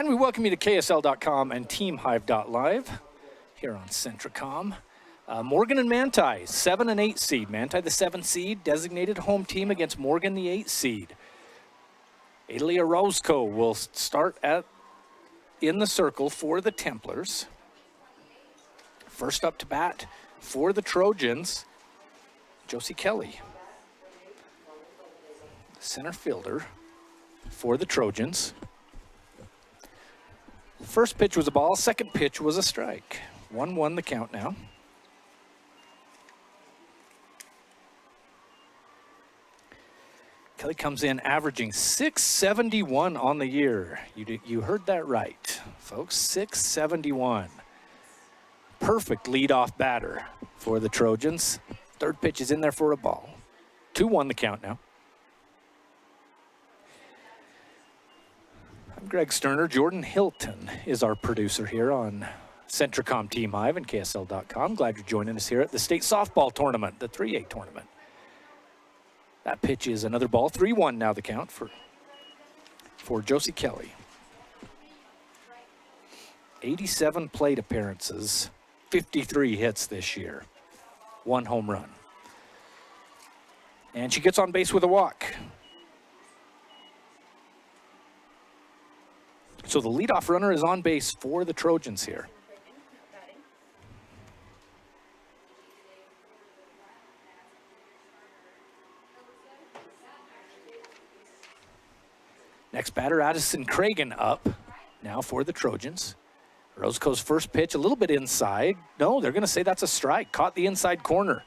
And we welcome you to KSL.com and TeamHive.live here on Centricom. Morgan and Manti, 7 and 8 seed. Manti, the 7 seed, designated home team against Morgan, the 8 seed. Adelia Roscoe will start in the circle for the Templars. First up to bat for the Trojans, Josie Kelly. Center fielder for the Trojans. First pitch was a ball, second pitch was a strike. 1-1 the count now. Kelly comes in averaging .671 on the year. You heard that right, folks, .671. Perfect leadoff batter for the Trojans. Third pitch is in there for a ball. 2-1 the count now. I'm Greg Sterner. Jordan Hilton is our producer here on Centricom Team Hive and KSL.com. Glad you're joining us here at the state softball tournament, the 3A tournament. That pitch is another ball. 3-1 now the count for Josie Kelly. 87 plate appearances, 53 hits this year, 1 home run. And she gets on base with a walk. So the leadoff runner is on base for the Trojans here. Next batter, Addison Cragen up now for the Trojans. Roscoe's first pitch, a little bit inside. No, they're going to say that's a strike. Caught the inside corner.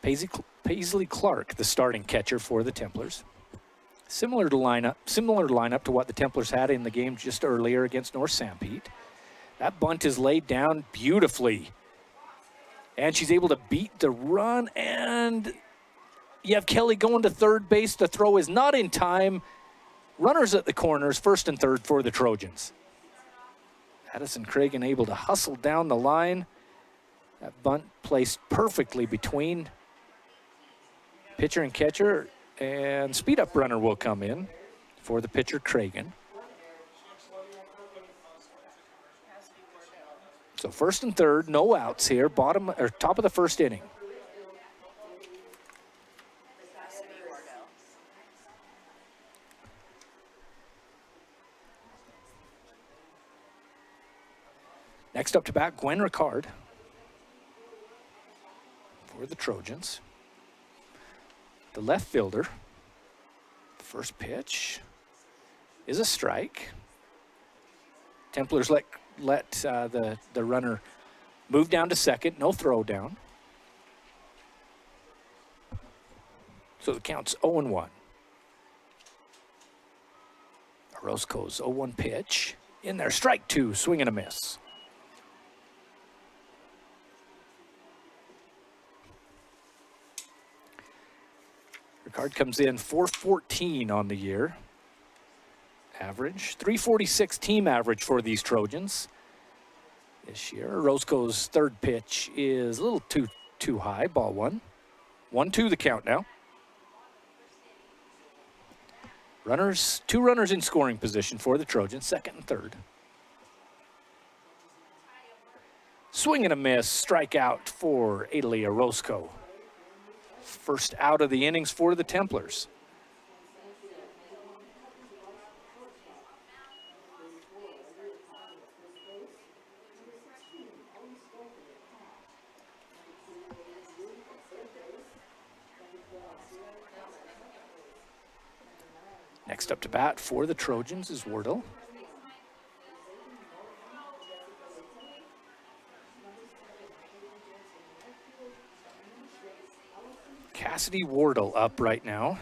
Paisley Clark, the starting catcher for the Templars. Similar lineup to what the Templars had in the game just earlier against North Sanpete. That bunt is laid down beautifully. And she's able to beat the run, and you have Kelly going to third base. The throw is not in time. Runners at the corners, first and third for the Trojans. Addison Cragen able to hustle down the line. That bunt placed perfectly between pitcher and catcher. And speed up runner will come in for the pitcher, Cragen. So first and third, no outs here, top of the first inning. Next up to bat, Gwen Ricard for the Trojans. The left fielder, first pitch is a strike. Templars let the runner move down to second, no throw down. So the count's 0-1. Roscoe's 0-1 pitch in there, strike 2, swing and a miss. Ricard comes in .414 on the year. Average. .346 team average for these Trojans this year. Roscoe's third pitch is a little too high. Ball 1. 1-2 the count now. Two runners in scoring position for the Trojans, second and third. Swing and a miss. Strikeout for Adelia Roscoe. First out of the innings for the Templars. Next up to bat for the Trojans is Wardle. Cassidy Wardle up right now.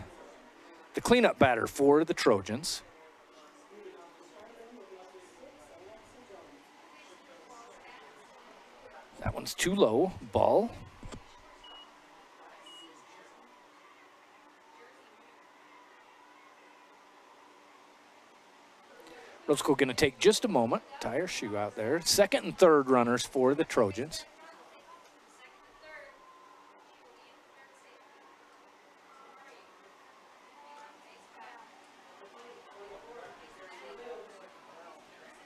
The cleanup batter for the Trojans. That one's too low. Ball. Roscoe going to take just a moment. Tie her shoe out there. Second and third runners for the Trojans.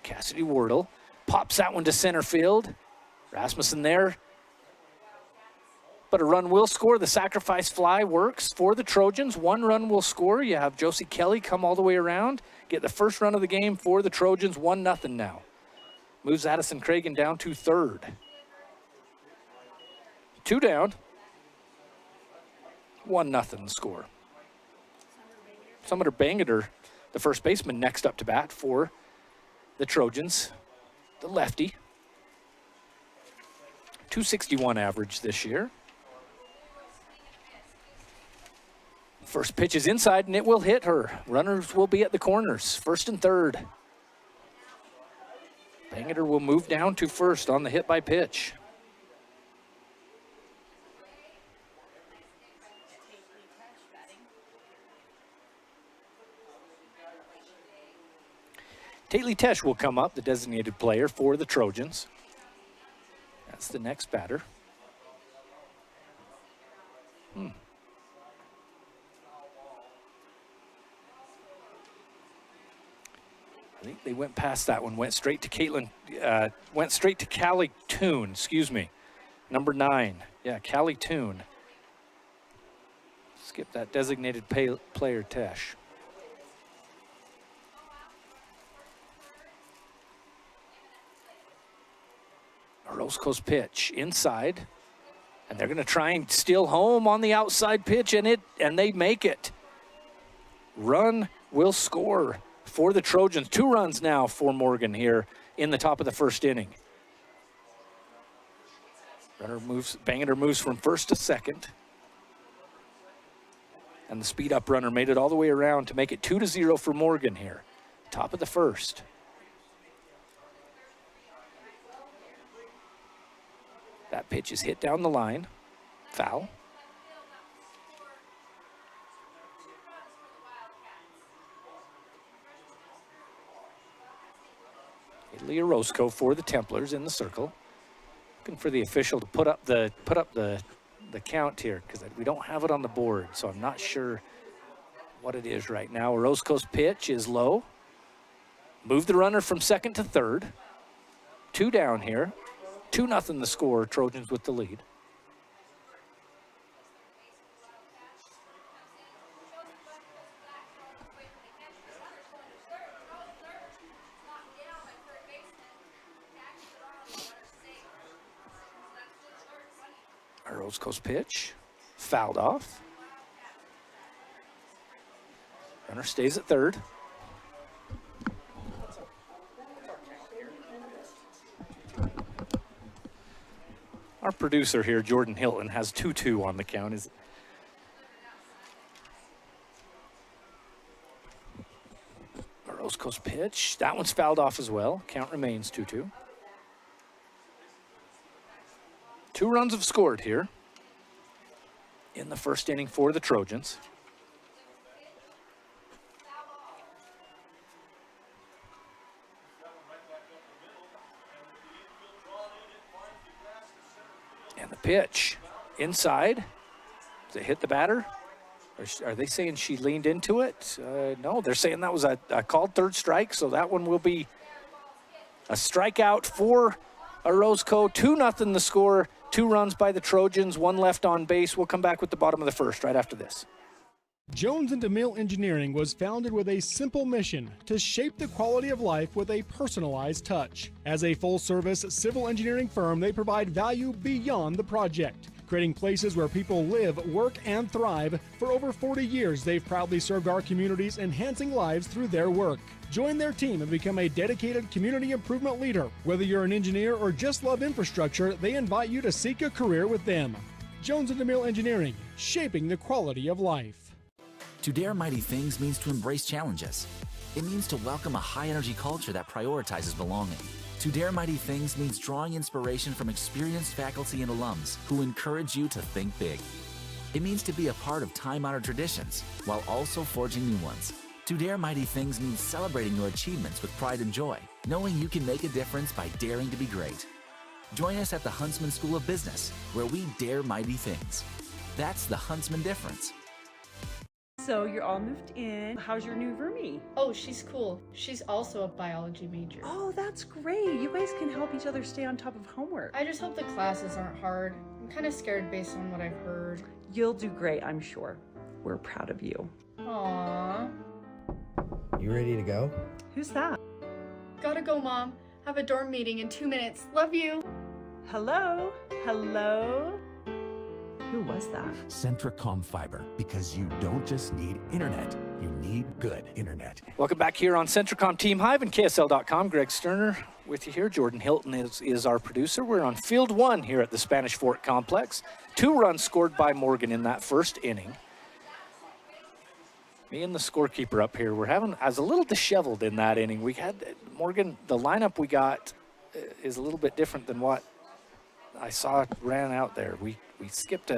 Cassidy Wardle pops that one to center field. Rasmussen there. But a run will score. The sacrifice fly works for the Trojans. 1 run will score. You have Josie Kelly come all the way around, get the first run of the game for the Trojans. 1-0 now. Moves Addison Cragen down to third. 2 down. 1-0 the score. Summer Bangater, the first baseman, next up to bat for the Trojans. The lefty. 261 average this year. First pitch is inside, and it will hit her. Runners will be at the corners, first and third. Bangater will move down to first on the hit by pitch. Tately Tesh will come up, the designated player for the Trojans. That's the next batter. I think they went past that one, went straight to Callie Toon, excuse me. Number 9, yeah, Callie Toon. Skip that designated player Tesh. Orozco's pitch inside, and they're going to try and steal home on the outside pitch, and they make it. Run will score for the Trojans. 2 runs now for Morgan here in the top of the first inning. Bangater moves from first to second. And the speed up runner made it all the way around to make it 2-0 for Morgan here. Top of the first. That pitch is hit down the line. Foul. Leah Roscoe for the Templars in the circle. Looking for the official to put up the count here, because we don't have it on the board, so I'm not sure what it is right now. Roscoe's pitch is low. Move the runner from second to third. 2 down here. 2-0 the score. Trojans with the lead. Roscoe's pitch, fouled off. Runner stays at third. Our producer here, Jordan Hilton, has 2-2 on the count. Roscoe's pitch, that one's fouled off as well. Count remains 2-2. 2 runs have scored here in the first inning for the Trojans. And the pitch inside. Does it hit the batter? Or are they saying she leaned into it? No, they're saying that was a called third strike, so that one will be a strikeout for Orozco. 2-0 the score. 2 runs by the Trojans, 1 left on base. We'll come back with the bottom of the first right after this. Jones & DeMille Engineering was founded with a simple mission to shape the quality of life with a personalized touch. As a full-service civil engineering firm, they provide value beyond the project, creating places where people live, work, and thrive. For over 40 years, they've proudly served our communities, enhancing lives through their work. Join their team and become a dedicated community improvement leader. Whether you're an engineer or just love infrastructure, they invite you to seek a career with them. Jones & DeMille Engineering, shaping the quality of life. To dare mighty things means to embrace challenges. It means to welcome a high-energy culture that prioritizes belonging. To dare mighty things means drawing inspiration from experienced faculty and alums who encourage you to think big. It means to be a part of time-honored traditions while also forging new ones. To dare mighty things means celebrating your achievements with pride and joy, knowing you can make a difference by daring to be great. Join us at the Huntsman School of Business, where we dare mighty things. That's the Huntsman difference. So you're all moved in. How's your new roomie? Oh, she's cool. She's also a biology major. Oh, that's great. You guys can help each other stay on top of homework. I just hope the classes aren't hard. I'm kind of scared based on what I've heard. You'll do great, I'm sure. We're proud of you. Aww. You ready to go? Who's that? Gotta go, Mom. Have a dorm meeting in 2 minutes. Love you. Hello? Hello? Who was that? Centricom Fiber, because you don't just need internet, you need good internet. Welcome back here on Centricom Team Hive and KSL.com. Greg Sterner with you here. Jordan Hilton is our producer. We're on Field 1 here at the Spanish Fort Complex. 2 runs scored by Morgan in that first inning. Me and the scorekeeper up here, I was a little disheveled in that inning. We had Morgan, the lineup we got is a little bit different than what I saw ran out there. We skipped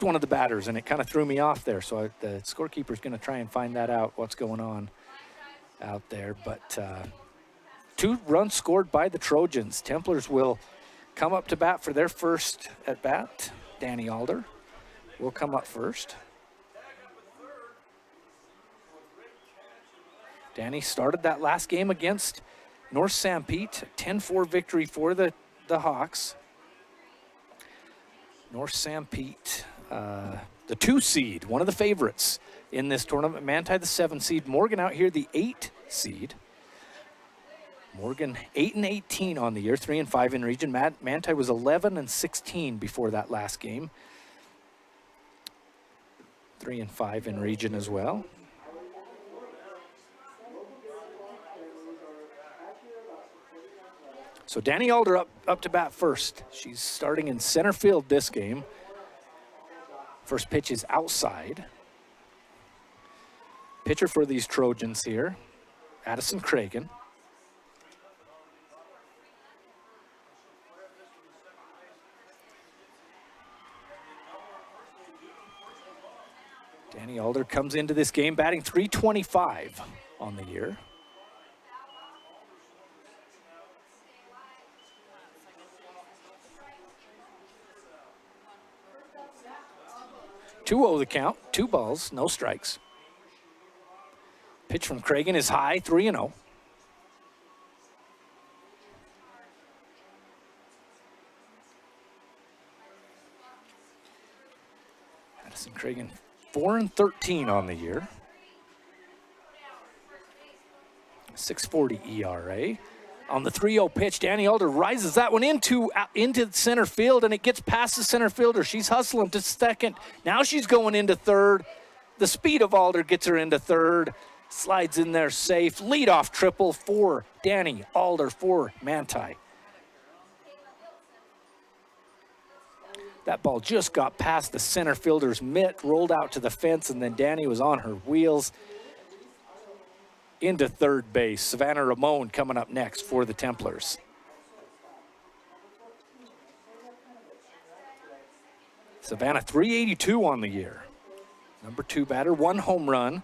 one of the batters, and it kind of threw me off there. So the scorekeeper's going to try and find that out, what's going on out there. But 2 runs scored by the Trojans. Templars will come up to bat for their first at bat. Danny Alder will come up first. Danny started that last game against North Sanpete, 10-4 victory for the Hawks. North Sanpete, the 2 seed, one of the favorites in this tournament. Manti, the 7 seed. Morgan out here, the 8 seed. Morgan 8-18 on the year, 3-5 in region. Manti was 11-16 before that last game. 3-5 in region as well. So Danny Alder up to bat first. She's starting in center field this game. First pitch is outside. Pitcher for these Trojans here, Addison Cragen. Danny Alder comes into this game batting .325 on the year. Two-0 the count, 2 balls, no strikes. Pitch from Cragen is high, 3-0. Addison Cragen, 4-13 on the year. 6.40 ERA. On the 3-0 pitch, Danny Alder rises that one into center field, and it gets past the center fielder. She's hustling to second. Now she's going into third. The speed of Alder gets her into third. Slides in there safe. Leadoff triple for Danny Alder for Manti. That ball just got past the center fielder's mitt, rolled out to the fence, and then Danny was on her wheels into third base. Savannah Ramon coming up next for the Templars. Savannah 382 on the year. Number 2 batter, 1 home run.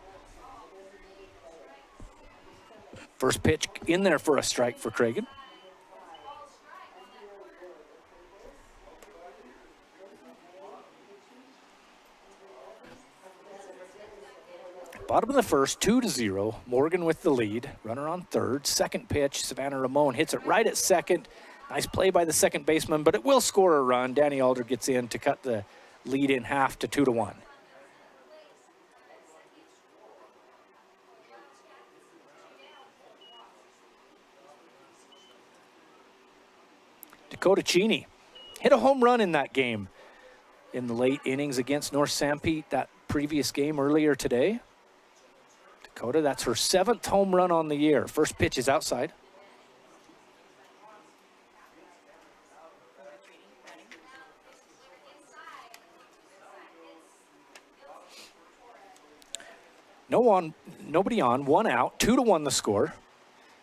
First pitch in there for a strike for Cragen. Bottom of the first, 2-0. Morgan with the lead. Runner on third. Second pitch, Savannah Ramon hits it right at second. Nice play by the second baseman, but it will score a run. Danny Alder gets in to cut the lead in half to 2-1. Dakota Cheney hit a home run in that game in the late innings against North Sanpete, that previous game earlier today. Dakota, that's her 7th home run on the year. First pitch is outside. Nobody on, 1 out, 2-1 the score.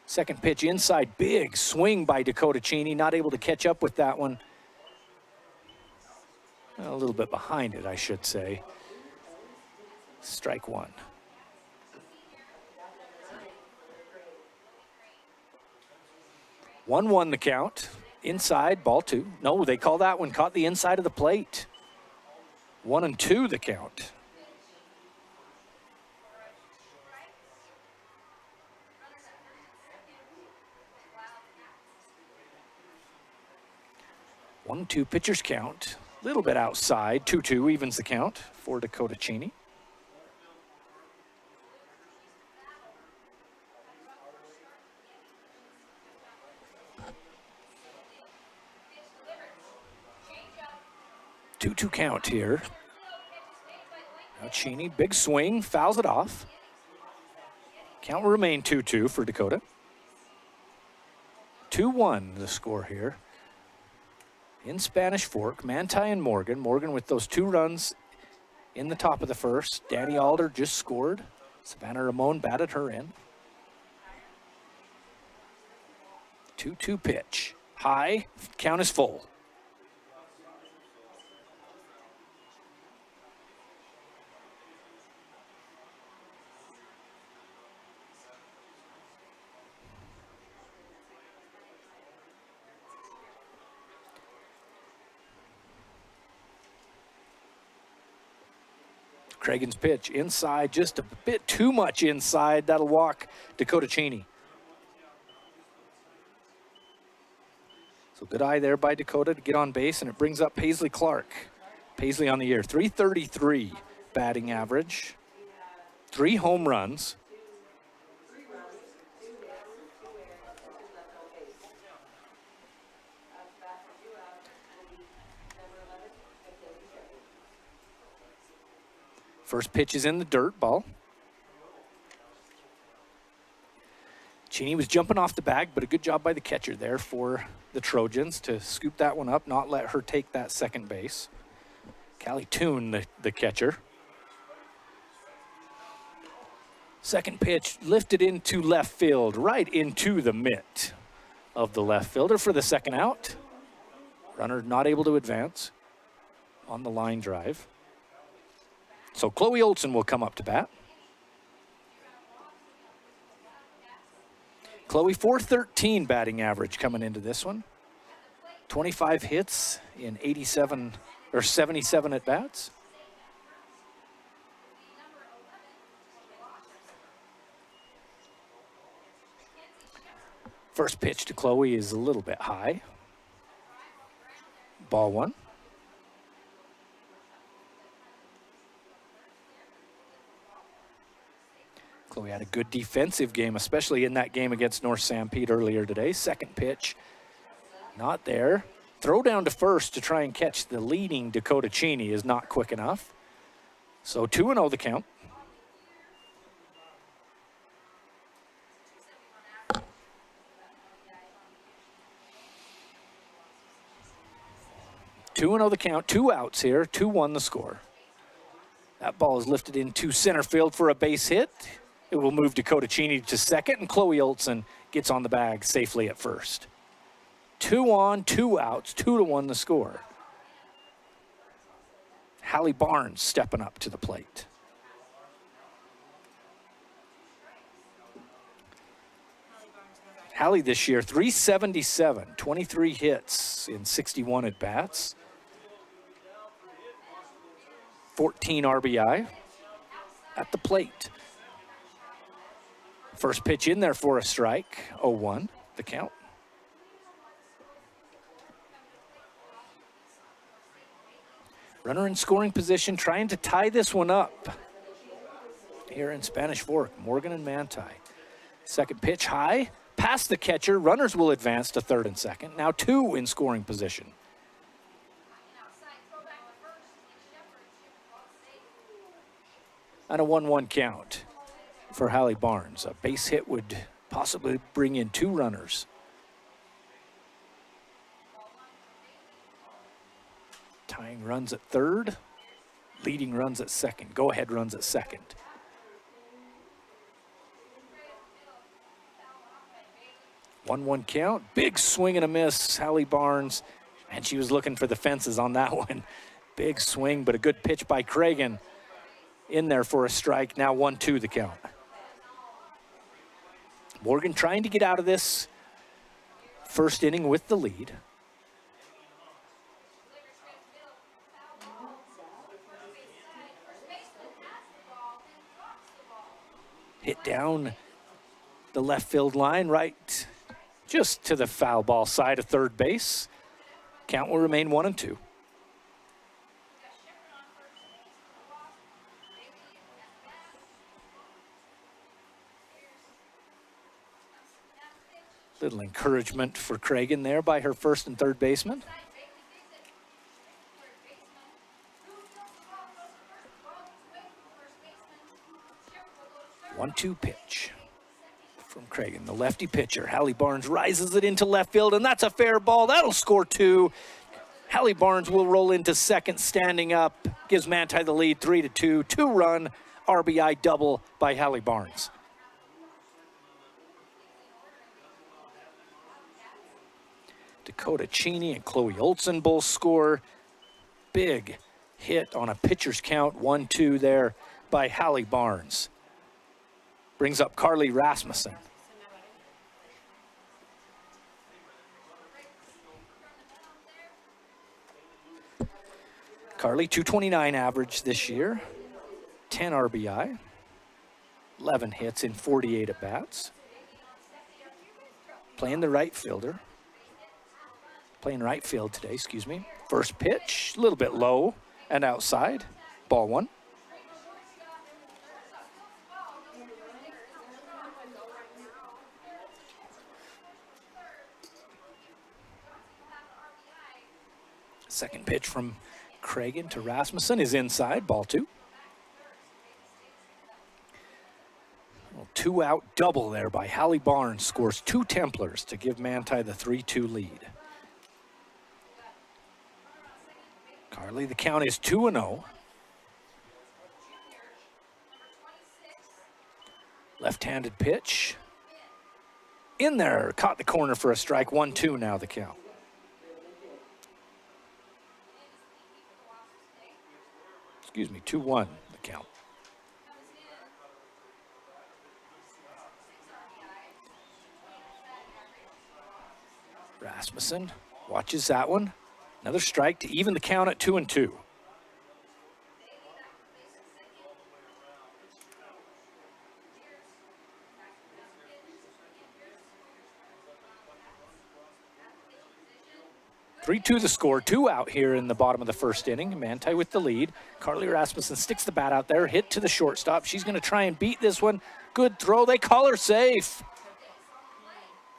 Second pitch inside, big swing by Dakota Cheney, not able to catch up with that one. A little bit behind it, I should say. Strike 1. 1-1 the count. Inside, ball 2. No, they call that one, caught the inside of the plate. 1-2 the count. 1-2 pitchers count. A little bit outside. 2-2 evens the count for Dakota Cheney. Two count here. Now Cheney, big swing, fouls it off. Count will remain 2-2 for Dakota. 2-1 the score here. In Spanish Fork, Manti and Morgan. Morgan with those 2 runs in the top of the first. Danny Alder just scored. Savannah Ramon batted her in. 2-2 pitch. High, count is full. Cragen's pitch inside, just a bit too much inside. That'll walk Dakota Cheney. So good eye there by Dakota to get on base, and it brings up Paisley Clark. Paisley on the year, 333 batting average, 3 home runs. First pitch is in the dirt, ball. Cheney was jumping off the bag, but a good job by the catcher there for the Trojans to scoop that one up, not let her take that second base. Callie Toon, the catcher. Second pitch lifted into left field, right into the mitt of the left fielder for the second out. Runner not able to advance on the line drive. So Chloe Olson will come up to bat. Chloe, 413 batting average coming into this one. 25 hits in 77 at bats. First pitch to Chloe is a little bit high. Ball 1. Chloe had a good defensive game, especially in that game against North Sanpete earlier today. Second pitch, not there. Throw down to first to try and catch the leading Dakota Cheney is not quick enough. So 2-0 the count. Two and 0 the count, 2 outs here, 2-1 the score. That ball is lifted into center field for a base hit. It will move Dakota Cheney to second, and Chloe Olson gets on the bag safely at first. 2 on, 2 outs, 2-1 the score. Hallie Barnes stepping up to the plate. Hallie this year, 377, 23 hits in 61 at bats. 14 RBI at the plate. First pitch in there for a strike, 0-1, the count. Runner in scoring position, trying to tie this one up here in Spanish Fork, Morgan and Manti. Second pitch high, past the catcher. Runners will advance to third and second. Now 2 in scoring position. And a 1-1 count for Hallie Barnes. A base hit would possibly bring in 2 runners. Tying runs at third, leading runs at second, go-ahead runs at second. One count, big swing and a miss, Hallie Barnes, and she was looking for the fences on that one. Big swing, but a good pitch by Cragen. In there for a strike, now 1-2 the count. Morgan trying to get out of this first inning with the lead. Hit down the left field line, right just to the foul ball side of third base. Count will remain 1-2. Little encouragement for Cragen there by her first and third baseman. 1-2 pitch from Cragen, the lefty pitcher. Hallie Barnes rises it into left field, and that's a fair ball. That'll score 2. Hallie Barnes will roll into second, standing up. Gives Manti the lead, 3-2. 2-run RBI double by Hallie Barnes. Dakota Cheney and Chloe Olsen both score. Big hit on a pitcher's count, 1-2 there by Hallie Barnes. Brings up Carly Rasmussen. Carly, 229 average this year, 10 RBI, 11 hits in 48 at-bats. Playing right field today, excuse me. First pitch, a little bit low and outside, ball 1. Second pitch from Cragen to Rasmussen is inside, ball 2. Well, 2-out double there by Hallie Barnes, scores 2 Templars to give Manti the 3-2 lead. Carly, the count is 2-0. Left-handed pitch. In there, caught the corner for a strike, 1-2 now the count. Excuse me, 2-1 the count. Rasmussen watches that one. Another strike to even the count at 2-2. Three-two the score, 2 out here in the bottom of the first inning. Manti with the lead. Carly Rasmussen sticks the bat out there, hit to the shortstop. She's going to try and beat this one. Good throw. They call her safe.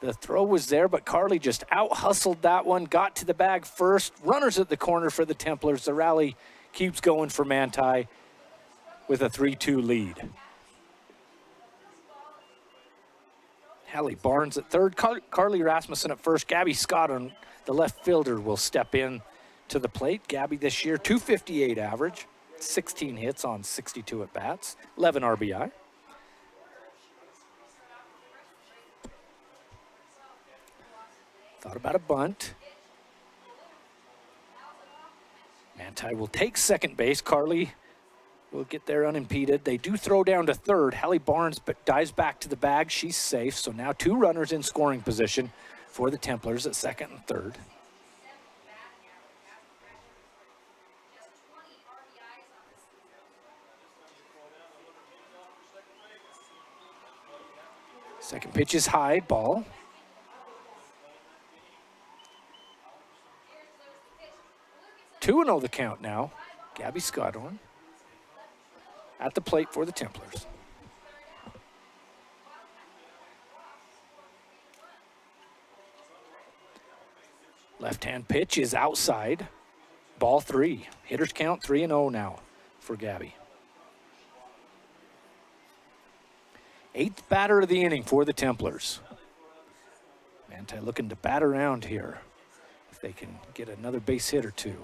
The throw was there, but Carly just out-hustled that one, got to the bag first. Runners at the corner for the Templars. The rally keeps going for Manti with a 3-2 lead. Hallie Barnes at third, Carly Rasmussen at first. Gabby Scott on the left fielder will step in to the plate. Gabby this year, 258 average, 16 hits on 62 at-bats, 11 RBI. Thought about a bunt. Manti will take second base. Carly will get there unimpeded. They do throw down to third. Hallie Barnes dives back to the bag. She's safe. So now 2 runners in scoring position for the Templars at second and third. Second pitch is high, ball. Two and 0 the count now. Gabby Scott on at the plate for the Templars. Left-hand pitch is outside. Ball 3. Hitters count 3-0 now for Gabby. 8th batter of the inning for the Templars. Manti looking to bat around here if they can get another base hit or 2.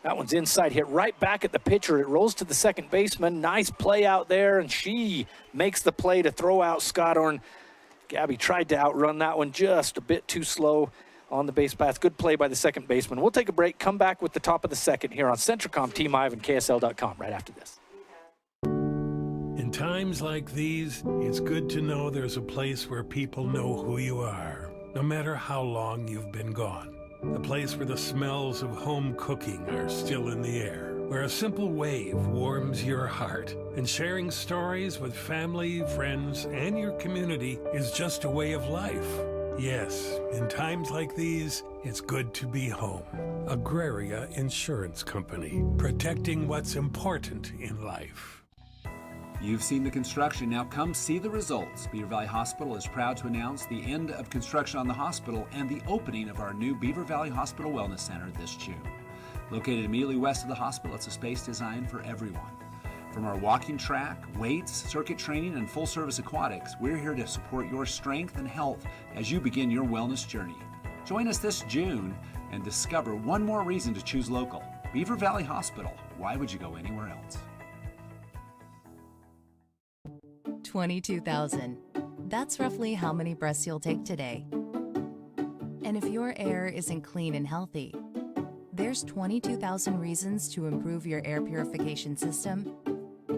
That one's inside, hit right back at the pitcher. It rolls to the second baseman. Nice play out there, and she makes the play to throw out Scotthorn. Gabby tried to outrun that one, just a bit too slow on the base path. Good play by the second baseman. We'll take a break, come back with the top of the second here on Centricom, Team Ivan, KSL.com right after this. In times like these, it's good to know there's a place where people know who you are, no matter how long you've been gone. A place where the smells of home cooking are still in the air, where a simple wave warms your heart, and sharing stories with family, friends, and your community is just a way of life. Yes, in times like these, it's good to be home. Agraria Insurance Company, protecting what's important in life. You've seen the construction, now come see the results. Beaver Valley Hospital is proud to announce the end of construction on the hospital and the opening of our new Beaver Valley Hospital Wellness Center this June. Located immediately west of the hospital, it's a space designed for everyone. From our walking track, weights, circuit training, and full-service aquatics, we're here to support your strength and health as you begin your wellness journey. Join us this June and discover one more reason to choose local. Beaver Valley Hospital. Why would you go anywhere else? 22,000. That's roughly how many breaths you'll take today. And if your air isn't clean and healthy, there's 22,000 reasons to improve your air purification system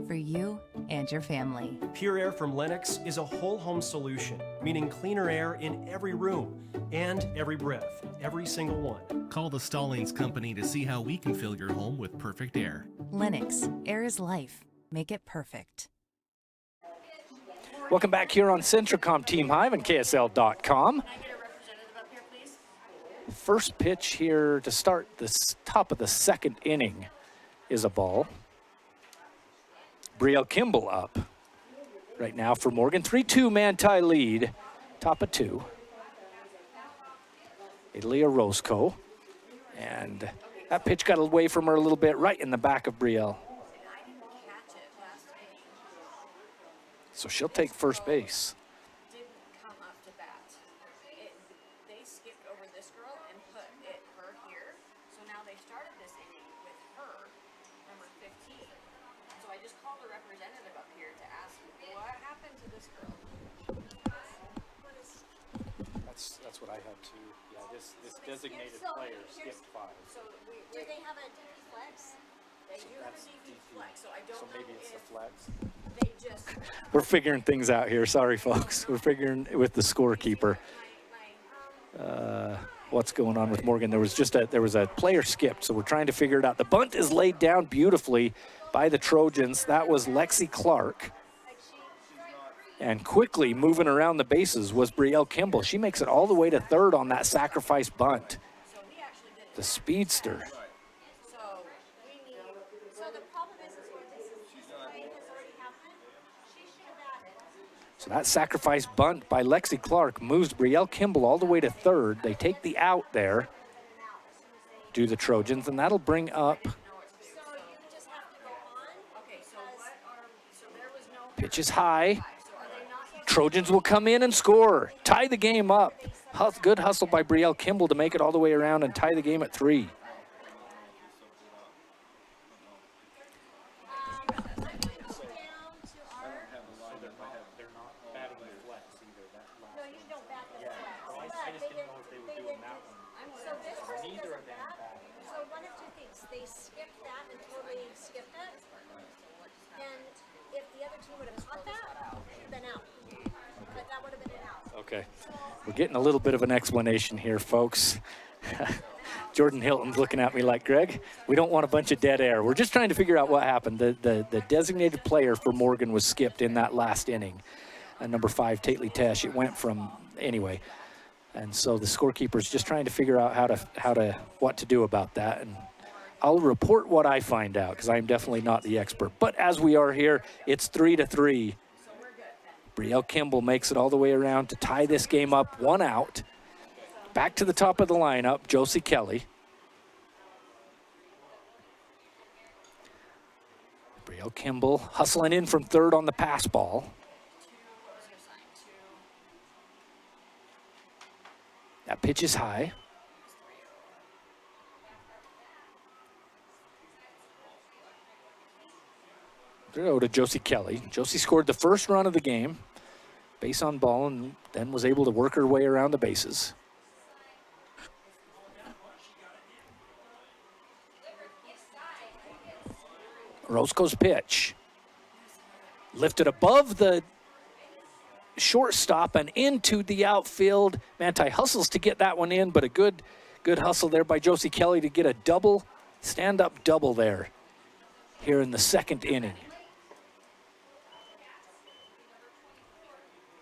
for you and your family. Pure Air from Lennox is a whole home solution, meaning cleaner air in every room and every breath, every single one. Call the Stallings Company to see how we can fill your home with perfect air. Lennox, air is life. Make it perfect. Welcome back here on Centricom Team Hive and KSL.com. First pitch here to start the top of the second inning is a ball. Brielle Kimball up right now for Morgan. 3-2 Manti lead, top of 2. Italia Roscoe. And that pitch got away from her a little bit, right in the back of Brielle. So she'll take first base. Didn't come up to bat. They skipped over this girl and put her here. So now they started this inning with her, number 15. So I just called the representative up here to ask what happened to this girl. That's what I had too. Yeah, this designated player skipped 5. So do they have a DP flex? They do have a DP flex. So I don't know. So maybe it's the flex. They just. We're figuring things out here. Sorry, folks. We're figuring with the scorekeeper. What's going on with Morgan? There was a player skipped, so we're trying to figure it out. The bunt is laid down beautifully by the Trojans. That was Lexi Clark. And quickly moving around the bases was Brielle Kimball. She makes it all the way to third on that sacrifice bunt. The speedster. So that sacrifice bunt by Lexi Clark moves Brielle Kimball all the way to third. They take the out there, do the Trojans, and that'll bring up. Pitch is high. Trojans will come in and score, tie the game up. Good hustle by Brielle Kimball to make it all the way around and tie the game at 3. Okay, we're getting a little bit of an explanation here, folks. Jordan Hilton's looking at me like, Greg, we don't want a bunch of dead air. We're just trying to figure out what happened. The designated player for Morgan was skipped in that last inning. Number 5, Tately Tesh. It went from, anyway. And so the scorekeeper's just trying to figure out what to do about that. And I'll report what I find out, because I'm definitely not the expert. But as we are here, it's 3-3. Brielle Kimball makes it all the way around to tie this game up, 1 out. Back to the top of the lineup, Josie Kelly. Brielle Kimball hustling in from third on the pass ball. That pitch is high. Throw to Josie Kelly. Josie scored the first run of the game, base on ball, and then was able to work her way around the bases. Roscoe's pitch. Lifted above the shortstop and into the outfield. Manti hustles to get that one in, but a good hustle there by Josie Kelly to get a double, stand-up double there here in the second inning.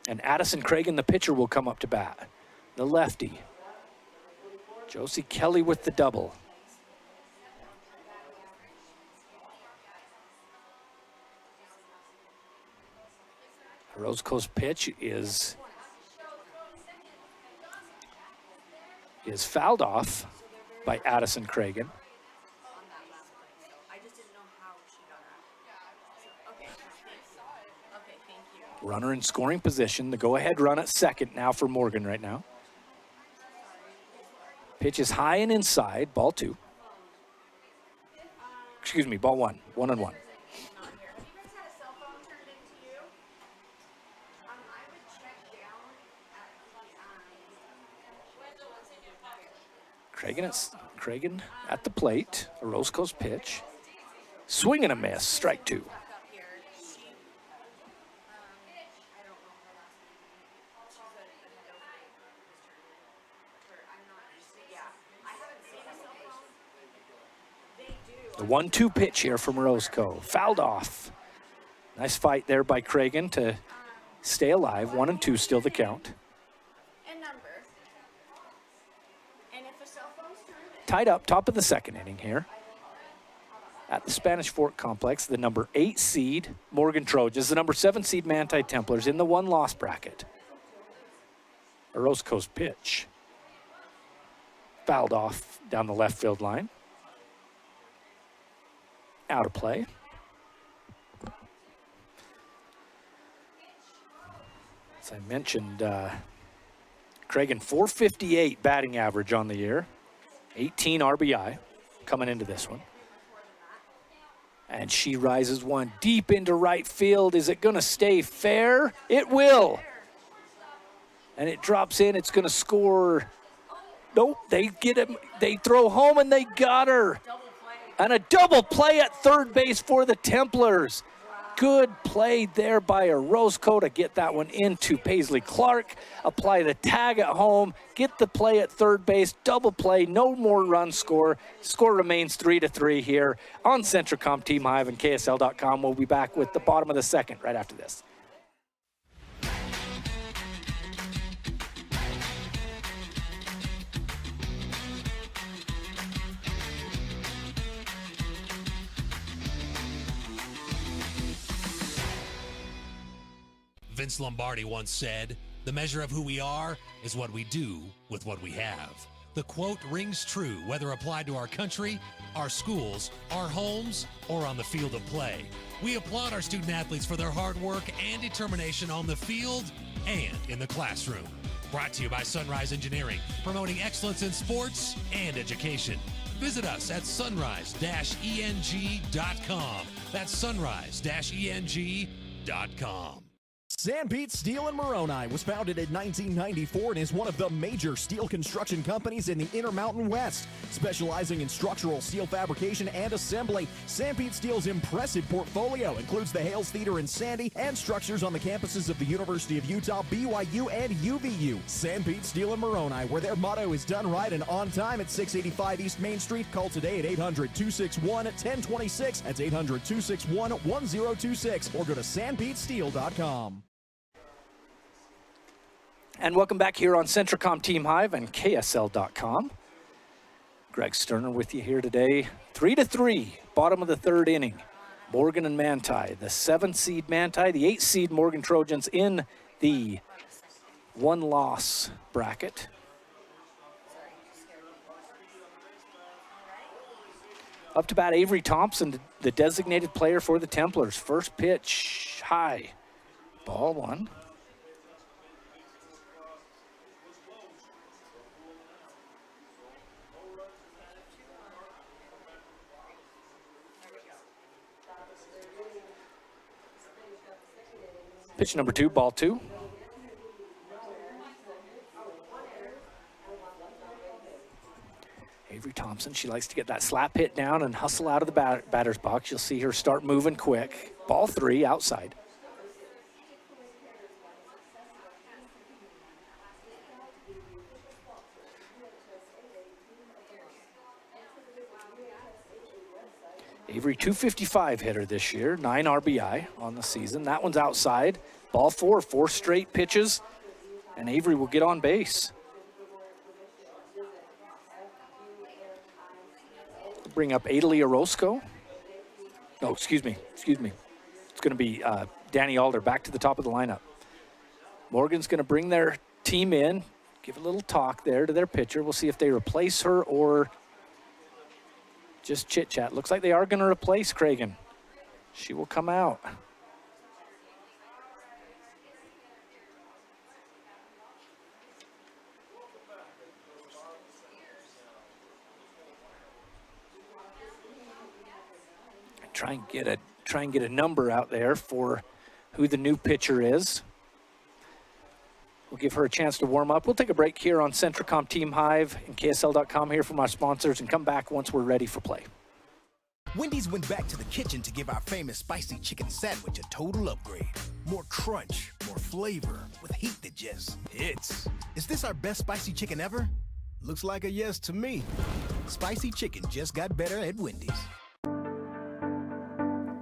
And Addison Cragen, the pitcher, will come up to bat. the lefty. Josie Kelly with the double. Rose Coast pitch is fouled off by Addison Cragen. Runner in scoring position. The go-ahead run at second now for Morgan right now. Pitch is high and inside. Ball 2. Excuse me, ball 1. 1-1. Cragen at the plate. A Rose Coast pitch. Swing and a miss. Strike 2. The 1-2 pitch here from Roscoe. Fouled off. Nice fight there by Cragen to stay alive. 1-2 still the count. Tied up, top of the second inning here. At the Spanish Fork Complex, the number 8 seed Morgan Trojans, the number 7 seed Manti Templars in the 1-loss bracket. A Rose Coast pitch. Fouled off down the left field line. Out of play. As I mentioned, Cragen 458 batting average on the year. 18 RBI coming into this one. And she rises one deep into right field. Is it going to stay fair? It will. And it drops in. It's going to score. Nope, they get him. They throw home and they got her. And a double play at third base for the Templars. Good play there by a Roscoe to get that one into Paisley Clark. Apply the tag at home. Get the play at third base. Double play. No more run score. Score remains 3-3 here on Centricom Team Hive and KSL.com. We'll be back with the bottom of the second right after this. Vince Lombardi once said, "The measure of who we are is what we do with what we have." The quote rings true whether applied to our country, our schools, our homes, or on the field of play. We applaud our student athletes for their hard work and determination on the field and in the classroom. Brought to you by Sunrise Engineering, promoting excellence in sports and education. Visit us at sunrise-eng.com. That's sunrise-eng.com. Sanpete Steel in Moroni was founded in 1994 and is one of the major steel construction companies in the Intermountain West. Specializing in structural steel fabrication and assembly, Sanpete Steel's impressive portfolio includes the Hales Theater in Sandy and structures on the campuses of the University of Utah, BYU, and UVU. Sanpete Steel in Moroni, where their motto is done right and on time at 685 East Main Street. Call today at 800-261-1026. That's 800-261-1026. Or go to sanpetesteel.com. And welcome back here on Centricom Team Hive and KSL.com. Greg Sterner with you here today. 3-3, bottom of the third inning. Morgan and Manti, the 7 seed Manti, the 8 seed Morgan Trojans in the 1-loss bracket. Up to bat, Avery Thompson, the designated player for the Templars. First pitch, high. Ball 1. Pitch number 2, ball 2. Avery Thompson, she likes to get that slap hit down and hustle out of the batter's box. You'll see her start moving quick. Ball 3, outside. Avery, 255 hitter this year, 9 RBI on the season. That one's outside. Ball 4, 4 straight pitches, and Avery will get on base. bring up Adalie Orozco. No, excuse me. It's going to be Danny Alder back to the top of the lineup. Morgan's going to bring their team in, give a little talk there to their pitcher. We'll see if they replace her or just chit-chat. Looks like they are going to replace Cragen. She will come out. Try and get a number out there for who the new pitcher is. We'll give her a chance to warm up. We'll take a break here on Centricom Team Hive and KSL.com here from our sponsors and come back once we're ready for play. Wendy's went back to the kitchen to give our famous spicy chicken sandwich a total upgrade. More crunch, more flavor, with heat that just hits. Is this our best spicy chicken ever? Looks like a yes to me. Spicy chicken just got better at Wendy's.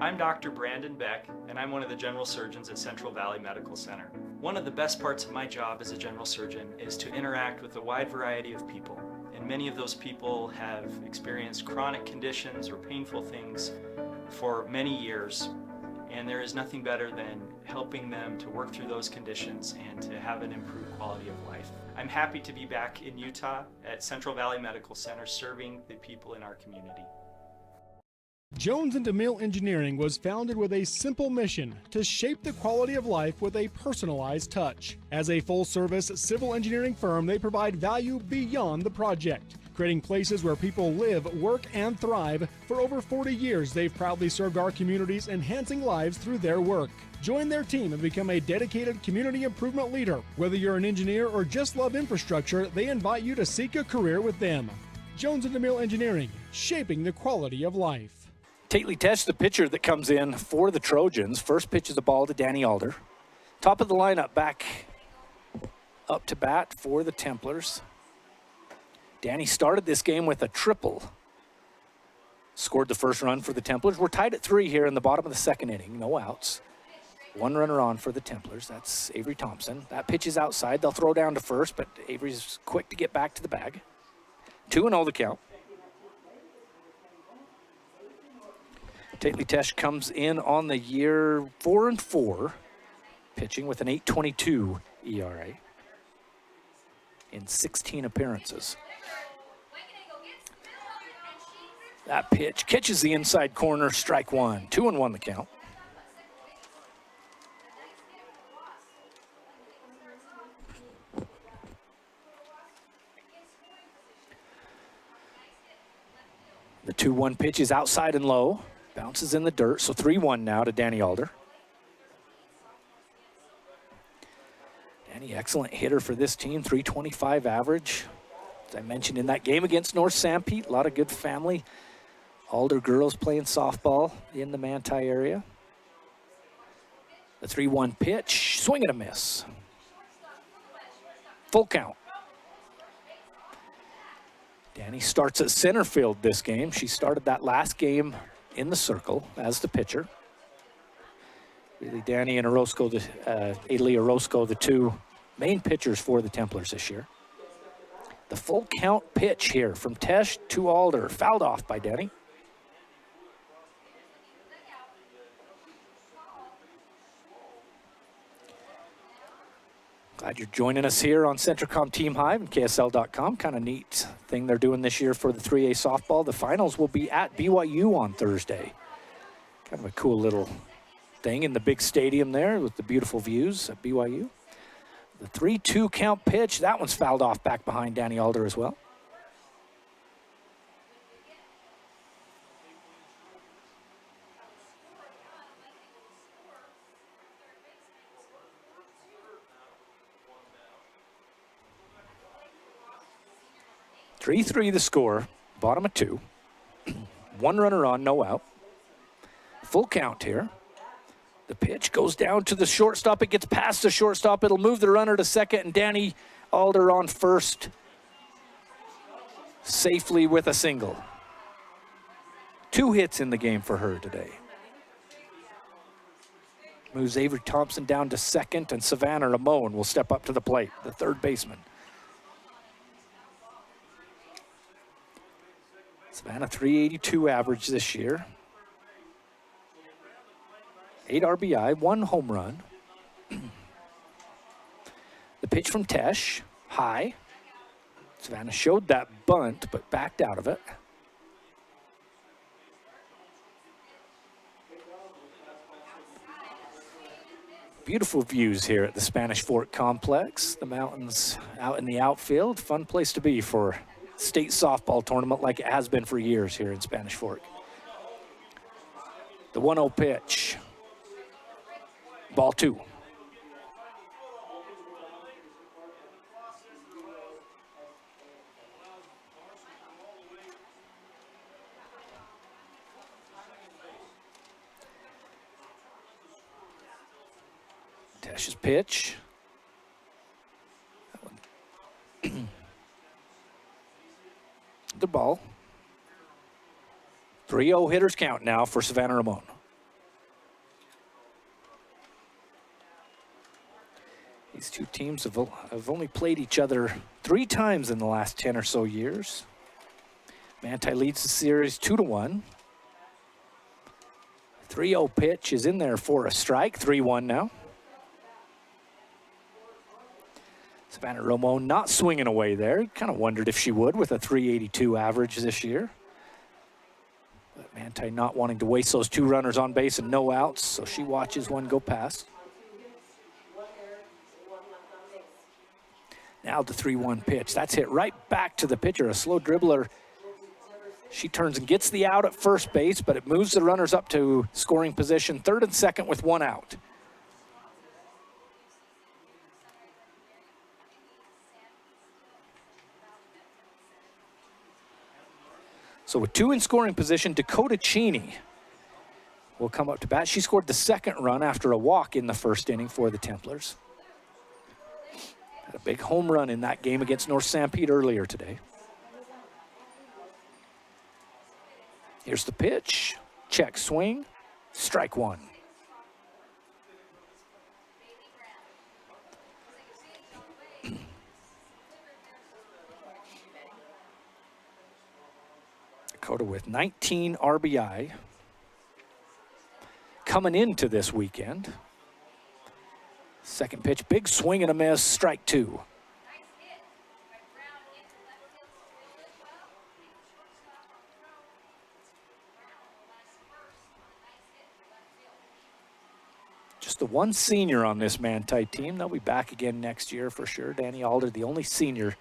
I'm Dr. Brandon Beck, and I'm one of the general surgeons at Central Valley Medical Center. One of the best parts of my job as a general surgeon is to interact with a wide variety of people. And many of those people have experienced chronic conditions or painful things for many years. And there is nothing better than helping them to work through those conditions and to have an improved quality of life. I'm happy to be back in Utah at Central Valley Medical Center serving the people in our community. Jones and DeMille Engineering was founded with a simple mission to shape the quality of life with a personalized touch. As a full-service civil engineering firm, they provide value beyond the project, creating places where people live, work, and thrive. For over 40 years, they've proudly served our communities, enhancing lives through their work. Join their team and become a dedicated community improvement leader. Whether you're an engineer or just love infrastructure, they invite you to seek a career with them. Jones and DeMille Engineering, shaping the quality of life. Tately Tesh, the pitcher that comes in for the Trojans. First pitch of the ball to Danny Alder. Top of the lineup, back up to bat for the Templars. Danny started this game with a triple. Scored the first run for the Templars. We're tied at 3 here in the bottom of the second inning. No outs. One runner on for the Templars. That's Avery Thompson. That pitch is outside. They'll throw down to first, but Avery's quick to get back to the bag. 2-0 the count. Tately Tesh comes in on the year 4-4, pitching with an 8.22 ERA in 16 appearances. That pitch catches the inside corner, strike one. 2-1 the count. The 2-1 pitch is outside and low. Bounces in the dirt, so 3-1 now to Danny Alder. Danny, excellent hitter for this team, 325 average. As I mentioned in that game against North Sanpete, a lot of good family Alder girls playing softball in the Manti area. The 3-1 pitch, swing and a miss. Full count. Danny starts at center field this game. She started that last game in the circle as the pitcher. Really, Danny and Orozco, Adalie Orozco, the two main pitchers for the Templars this year. The full count pitch here from Tesh to Alder, fouled off by Danny. Glad you're joining us here on Centricom Team Hive and KSL.com. Kind of neat thing they're doing this year for the 3A softball. The finals will be at BYU on Thursday. Kind of a cool little thing in the big stadium there with the beautiful views at BYU. The 3-2 count pitch, that one's fouled off back behind Danny Alder as well. (3-3) the score, bottom of 2. One runner on, no out. Full count here. The pitch goes down to the shortstop. It gets past the shortstop. It'll move the runner to second, and Danny Alder on first safely with a single. 2 hits in the game for her today. Moves Avery Thompson down to second, and Savannah Ramon will step up to the plate, the third baseman. Savannah 382 average this year. 8 RBI, 1 home run. The pitch from Tesh, high. Savannah showed that bunt, but backed out of it. Beautiful views here at the Spanish Fork Complex. The mountains out in the outfield. Fun place to be for state softball tournament like it has been for years here in Spanish Fork. The 1-0 pitch. Ball 2. Tesh's pitch. The ball. 3-0 hitters count now for Savannah Ramon. These two teams have only played each other 3 times in the last 10 or so years. Manti leads the series 2-1. 3-0 pitch is in there for a strike. 3-1 now. Savannah Ramon not swinging away there. Kind of wondered if she would with a 382 average this year. But Manti not wanting to waste those 2 runners on base and no outs, so she watches one go past. Now the 3-1 pitch. That's hit right back to the pitcher, a slow dribbler. She turns and gets the out at first base, but it moves the runners up to scoring position, 3rd and 2nd with 1 out. So with 2 in scoring position, Dakota Cheney will come up to bat. She scored the 2nd run after a walk in the 1st inning for the Templars. Had a big home run in that game against North Sanpete earlier today. Here's the pitch. Check swing. Strike 1. Dakota with 19 RBI coming into this weekend. 2nd pitch, big swing and a miss, strike 2. Just the 1 senior on this Manti team. They'll be back again next year for sure. Danny Alder, the only senior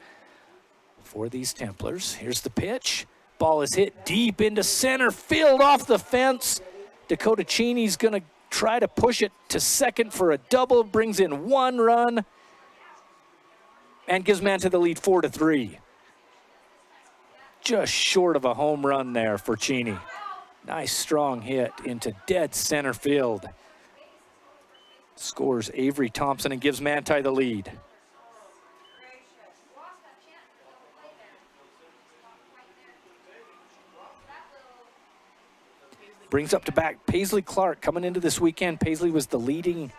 for these Templars. Here's the pitch. Ball is hit deep into center field off the fence. Dakota Cheney's going to try to push it to 2nd for a double. Brings in 1 run and gives Manti the lead 4-3. Just short of a home run there for Cheney. Nice strong hit into dead center field. Scores Avery Thompson and gives Manti the lead. Brings up to bat Paisley Clark coming into this weekend. Paisley was the leading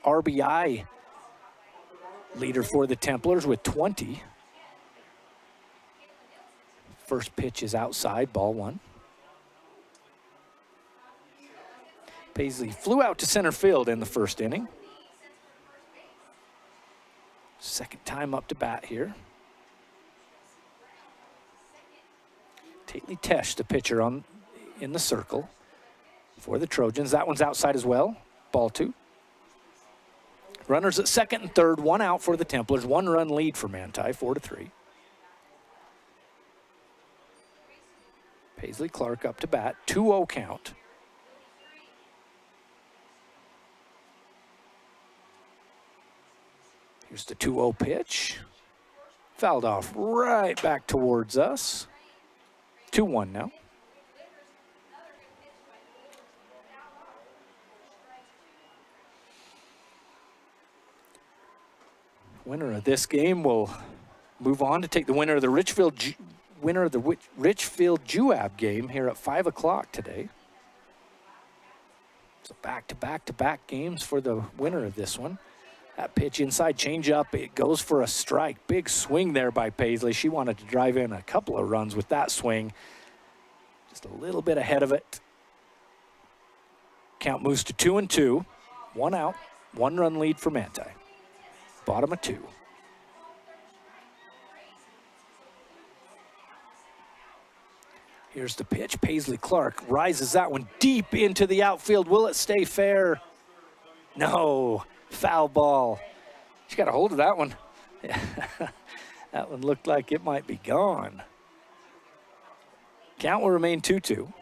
RBI leader for the Templars with 20. First pitch is outside, ball 1. Paisley flew out to center field in the 1st inning. 2nd time up to bat here. Tately Tesh, the pitcher in the circle for the Trojans. That one's outside as well. Ball 2. Runners at 2nd and 3rd, 1 out for the Templars. 1 run lead for Manti, 4-3. Paisley Clark up to bat, 2-0 count. Here's the 2-0 pitch. Fouled off right back towards us. 2-1 now. Winner of this game will move on to take the winner of the Richfield Juab game here at 5 o'clock today. So back-to-back games for the winner of this one. That pitch inside, change-up, it goes for a strike. Big swing there by Paisley. She wanted to drive in a couple of runs with that swing. Just a little bit ahead of it. Count moves to 2-2. 1 out, 1 run lead for Manti. Bottom of 2. Here's the pitch. Paisley Clark rises that one deep into the outfield. Will it stay fair? No, foul ball. She got a hold of that one. That one looked like it might be gone. Count will remain 2-2.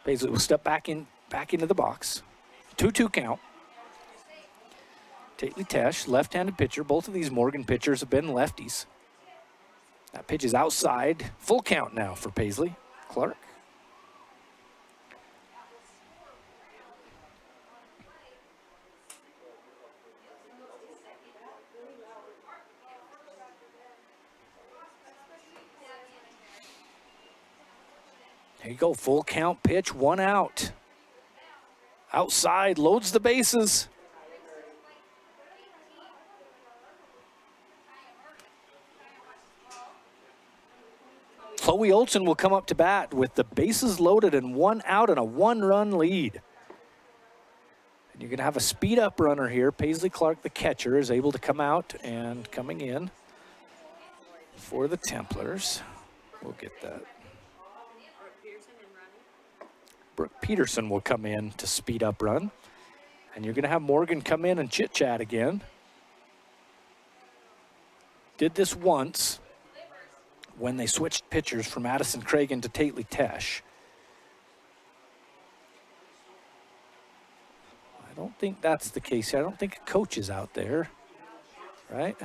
Paisley will step back into the box. 2-2 count. Tately Tesh, left-handed pitcher. Both of these Morgan pitchers have been lefties. That pitch is outside. Full count now for Paisley Clark. There you go, full count pitch, 1 out. Outside, loads the bases. Chloe Olson will come up to bat with the bases loaded and 1 out and a 1-run lead. And you're going to have a speed-up runner here. Paisley Clark, the catcher, is able to come out, and coming in for the Templars. We'll get that. Brooke Peterson will come in to speed up run. And you're going to have Morgan come in and chit-chat again. Did this once when they switched pitchers from Addison Cragen to Tately Tesh. I don't think that's the case here. I don't think a coach is out there, right?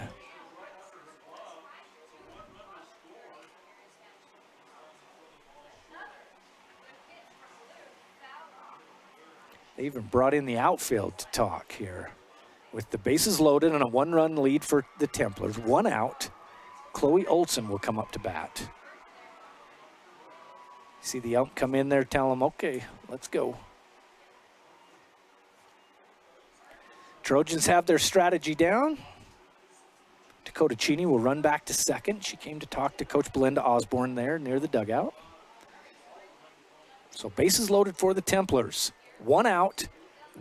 They even brought in the outfield to talk here. With the bases loaded and a 1-run lead for the Templars, 1 out, Chloe Olson will come up to bat. See the ump come in there, tell him, okay, let's go. Trojans have their strategy down. Dakota Cheney will run back to second. She came to talk to Coach Belinda Osborne there near the dugout. So bases loaded for the Templars. 1 out,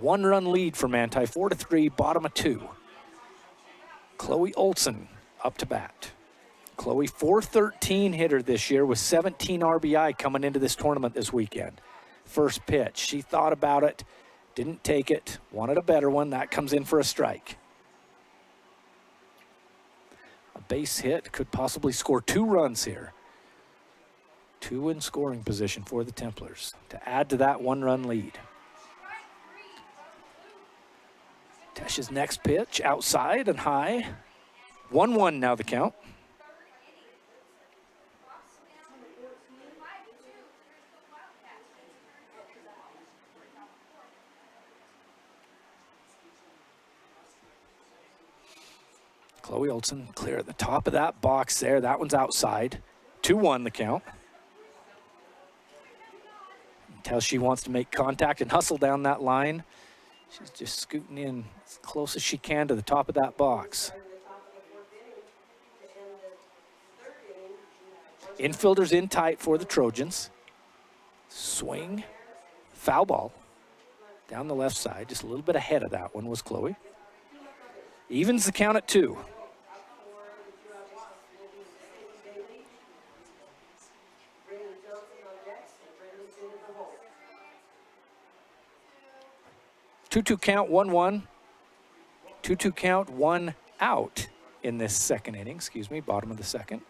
1-run lead for Manti, 4-3, bottom of 2. Chloe Olson up to bat. Chloe, .413 hitter this year with 17 RBI coming into this tournament this weekend. First pitch, she thought about it, didn't take it, wanted a better one. That comes in for a strike. A base hit could possibly score 2 runs here. 2 in scoring position for the Templars to add to that 1-run lead. Tesh's next pitch, outside and high. 1-1 now the count. Chloe Olson clear at the top of that box there. That one's outside. 2-1 the count. Until she wants to make contact and hustle down that line. She's just scooting in as close as she can to the top of that box. Infielders in tight for the Trojans. Swing. Foul ball. Down the left side. Just a little bit ahead of that one was Chloe. Evens the count at 2. Two-two count, 1-1. 2-2 count, 1 out in this second inning. Excuse me, bottom of the second.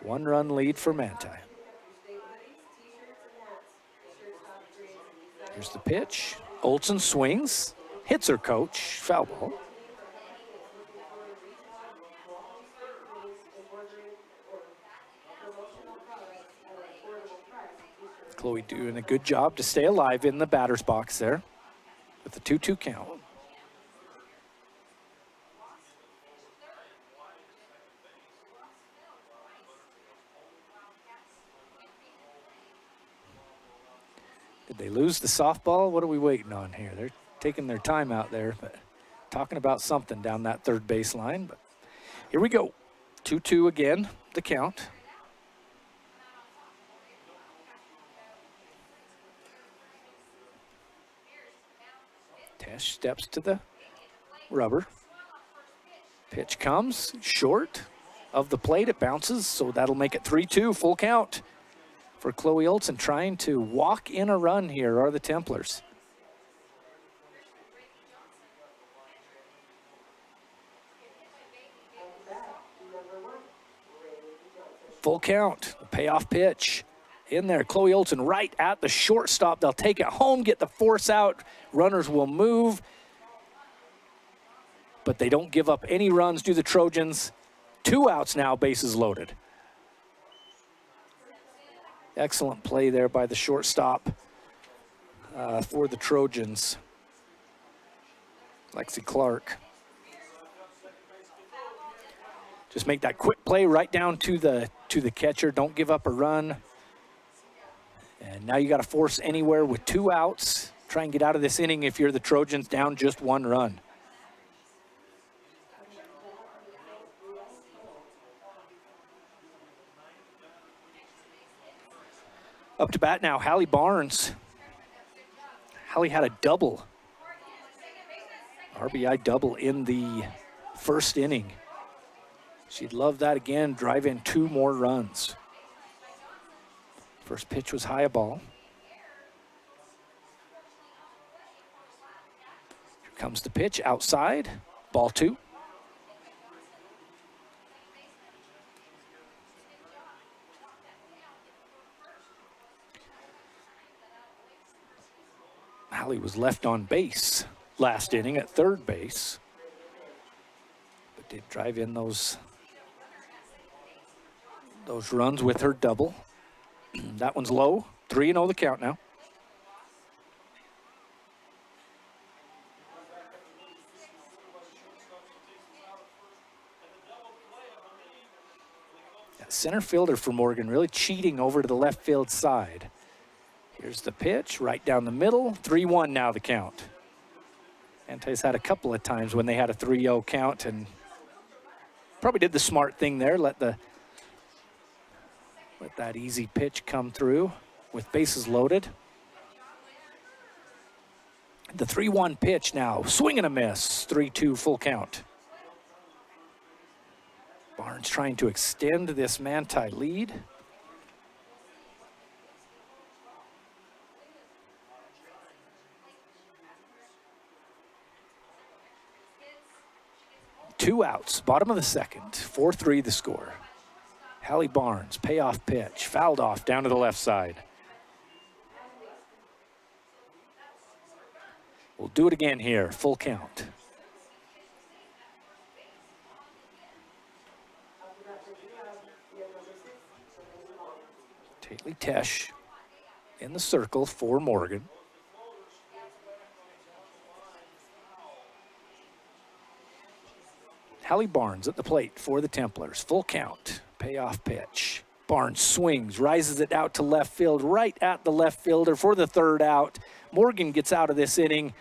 1-run lead for Manti. Here's the pitch. Olson swings, hits her coach, foul ball. Chloe doing a good job to stay alive in the batter's box there with the 2-2 count. Did they lose the softball? What are we waiting on here? They're taking their time out there, but talking about something down that third baseline. But here we go. 2-2 again, the count. Tesh steps to the rubber. Pitch comes short of the plate. It bounces, so that'll make it 3-2, full count for Chloe Olson. Trying to walk in a run here are the Templars. Full count, the payoff pitch in there. Chloe Olson right at the shortstop. They'll take it home, get the force out. Runners will move, but they don't give up any runs, do the Trojans. 2 outs now, bases loaded. Excellent play there by the shortstop for the Trojans, Lexi Clark. Just make that quick play right down to the catcher. Don't give up a run. And now you got to force anywhere with 2 outs. Try and get out of this inning if you're the Trojans, down just 1 run. Up to bat now, Hallie Barnes. Hallie had a double. RBI double in the first inning. She'd love that again, drive in 2 more runs. First pitch was high, a ball. Here comes the pitch outside, ball 2. Hallie was left on base last inning at third base, but did drive in those runs with her double. That one's low. 3-0 the count now. That center fielder for Morgan really cheating over to the left field side. Here's the pitch, right down the middle. 3-1 now the count. Manti's had a couple of times when they had a 3-0 count and probably did the smart thing there, let that easy pitch come through with bases loaded. The 3-1 pitch now, swing and a miss, 3-2 full count. Barnes trying to extend this Manti lead. Two outs, bottom of the second, 4-3 the score. Hallie Barnes, payoff pitch, fouled off down to the left side. We'll do it again here, full count. Tately Tesh in the circle for Morgan. Hallie Barnes at the plate for the Templars. Full count, payoff pitch. Barnes swings, rises it out to left field, right at the left fielder for the third out. Morgan gets out of this inning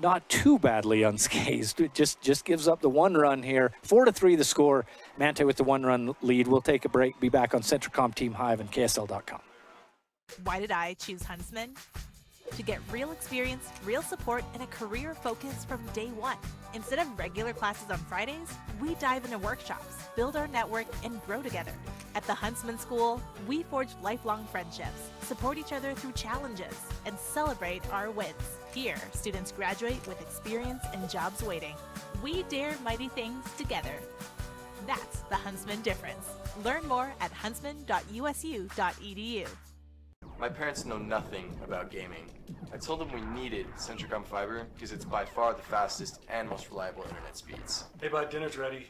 not too badly unscathed. It just gives up the 1 run here. 4-3 the score. Manti with the 1-run lead. We'll take a break. Be back on Centricom Team Hive and KSL.com. Why did I choose Huntsman? To get real experience, real support, and a career focus from day one. Instead of regular classes on Fridays, we dive into workshops, build our network, and grow together. At the Huntsman School, we forge lifelong friendships, support each other through challenges, and celebrate our wins. Here, students graduate with experience and jobs waiting. We dare mighty things together. That's the Huntsman difference. Learn more at huntsman.usu.edu. My parents know nothing about gaming. I told them we needed Centricom Fiber because it's by far the fastest and most reliable internet speeds. Hey bud, dinner's ready.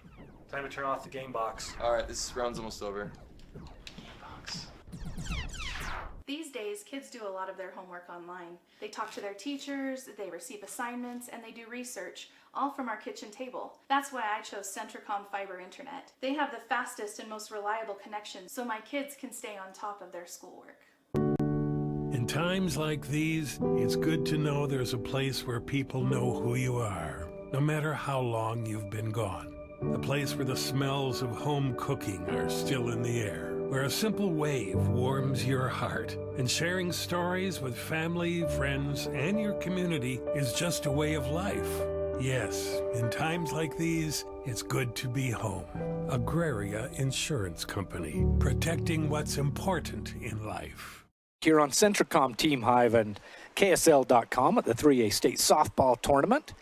Time to turn off the game box. Alright, this round's almost over. These days, kids do a lot of their homework online. They talk to their teachers, they receive assignments, and they do research, all from our kitchen table. That's why I chose Centricom Fiber Internet. They have the fastest and most reliable connection, so my kids can stay on top of their schoolwork. In times like these, it's good to know there's a place where people know who you are, no matter how long you've been gone. A place where the smells of home cooking are still in the air, where a simple wave warms your heart, and sharing stories with family, friends, and your community is just a way of life. Yes, in times like these, it's good to be home. Agraria Insurance Company, protecting what's important in life. Here on Centricom Team Hive and KSL.com at the 3A State Softball Tournament.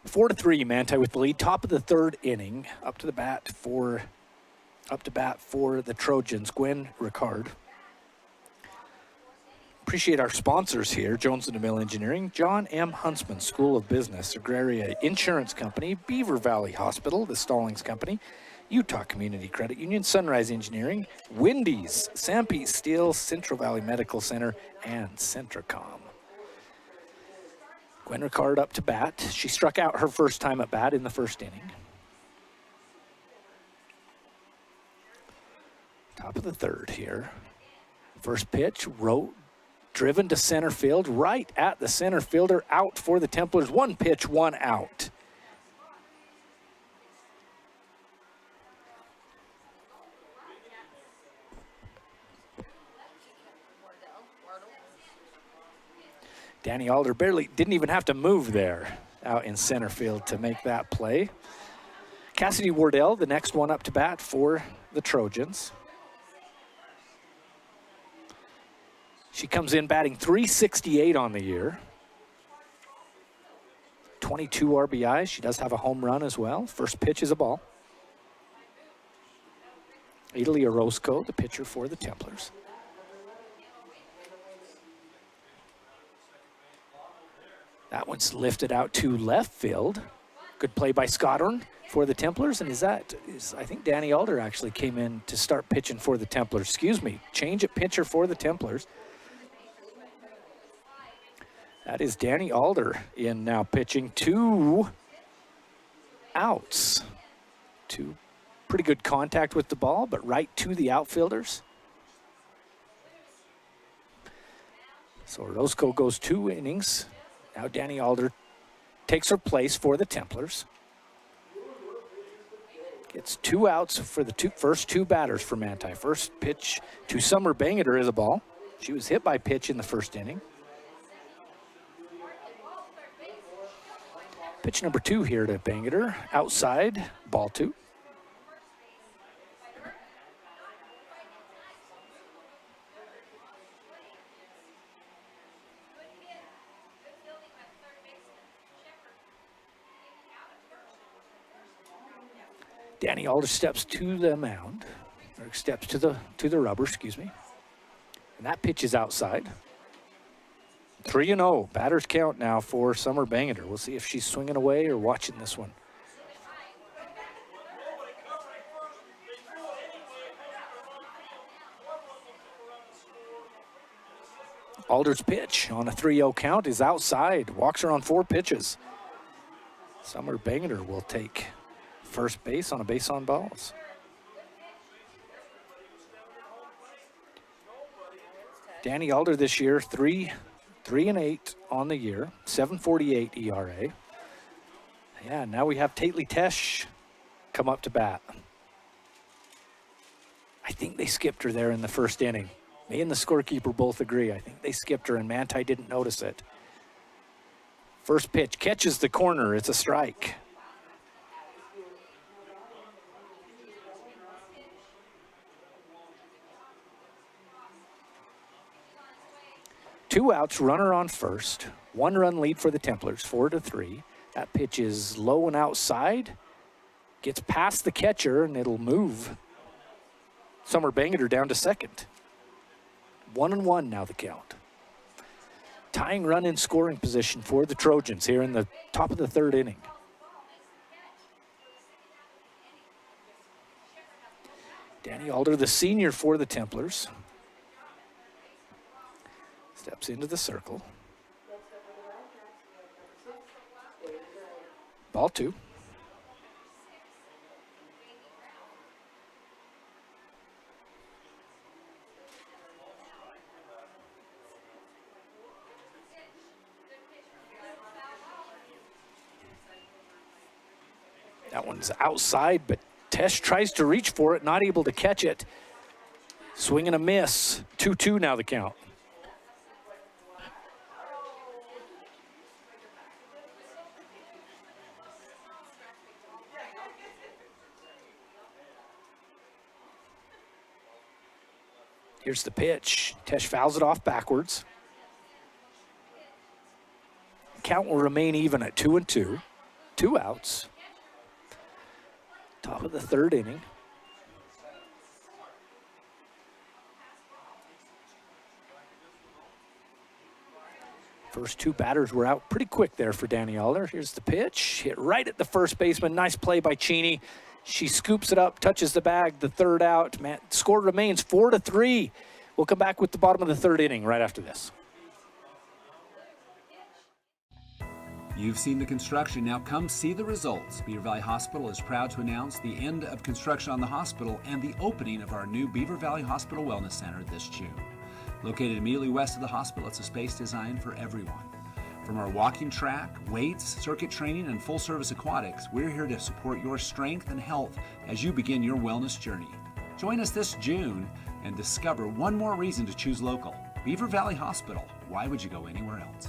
4-3, Manti with the lead. Top of the third inning. Up to bat for the Trojans, Gwen Ricard. Appreciate our sponsors here, Jones & DeMille Engineering, John M. Huntsman School of Business, Agraria Insurance Company, Beaver Valley Hospital, the Stallings Company, Utah Community Credit Union, Sunrise Engineering, Wendy's, Sanpete Steel, Central Valley Medical Center, and Centricom. Gwen Ricard up to bat. She struck out her first time at bat in the first inning. Top of the third here. First pitch, driven to center field, right at the center fielder, out for the Templars. One pitch, one out. Danny Alder didn't even have to move there out in center field to make that play. Cassidy Wardell, the next one up to bat for the Trojans. She comes in batting .368 on the year. 22 RBIs. She does have a home run as well. First pitch is a ball. Italy Orozco, the pitcher for the Templars. That one's lifted out to left field. Good play by Scottorn for the Templars. And I think Danny Alder actually came in to start pitching for the Templars. Excuse me, change at pitcher for the Templars. That is Danny Alder in now pitching. 2 outs. Pretty good contact with the ball, but right to the outfielders. So Orozco goes 2 innings. Now Danny Alder takes her place for the Templars. Gets 2 outs for the first 2 batters for Manti. First pitch to Summer Bangeter is a ball. She was hit by pitch in the first inning. Pitch number 2 here to Bangeter. Outside, ball 2. Danny Alder steps to the mound, or steps to the rubber, excuse me. And that pitch is outside. 3-0, batters count now for Summer Bangeter. We'll see if she's swinging away or watching this one. Alder's pitch on a 3-0 count is outside. Walks her on 4 pitches. Summer Bangeter will take first base on a base on balls. Danny Alder this year, 3-8 on the year, 7.48 ERA. Yeah, now we have Tately Tesh come up to bat. I think they skipped her there in the first inning. Me and the scorekeeper both agree. I think they skipped her and Manti didn't notice it. First pitch catches the corner. It's a strike. Two outs, runner on first. 1-run lead for the Templars, 4-3. That pitch is low and outside. Gets past the catcher and it'll move Summer Bangeter down to second. 1-1 now the count. Tying run in scoring position for the Trojans here in the top of the third inning. Danny Alder, the senior for the Templars. Steps into the circle. Ball 2. That one's outside, but Tesh tries to reach for it, not able to catch it. Swing and a miss. 2-2 now the count. Here's the pitch. Tesh fouls it off backwards. Count will remain even at 2-2. 2 outs. Top of the third inning. First 2 batters were out pretty quick there for Danny Aller. Here's the pitch. Hit right at the first baseman. Nice play by Cheney. She scoops it up, touches the bag, the third out. Man, score remains 4-3. We'll come back with the bottom of the third inning right after this. You've seen the construction, now come see the results. Beaver Valley Hospital is proud to announce the end of construction on the hospital and the opening of our new Beaver Valley Hospital Wellness Center this June. Located immediately west of the hospital, it's a space designed for everyone. From our walking track, weights, circuit training, and full-service aquatics, we're here to support your strength and health as you begin your wellness journey. Join us this June and discover one more reason to choose local. Beaver Valley Hospital. Why would you go anywhere else?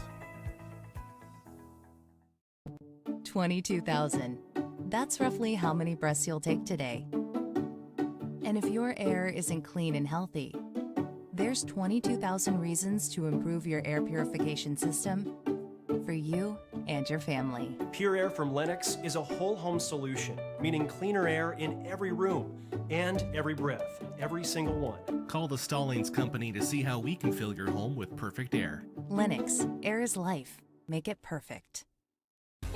22,000. That's roughly how many breaths you'll take today. And if your air isn't clean and healthy, there's 22,000 reasons to improve your air purification system for you and your family. Pure Air from Lennox is a whole home solution, meaning cleaner air in every room and every breath, every single one. Call the Stallings Company to see how we can fill your home with perfect air. Lennox, air is life. Make it perfect.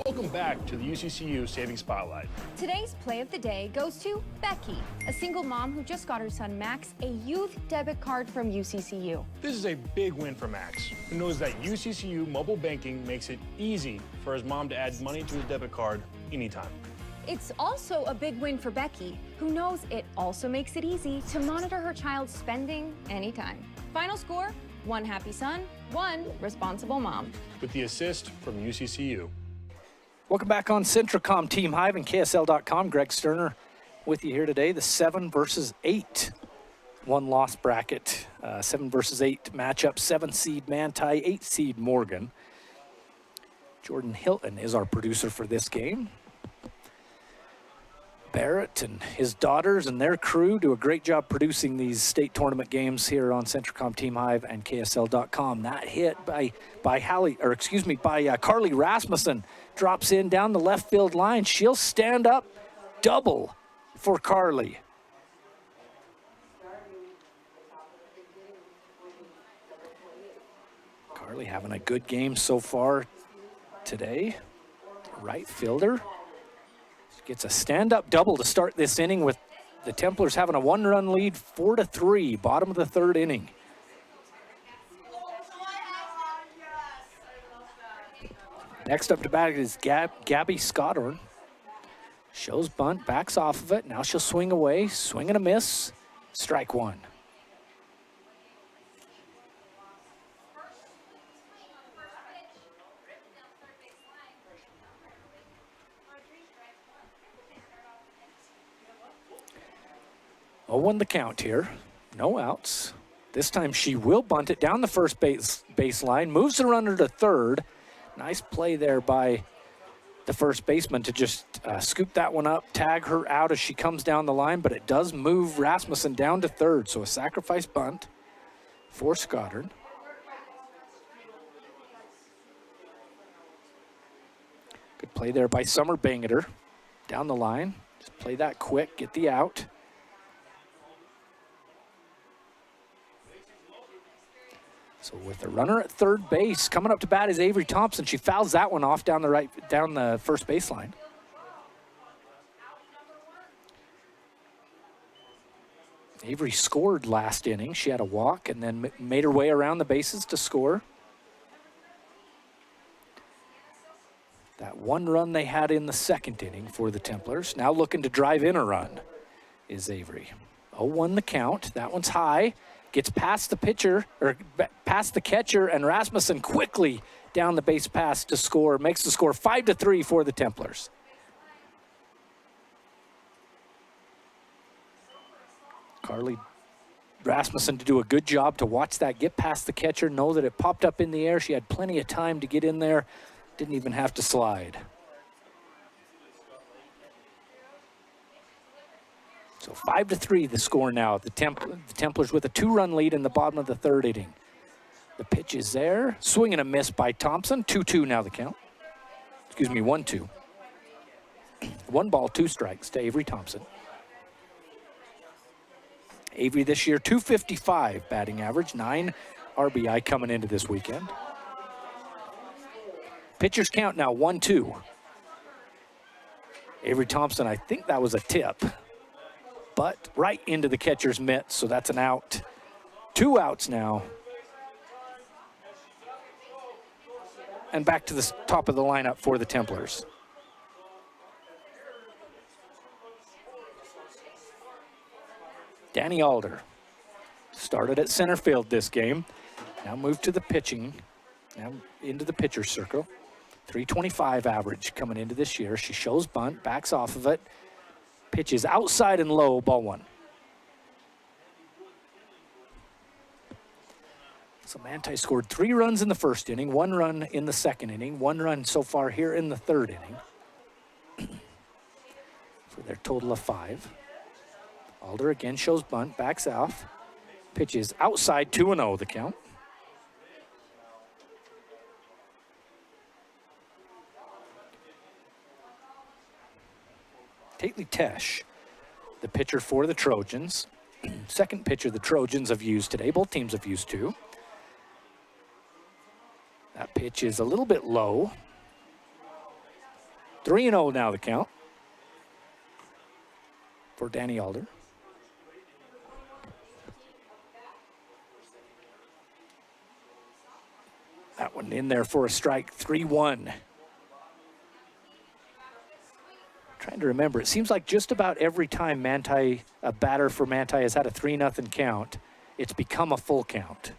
Welcome back to the UCCU Saving Spotlight. Today's play of the day goes to Becky, a single mom who just got her son Max a youth debit card from UCCU. This is a big win for Max, who knows that UCCU mobile banking makes it easy for his mom to add money to his debit card anytime. It's also a big win for Becky, who knows it also makes it easy to monitor her child's spending anytime. Final score, 1 happy son, 1 responsible mom. With the assist from UCCU. Welcome back on Centracom Team Hive and KSL.com. Greg Sterner with you here today. The 7 versus 8 one-loss bracket. 7 versus 8 matchup. 7 seed Manti, 8 seed Morgan. Jordan Hilton is our producer for this game. Barrett and his daughters and their crew do a great job producing these state tournament games here on Centracom Team Hive and KSL.com. That hit by Carly Rasmussen drops in down the left field line. She'll stand up double for Carly. Carly having a good game so far today. Right fielder. Gets a stand-up double to start this inning with the Templars having a 1-run lead, 4-3, bottom of the third inning. Next up to bat is Gabby Scottorn. Shows bunt, backs off of it. Now she'll swing away, swing and a miss, strike 1. Won the count here. No outs. This time she will bunt it down the first baseline, moves the runner to third. Nice play there by the first baseman to just scoop that one up, tag her out as she comes down the line, but it does move Rasmussen down to third, so a sacrifice bunt for Scottorn. Good play there by Summer Bangeter down the line. Just play that quick, get the out. So with the runner at third base, coming up to bat is Avery Thompson. She fouls that one off down the first baseline. Avery scored last inning. She had a walk and then made her way around the bases to score. That 1 run they had in the second inning for the Templars. Now looking to drive in a run is Avery. 0-1 the count. That one's high. Gets past the pitcher, or past the catcher, and Rasmussen quickly down the base pass to score. Makes the score 5-3 for the Templars. Carly Rasmussen to do a good job to watch that get past the catcher, know that it popped up in the air. She had plenty of time to get in there, didn't even have to slide. So 5-3 the score now. The Templars with a 2-run lead in the bottom of the third inning. The pitch is there. Swing and a miss by Thompson. 2-2 now the count. Excuse me, 1-2. 1 ball, 2 strikes to Avery Thompson. Avery this year, .255 batting average, 9 RBI coming into this weekend. Pitchers count now, 1-2. Avery Thompson, I think that was a tip, but right into the catcher's mitt, so that's an out. 2 outs now. And back to the top of the lineup for the Templars. Danny Alder started at center field this game. Now moved to the pitching, now into the pitcher's circle. .325 average coming into this year. She shows bunt, backs off of it. Pitches outside and low, ball 1. So Manti scored 3 runs in the first inning, 1 run in the second inning, 1 run so far here in the third inning. For their total of 5. Alder again shows bunt, backs off. Pitches outside, 2-0 the count. Tately Tesh, the pitcher for the Trojans. Second pitcher the Trojans have used today. Both teams have used 2. That pitch is a little bit low. 3-0 now the count for Danny Alder. That one in there for a strike, 3-1. Trying to remember, it seems like just about every time a batter for Manti has had a 3-0 count, it's become a full count.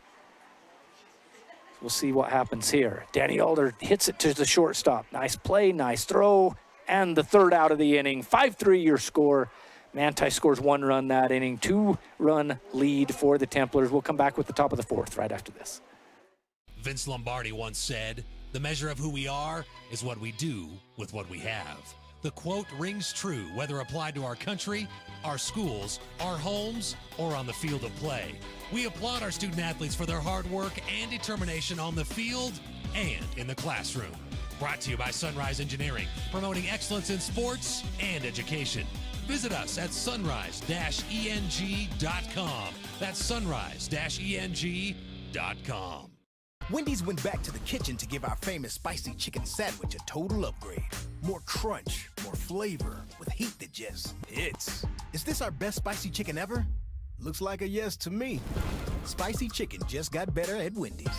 We'll see what happens here. Danny Alder hits it to the shortstop. Nice play, nice throw, and the third out of the inning. 5-3 your score. Manti scores 1 run that inning. 2-run lead for the Templars. We'll come back with the top of the 4th right after this. Vince Lombardi once said, "The measure of who we are is what we do with what we have." The quote rings true whether applied to our country, our schools, our homes, or on the field of play. We applaud our student athletes for their hard work and determination on the field and in the classroom. Brought to you by Sunrise Engineering, promoting excellence in sports and education. Visit us at sunrise-eng.com. That's sunrise-eng.com. Wendy's went back to the kitchen to give our famous spicy chicken sandwich a total upgrade. More crunch, more flavor, with heat that just hits. Is this our best spicy chicken ever? Looks like a yes to me. Spicy chicken just got better at Wendy's.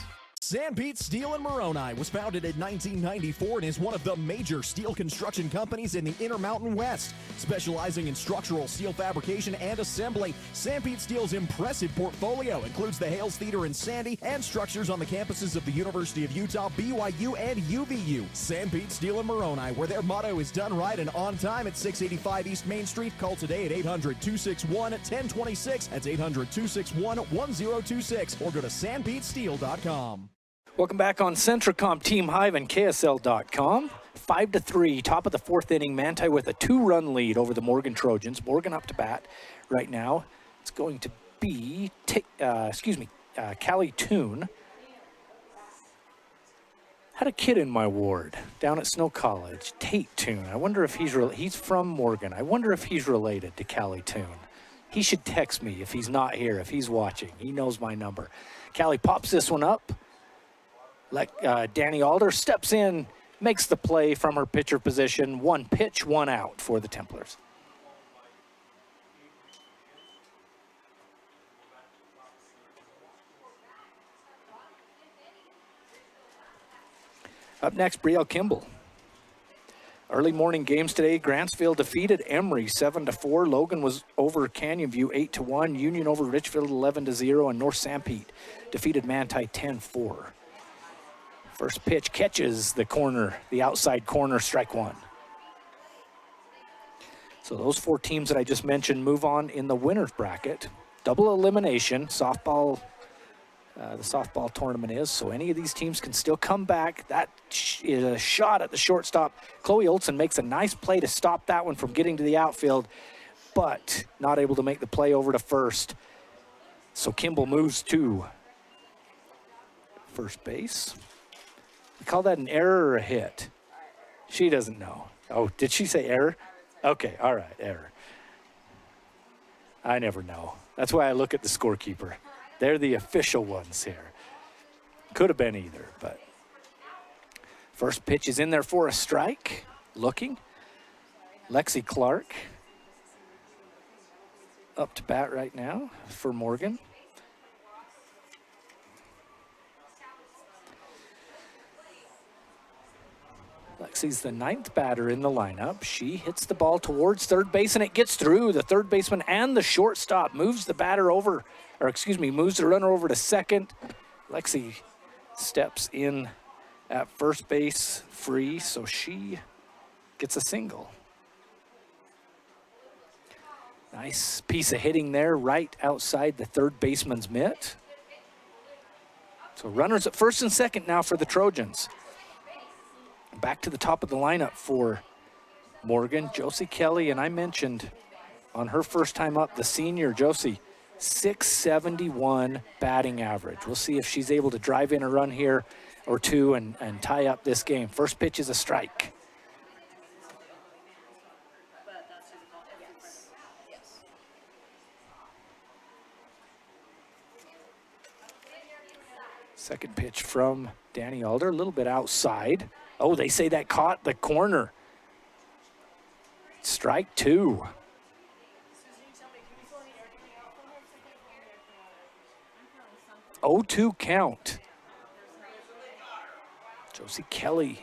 Sanpete Steel & Moroni was founded in 1994 and is one of the major steel construction companies in the Intermountain West. Specializing in structural steel fabrication and assembly, Sanpete Steel's impressive portfolio includes the Hales Theater in Sandy and structures on the campuses of the University of Utah, BYU, and UVU. Sanpete Steel & Moroni, where their motto is done right and on time at 685 East Main Street. Call today at 800-261-1026. That's 800-261-1026. Or go to sanpetesteel.com. Welcome back on Centricom Team Hive and KSL.com. 5-3, top of the 4th inning. Manti with a 2-run lead over the Morgan Trojans. Morgan up to bat right now. It's going to be, Callie Toon. Had a kid in my ward down at Snow College, Tate Toon. I wonder if he's from Morgan. I wonder if he's related to Callie Toon. He should text me if he's not here, if he's watching. He knows my number. Callie pops this one up. Danny Alder steps in, makes the play from her pitcher position. 1 pitch, 1 out for the Templars. Up next, Brielle Kimball. Early morning games today. Grantsville defeated Emory 7-4. Logan was over Canyon View 8-1. Union over Richfield 11-0. And North Sanpete defeated Manti 10-4. First pitch catches the outside corner, strike 1. So those 4 teams that I just mentioned move on in the winner's bracket. double elimination. Softball, the softball tournament is, so any of these teams can still come back. That is a shot at the shortstop. Chloe Olson makes a nice play to stop that one from getting to the outfield, but not able to make the play over to first. So Kimball moves to first base. We call that an error or a hit? She doesn't know. Oh, did she say error? Okay, all right, error. I never know. That's why I look at the scorekeeper. They're the official ones here. Could have been either, but first pitch is in there for a strike. Looking. Lexi Clark up to bat right now for Morgan. Lexi's the 9th batter in the lineup. She hits the ball towards third base, and it gets through. The third baseman and the shortstop moves the batter over, or excuse me, moves the runner over to second. Lexi steps in at first base free, so she gets a single. Nice piece of hitting there right outside the third baseman's mitt. So runners at first and second now for the Trojans. Back to the top of the lineup for Morgan, Josie Kelly, and I mentioned on her first time up, the senior Josie, 671 batting average. We'll see if she's able to drive in a run here or two and tie up this game. First pitch is a strike. Second pitch from Danny Alder, a little bit outside. Oh, they say that caught the corner. Strike two. Oh, 2 count. Josie Kelly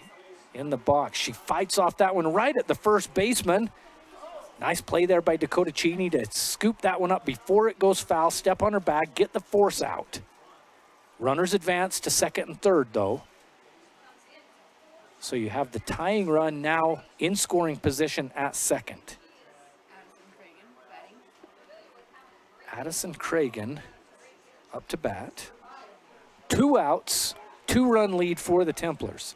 in the box. She fights off that one right at the first baseman. Nice play there by Dakota Cheney to scoop that one up before it goes foul, step on her back, get the force out. Runners advance to second and third, though. So you have the tying run now in scoring position at second. Addison Cragen up to bat. 2 outs, 2-run lead for the Templars.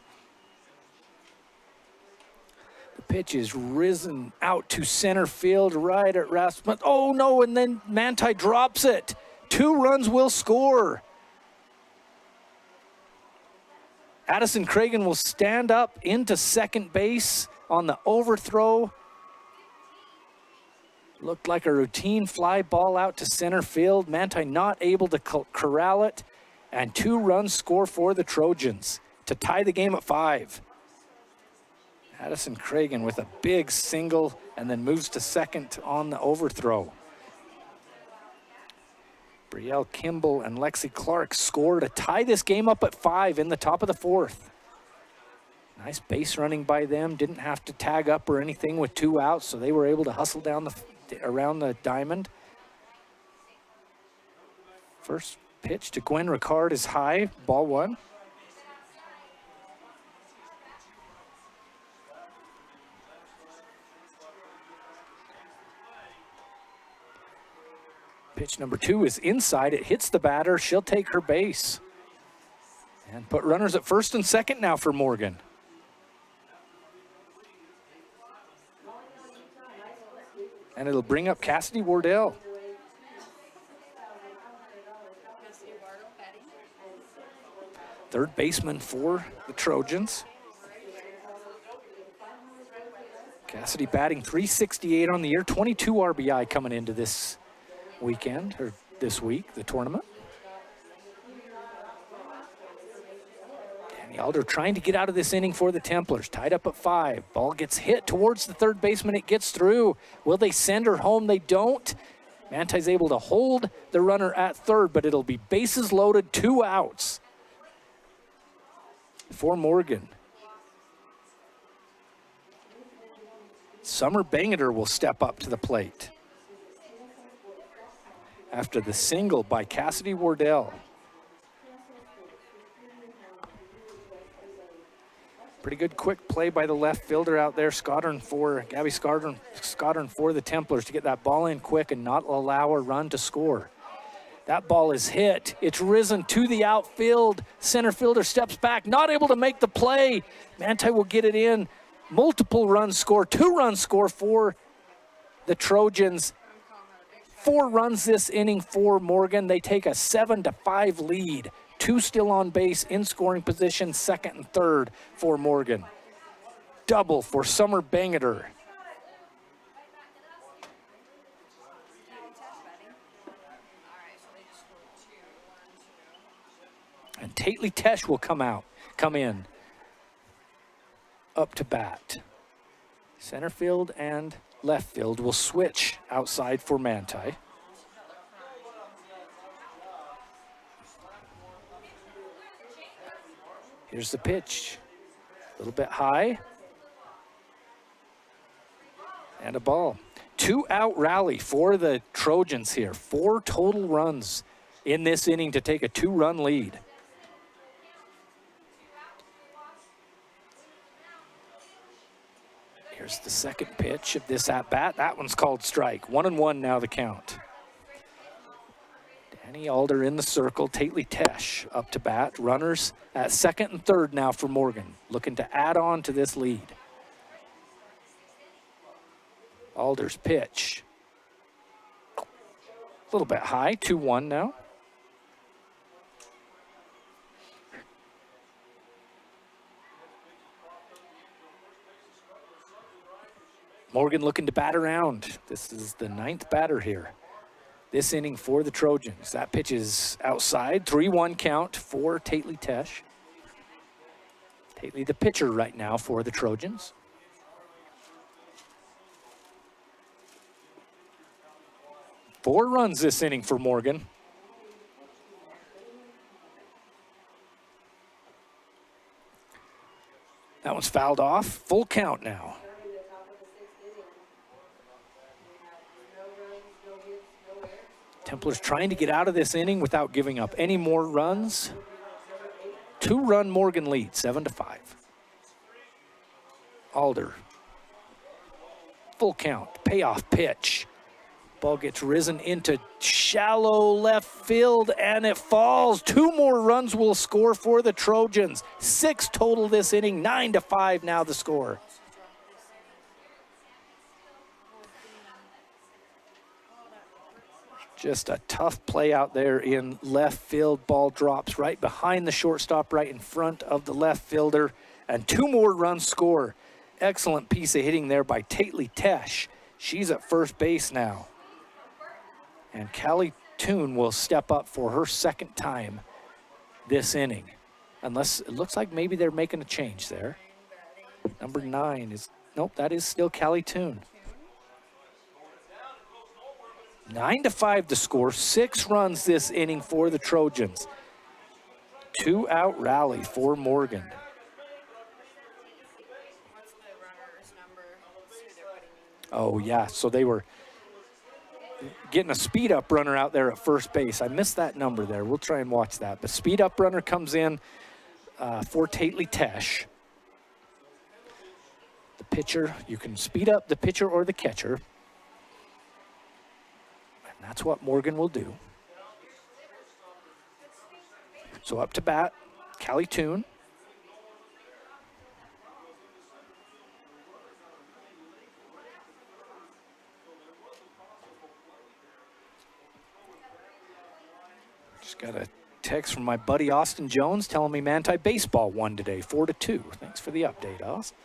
The pitch is risen out to center field right at Rasmussen. Oh no, and then Manti drops it. 2 runs will score. Addison Cragen will stand up into second base on the overthrow. Looked like a routine fly ball out to center field. Manti not able to corral it. And 2 runs score for the Trojans to tie the game at 5. Addison Cragen with a big single and then moves to second on the overthrow. Brielle Kimball and Lexi Clark score to tie this game up at 5 in the top of the 4th. Nice base running by them. Didn't have to tag up or anything with 2 outs, so they were able to hustle down around the diamond. First pitch to Gwen Ricard is high, ball 1. Pitch number 2 is inside. It hits the batter. She'll take her base. And put runners at first and second now for Morgan. And it'll bring up Cassidy Wardell. Third baseman for the Trojans. Cassidy batting .368 on the year, 22 RBI coming into this weekend, or this week, the tournament. Danny Alder trying to get out of this inning for the Templars, tied up at 5. Ball gets hit towards the third baseman, it gets through. Will they send her home? They don't. Manti's able to hold the runner at third, but it'll be bases loaded, 2 outs for Morgan. Summer Bangeter will step up to the plate after the single by Cassidy Wardell. Pretty good quick play by the left fielder out there, Gabby Scottern for the Templars to get that ball in quick and not allow a run to score. That ball is hit. It's risen to the outfield. Center fielder steps back, not able to make the play. Manti will get it in. Multiple runs score, 2-run score for the Trojans. 4 runs this inning for Morgan. They take a 7-5 lead. 2 still on base in scoring position, second and third for Morgan. Double for Summer Bangeter. And Tately Tesh will come in. Up to bat. Center field and left field will switch outside for Manti. Here's the pitch. A little bit high. And a ball. 2-out rally for the Trojans here. 4 total runs in this inning to take a 2-run lead. Here's the second pitch of this at-bat. That one's called strike. 1-1 now the count. Danny Alder in the circle. Tately Tesh up to bat. Runners at second and third now for Morgan. Looking to add on to this lead. Alder's pitch. A little bit high. 2-1 now. Morgan looking to bat around. This is the 9th batter here. This inning for the Trojans. That pitch is outside. 3-1 count for Tately Tesh. Tately the pitcher right now for the Trojans. Four runs this inning for Morgan. That one's fouled off. Full count now. Templars trying to get out of this inning without giving up any more runs. 2-run Morgan lead, 7-5. Alder. Full count, payoff pitch. Ball gets risen into shallow left field and it falls. 2 more runs will score for the Trojans. 6 total this inning, 9-5 now the score. Just a tough play out there in left field. Ball drops right behind the shortstop, right in front of the left fielder. And 2 more runs score. Excellent piece of hitting there by Tately Tesh. She's at first base now. And Callie Toon will step up for her second time this inning. Unless it looks like maybe they're making a change there. Number 9 is, nope, that is still Callie Toon. 9-5 the score, 6 runs this inning for the Trojans. 2-out rally for Morgan. Oh yeah, so they were getting a speed up runner out there at first base. I missed that number there. We'll try and watch that. The speed up runner comes in for Tately Tesh. The pitcher, you can speed up the pitcher or the catcher. That's what Morgan will do. So up to bat, Callie Toon. Just got a text from my buddy Austin Jones telling me Manti baseball won today, 4-2. Thanks for the update, Austin.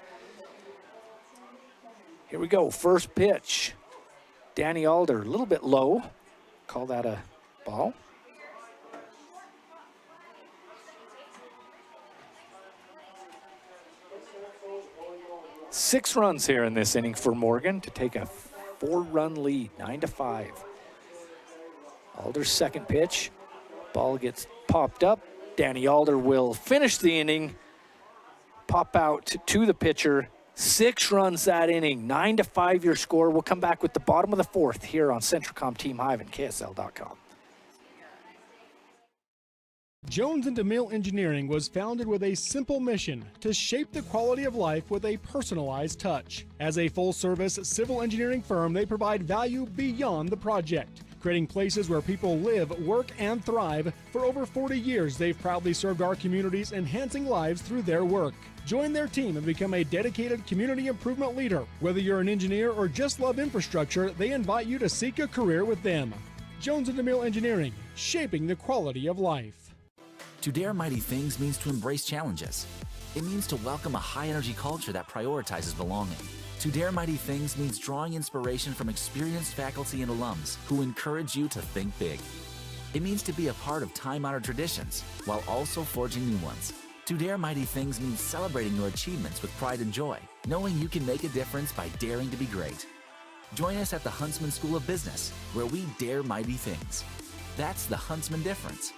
Here we go, first pitch. Danny Alder, a little bit low. Call that a ball. Six runs here in this inning for Morgan to take a 4-run lead, 9-5. Alder's second pitch. Ball gets popped up. Danny Alder will finish the inning. Pop out to the pitcher. 6 runs that inning, 9-5 your score. We'll come back with the bottom of the 4th here on Centricom Team Hive and KSL.com. Jones and DeMille Engineering was founded with a simple mission to shape the quality of life with a personalized touch. As a full-service civil engineering firm, they provide value beyond the project, creating places where people live, work, and thrive. For over 40 years, they've proudly served our communities, enhancing lives through their work. Join their team and become a dedicated community improvement leader. Whether you're an engineer or just love infrastructure, they invite you to seek a career with them. Jones and DeMille Engineering, shaping the quality of life. To dare mighty things means to embrace challenges. It means to welcome a high-energy culture that prioritizes belonging. To dare mighty things means drawing inspiration from experienced faculty and alums who encourage you to think big. It means to be a part of time-honored traditions while also forging new ones. To dare mighty things means celebrating your achievements with pride and joy, knowing you can make a difference by daring to be great. Join us at the Huntsman School of Business, where we dare mighty things. That's the Huntsman difference.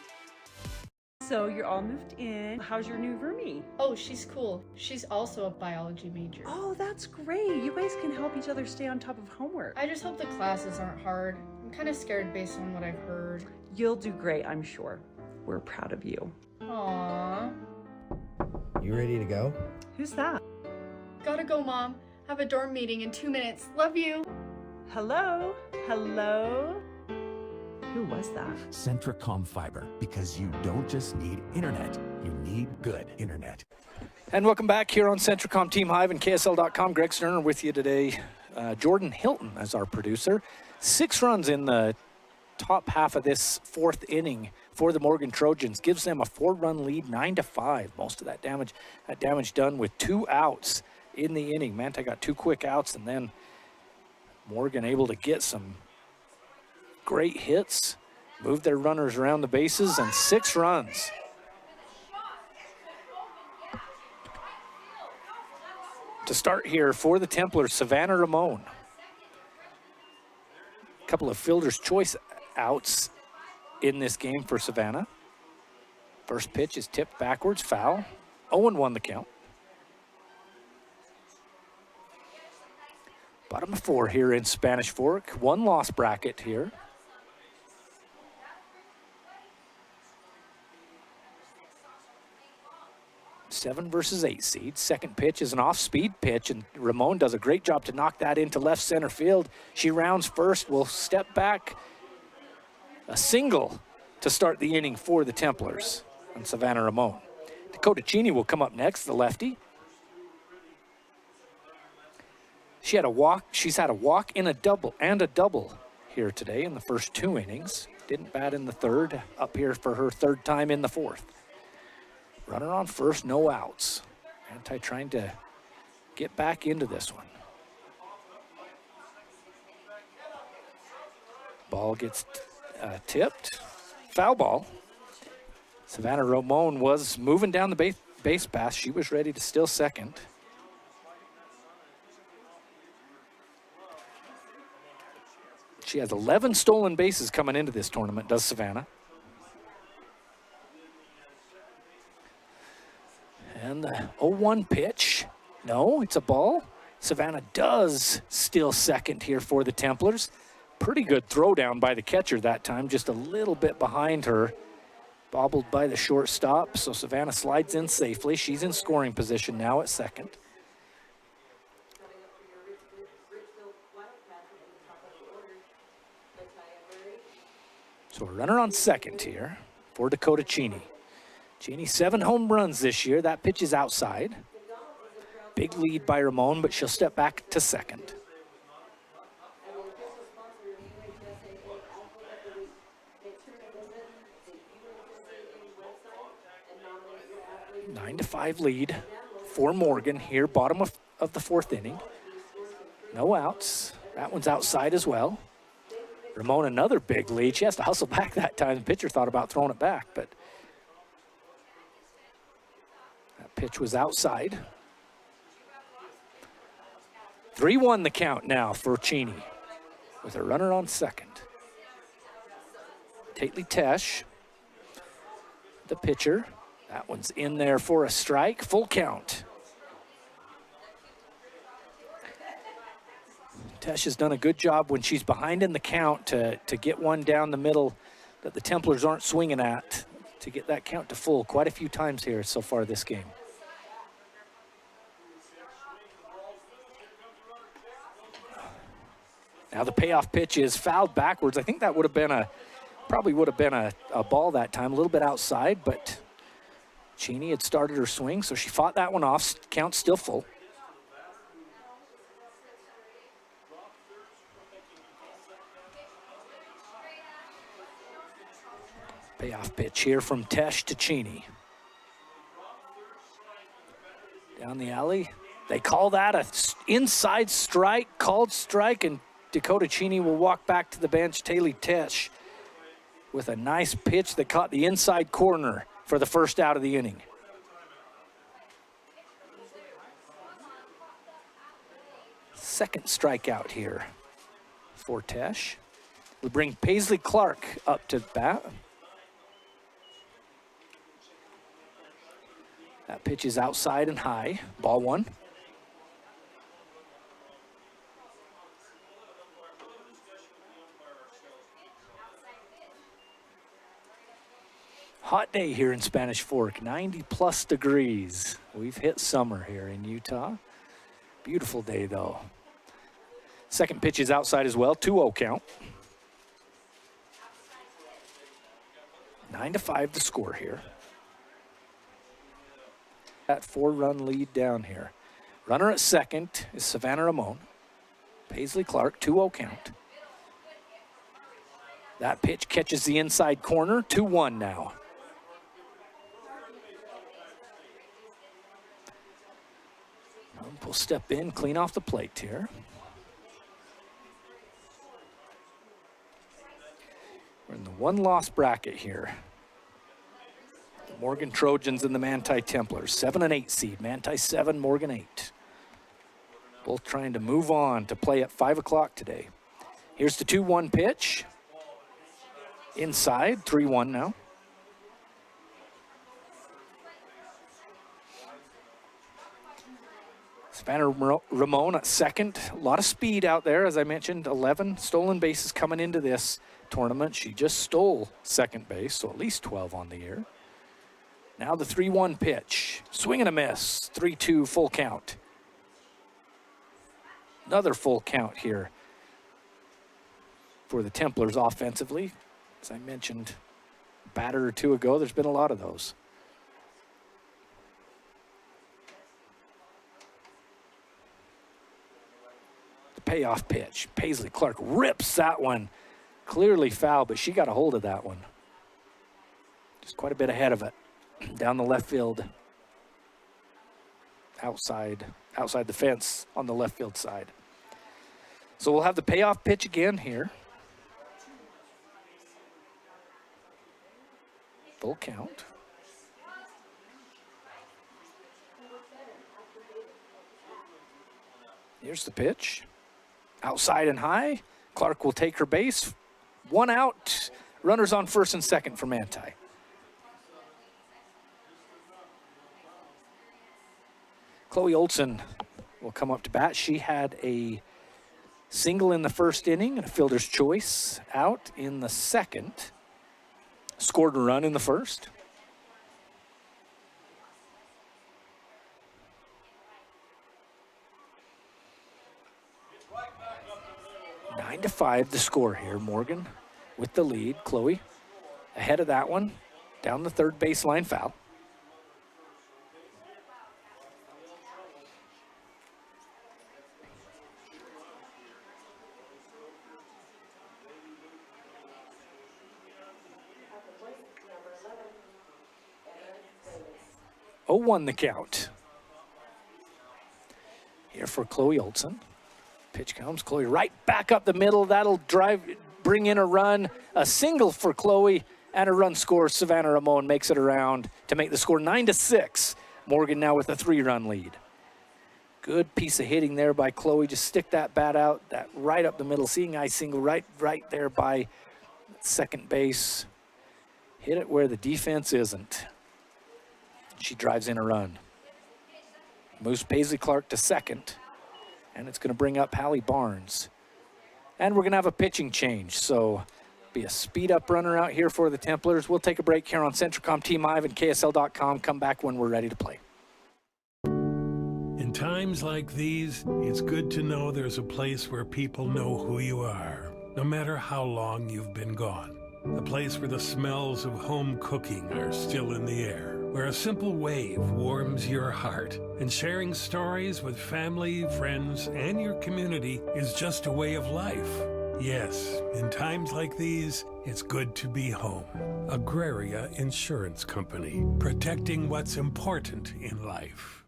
So you're all moved in. How's your new roomie? Oh, she's cool. She's also a biology major. Oh, that's great. You guys can help each other stay on top of homework. I just hope the classes aren't hard. I'm kind of scared based on what I've heard. You'll do great, I'm sure. We're proud of you. Aww. You ready to go? Who's that? Gotta go, Mom. Have a dorm meeting in 2 minutes. Love you. Hello? Hello? Who was that? Centricom Fiber, because you don't just need internet, you need good internet. And welcome back here on Centricom Team Hive and KSL.com. Greg Sterner with you today. Jordan Hilton as our producer. 6 runs in the top half of this 4th inning for the Morgan Trojans. Gives them a 4-run lead, 9-5. Most of that damage done with 2 outs in the inning. Manti got 2 quick outs, and then Morgan able to get some great hits, moved their runners around the bases, and 6 runs. To start here for the Templars, Savannah Ramon. A couple of fielder's choice outs in this game for Savannah. First pitch is tipped backwards, foul. 0-1 the count. Bottom of 4 here in Spanish Fork. 1 loss bracket here. Seven versus 8 seed. Second pitch is an off-speed pitch, and Ramon does a great job to knock that into left center field. She rounds first, will step back. A single to start the inning for the Templars and Savannah Ramon. Dakota Cheney will come up next, the lefty. She's had a walk in a double here today in the first 2 innings. Didn't bat in the 3rd, up here for her 3rd time in the 4th. Runner on first, no outs. Manti trying to get back into this one. Ball gets tipped. Foul ball. Savannah Ramon was moving down the base path. She was ready to steal second. She has 11 stolen bases coming into this tournament, does Savannah. And the 0-1 pitch. No, it's a ball. Savannah does steal second here for the Templars. Pretty good throwdown by the catcher that time, just a little bit behind her. Bobbled by the shortstop, so Savannah slides in safely. She's in scoring position now at second. So a runner on second here for Dakota Cheney. Cheney, 7 home runs this year. That pitch is outside. Big lead by Ramon, but she'll step back to second. Nine to 5 lead for Morgan here, bottom of the 4th inning. No outs. That one's outside as well. Ramon, another big lead. She has to hustle back that time. The pitcher thought about throwing it back, but that pitch was outside. 3-1 the count now for Cheney with a runner on second. Tately Tesh, the pitcher. That one's in there for a strike. Full count. Tesh has done a good job when she's behind in the count to get one down the middle that the Templars aren't swinging at. to get that count to full quite a few times here so far this game. Now the payoff pitch is fouled backwards. I think that would have been probably would have been a ball that time, a little bit outside, but Cheney had started her swing, so she fought that one off. Count still full. Payoff pitch here from Tesh to Cheney. Down the alley. They call that a inside strike, called strike, and Dakota Cheney will walk back to the bench. Taylor Tesh with a nice pitch that caught the inside corner for the first out of the inning. Second strikeout here for Tesh. We bring Paisley Clark up to bat. That pitch is outside and high. Ball one. Hot day here in Spanish Fork, 90+ degrees. We've hit summer here in Utah. Beautiful day though. Second pitch is outside as well, 2-0 count. 9-5 the score here. That 4-run lead down here. Runner at second is Savannah Ramon. Paisley Clark, 2-0 count. That pitch catches the inside corner, 2-1 now. We'll step in, clean off the plate here. We're in the one-loss bracket here. The Morgan Trojans and the Manti Templars, 7 and 8 seed. Manti 7, Morgan 8. Both trying to move on to play at 5 o'clock today. Here's the 2-1 pitch. Inside, 3-1 now. Savannah Ramon at second. A lot of speed out there, as I mentioned. 11 stolen bases coming into this tournament. She just stole second base, so at least 12 on the year. Now the 3-1 pitch. Swing and a miss. 3-2 full count. Another full count here for the Templars offensively. As I mentioned a batter or two ago, there's been a lot of those. Payoff pitch. Paisley Clark rips that one. Clearly foul, but she got a hold of that one. Just quite a bit ahead of it. Down the left field. Outside the fence on the left field side. So we'll have the payoff pitch again here. Full count. Here's the pitch. Outside and high. Clark will take her base. 1 out. Runners on first and second for Manti. Chloe Olson will come up to bat. She had a single in the first inning and a fielder's choice out in the second. Scored a run in the first. 9-5 the score here. Morgan with the lead. Chloe ahead of that one. Down the third baseline foul. Oh, 1 the count. Here for Chloe Olson. Pitch comes, Chloe right back up the middle. That'll bring in a run. A single for Chloe and a run score. Savannah Ramon makes it around to make the score 9-6. Morgan now with a 3-run lead. Good piece of hitting there by Chloe. Just stick that bat out, that right up the middle. Seeing eye single right there by second base. Hit it where the defense isn't. She drives in a run. Moves Paisley Clark to second. And it's going to bring up Hallie Barnes. And we're going to have a pitching change. So Be a speed-up runner out here for the Templars. We'll take a break here on Centricom Team Hive and KSL.com. Come back when we're ready to play. In times like these, it's good to know there's a place where people know who you are, no matter how long you've been gone. A place where the smells of home cooking are still in the air, where a simple wave warms your heart, and sharing stories with family, friends, and your community is just a way of life. Yes, in times like these, it's good to be home. Agraria Insurance Company, protecting what's important in life.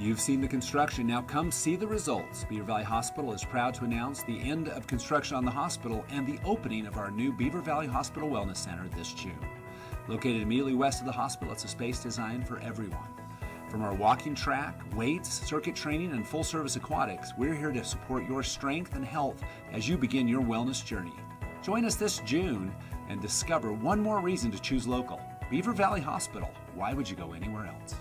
You've seen the construction, now come see the results. Beaver Valley Hospital is proud to announce the end of construction on the hospital and the opening of our new Beaver Valley Hospital Wellness Center this June. Located immediately west of the hospital, it's a space designed for everyone. From our walking track, weights, circuit training, and full-service aquatics, we're here to support your strength and health as you begin your wellness journey. Join us this June and discover one more reason to choose local. Beaver Valley Hospital. Why would you go anywhere else?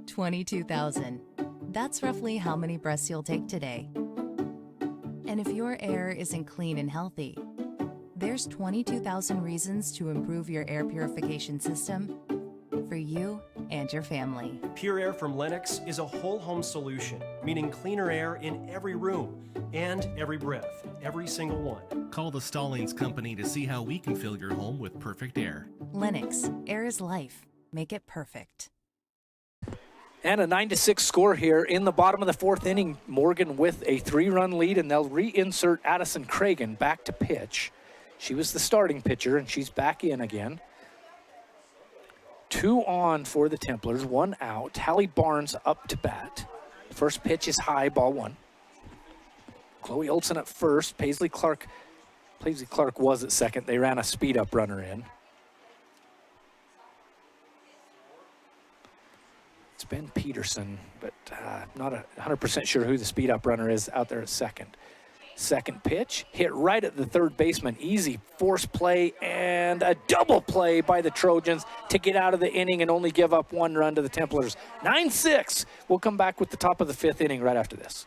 22,000. That's roughly how many breaths you'll take today. And if your air isn't clean and healthy, there's 22,000 reasons to improve your air purification system for you and your family. Pure Air from Lennox is a whole home solution, meaning cleaner air in every room and every breath, every single one. Call the Stallings Company to see how we can fill your home with perfect air. Lennox, air is life. Make it perfect. And a 9-6 score here in the bottom of the fourth inning. Morgan with a 3-run lead, and they'll reinsert Addison Cragen back to pitch. She was the starting pitcher, and she's back in again. 2 on for the Templars, 1 out. Hallie Barnes up to bat. First pitch is high, ball 1. Chloe Olson at first. Paisley Clark was at second. They ran a speed-up runner in. It's Ben Peterson, but not 100% sure who the speed-up runner is out there at second. Second pitch, hit right at the third baseman. Easy force play and a double play by the Trojans to get out of the inning and only give up 1 run to the Templars. 9-6. We'll come back with the top of the 5th inning right after this.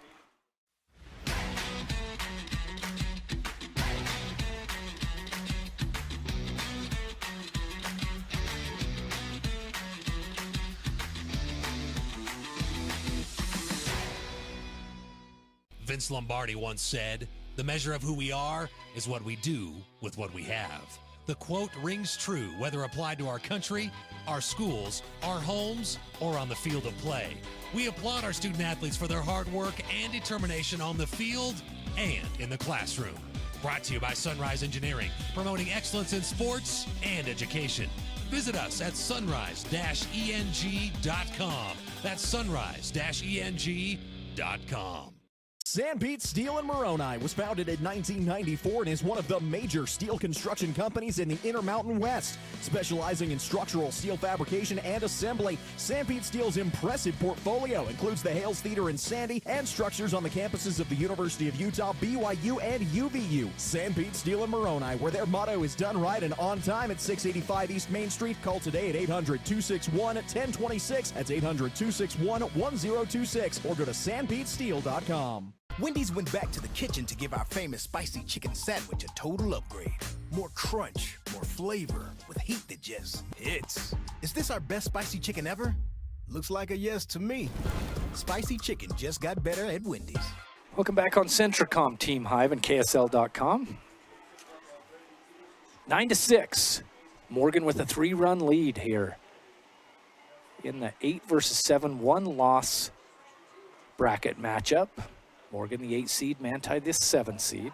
Vince Lombardi once said, "The measure of who we are is what we do with what we have." The quote rings true whether applied to our country, our schools, our homes, or on the field of play. We applaud our student athletes for their hard work and determination on the field and in the classroom. Brought to you by Sunrise Engineering, promoting excellence in sports and education. Visit us at sunrise-eng.com. That's sunrise-eng.com. Sanpete Steel in Moroni was founded in 1994 and is one of the major steel construction companies in the Intermountain West. Specializing in structural steel fabrication and assembly, Sanpete Steel's impressive portfolio includes the Hales Theater in Sandy and structures on the campuses of the University of Utah, BYU, and UVU. Sanpete Steel in Moroni, where their motto is done right and on time at 685 East Main Street. Call today at 800-261-1026. That's 800-261-1026. Or go to sanpetesteel.com. Wendy's went back to the kitchen to give our famous spicy chicken sandwich a total upgrade. More crunch, more flavor, with heat that just hits. Is this our best spicy chicken ever? Looks like a yes to me. Spicy chicken just got better at Wendy's. Welcome back on Centricom Team Hive and KSL.com. 9-6. Morgan with a 3-run lead here in the 8 versus 7 1-loss bracket matchup. Morgan, the 8 seed, Manti, this 7 seed.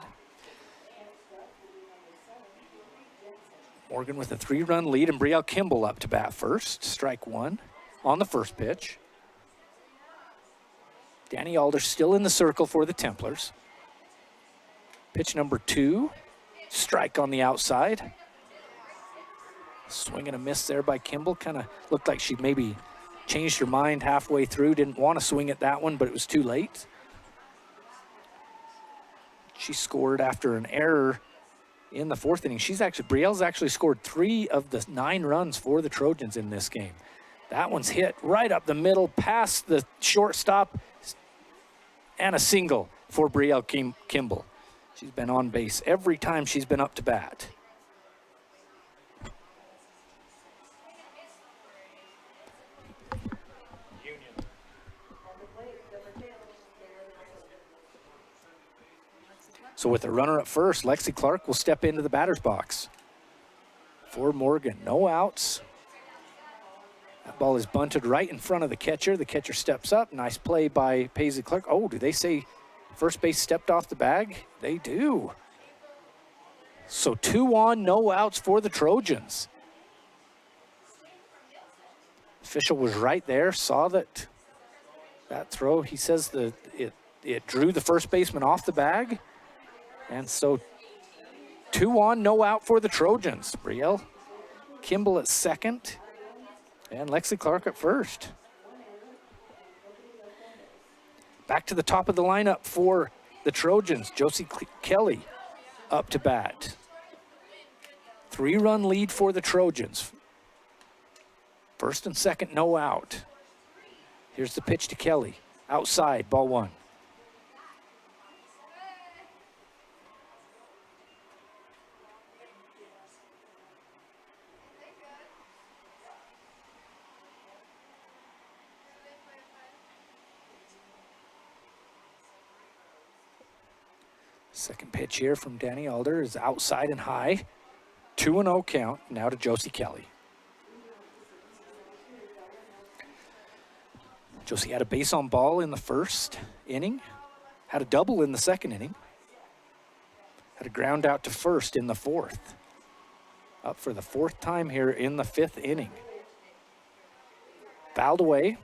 Morgan with a 3-run lead, and Brielle Kimball up to bat first. Strike 1 on the first pitch. Danny Alder still in the circle for the Templars. Pitch number 2, strike on the outside. Swing and a miss there by Kimball. Kind of looked like she maybe changed her mind halfway through. Didn't want to swing at that one, but it was too late. She scored after an error in the 4th inning. Brielle's actually scored 3 of the 9 runs for the Trojans in this game. That one's hit right up the middle, past the shortstop, and a single for Brielle Kimball. She's been on base every time she's been up to bat. So with the runner at first, Lexi Clark will step into the batter's box. For Morgan, no outs. That ball is bunted right in front of the catcher. The catcher steps up. Nice play by Paisley Clark. Oh, do they say first base stepped off the bag? They do. So 2 on, no outs for the Trojans. Official was right there, saw that throw. He says that it drew the first baseman off the bag. And so 2 on, no out for the Trojans. Brielle Kimball at second and Lexi Clark at first. Back to the top of the lineup for the Trojans. Josie Kelly up to bat. 3-run lead for the Trojans. First and second, no out. Here's the pitch to Kelly. Outside, ball 1. Second pitch here from Danny Alder is outside and high. 2-0 count now to Josie Kelly. Josie had a base on ball in the first inning, had a double in the second inning, had a ground out to first in the fourth. Up for the 4th time here in the 5th inning. Fouled away.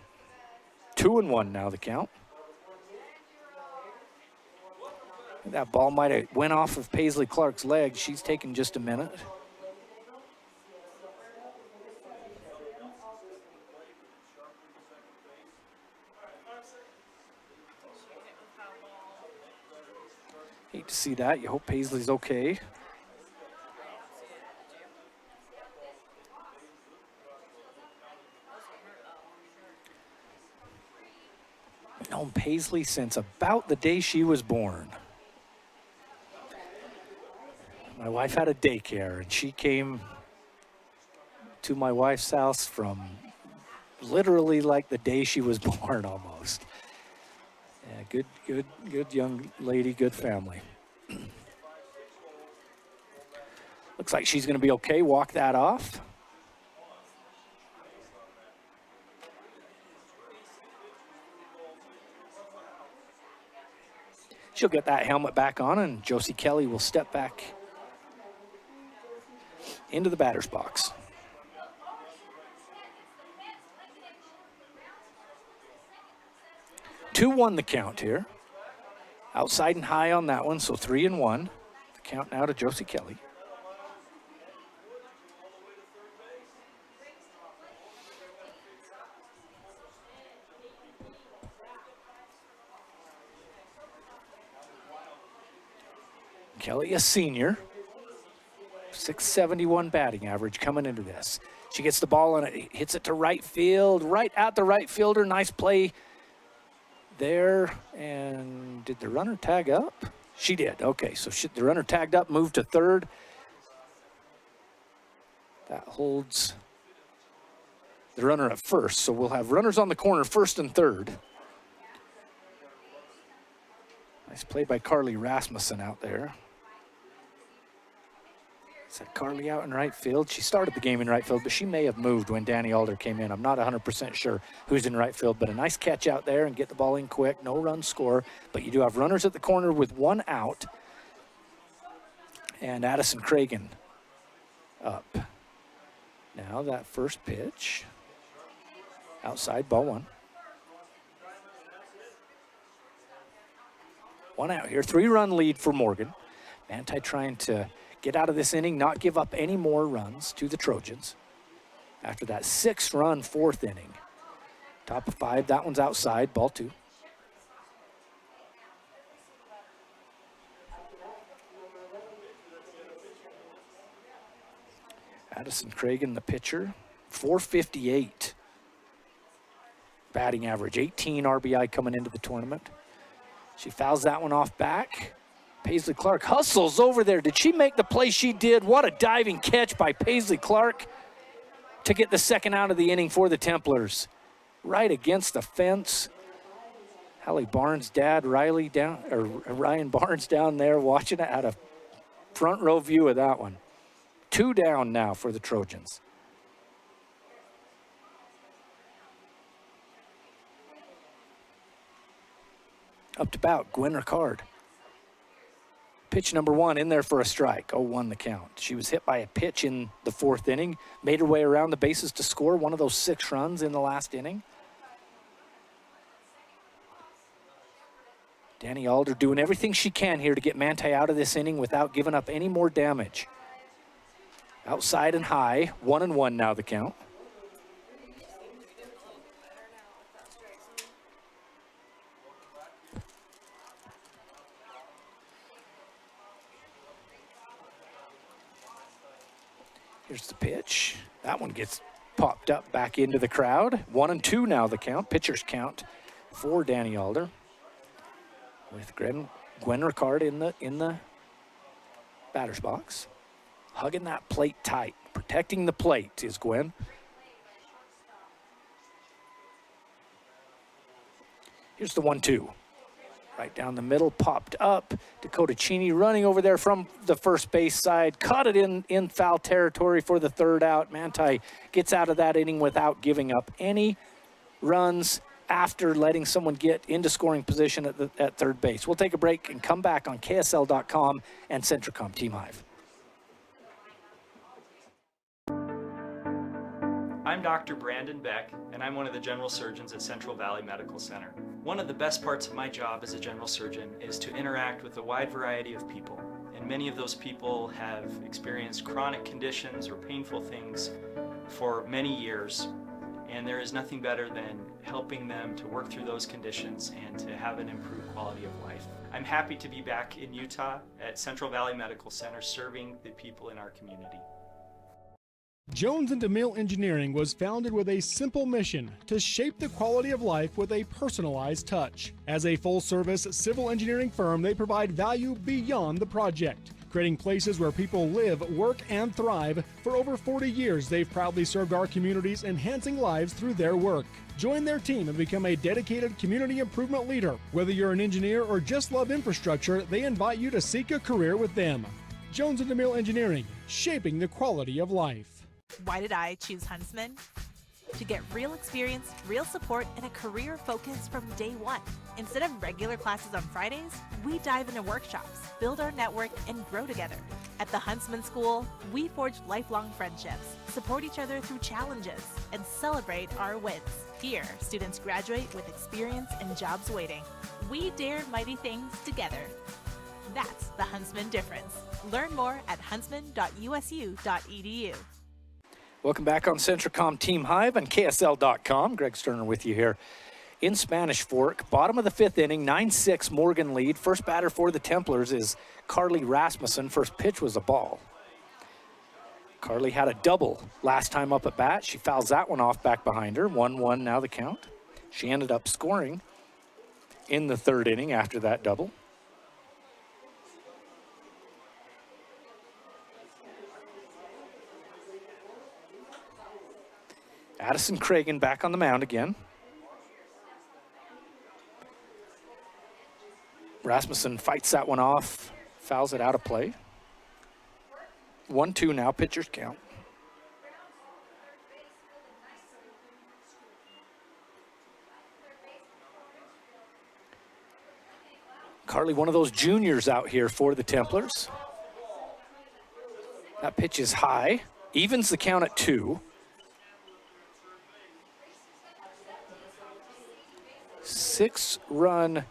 2-1 now the count. That ball might have went off of Paisley Clark's leg. She's taken just a minute. Hate to see that. You hope Paisley's okay. I've known Paisley since about the day she was born. My wife had a daycare, and she came to my wife's house from literally like the day she was born almost. Yeah, good young lady, good family. Looks like she's going to be okay. Walk that off. She'll get that helmet back on, and Josie Kelly will step back into the batter's box. Two one the count here. Outside and high on that one, so 3-1. The count now to Josie Kelly. Kelly, a senior. 671 batting average coming into this. She gets the ball and it hits it to right field, right at the right fielder. Nice play there. And did the runner tag up? She did. Okay, so the runner tagged up, moved to third. That holds the runner at first. So we'll have runners on the corner, first and third. Nice play by Carly Rasmussen out there. Is that Carly out in right field? She started the game in right field, but she may have moved when Danny Alder came in. I'm not 100% sure who's in right field, but a nice catch out there and get the ball in quick. No run score, but you do have runners at the corner with 1 out. And Addison Cragen up. Now that first pitch. Outside, ball 1. 1 out here. 3-run lead for Morgan. Manti trying to get out of this inning, not give up any more runs to the Trojans. After that 6-run 4th inning. Top of 5, that one's outside, ball 2. Addison Cragen, the pitcher, 458 batting average, 18 RBI coming into the tournament. She fouls that one off back. Paisley Clark hustles over there. Did she make the play she did? What a diving catch by Paisley Clark to get the second out of the inning for the Templars. Right against the fence. Hallie Barnes' dad, Ryan Barnes down there watching it, had a front row view of that one. 2 down now for the Trojans. Up to bat, Gwen Ricard. Pitch number 1 in there for a strike. 0-1 the count. She was hit by a pitch in the 4th inning, made her way around the bases to score one of those 6 runs in the last inning. Danny Alder doing everything she can here to get Manti out of this inning without giving up any more damage. Outside and high, 1-1 now the count. Here's the pitch. That one gets popped up back into the crowd. 1-2 now the count. Pitcher's count for Danny Alder. With Gwen Ricard in the batter's box. Hugging that plate tight. Protecting the plate is Gwen. Here's the 1-2. Right down the middle, popped up. Dakota Cheney running over there from the first base side. Caught it in foul territory for the 3rd out. Manti gets out of that inning without giving up any runs after letting someone get into scoring position at 3rd base. We'll take a break and come back on KSL.com and Centricom Team Hive. I'm Dr. Brandon Beck, and I'm one of the general surgeons at Central Valley Medical Center. One of the best parts of my job as a general surgeon is to interact with a wide variety of people, and many of those people have experienced chronic conditions or painful things for many years, and there is nothing better than helping them to work through those conditions and to have an improved quality of life. I'm happy to be back in Utah at Central Valley Medical Center serving the people in our community. Jones and DeMille Engineering was founded with a simple mission to shape the quality of life with a personalized touch. As a full-service civil engineering firm, they provide value beyond the project, creating places where people live, work, and thrive. For over 40 years, they've proudly served our communities, enhancing lives through their work. Join their team and become a dedicated community improvement leader. Whether you're an engineer or just love infrastructure, they invite you to seek a career with them. Jones and DeMille Engineering, shaping the quality of life. Why did I choose Huntsman? To get real experience, real support, and a career focus from day one. Instead of regular classes on Fridays, we dive into workshops, build our network, and grow together. At the Huntsman School, we forge lifelong friendships, support each other through challenges, and celebrate our wins. Here, students graduate with experience and jobs waiting. We dare mighty things together. That's the Huntsman difference. Learn more at huntsman.usu.edu. Welcome back on Centricom Team Hive and KSL.com. Greg Sterner with you here in Spanish Fork. Bottom of the 5th inning, 9-6 Morgan lead. First batter for the Templars is Carly Rasmussen. First pitch was a ball. Carly had a double last time up at bat. She fouls that one off back behind her. 1-1 now the count. She ended up scoring in the 3rd inning after that double. Addison Cragen back on the mound again. Rasmussen fights that one off, fouls it out of play. 1-2 now, pitcher's count. Carly, one of those juniors out here for the Templars. That pitch is high, evens the count at 2. 6-run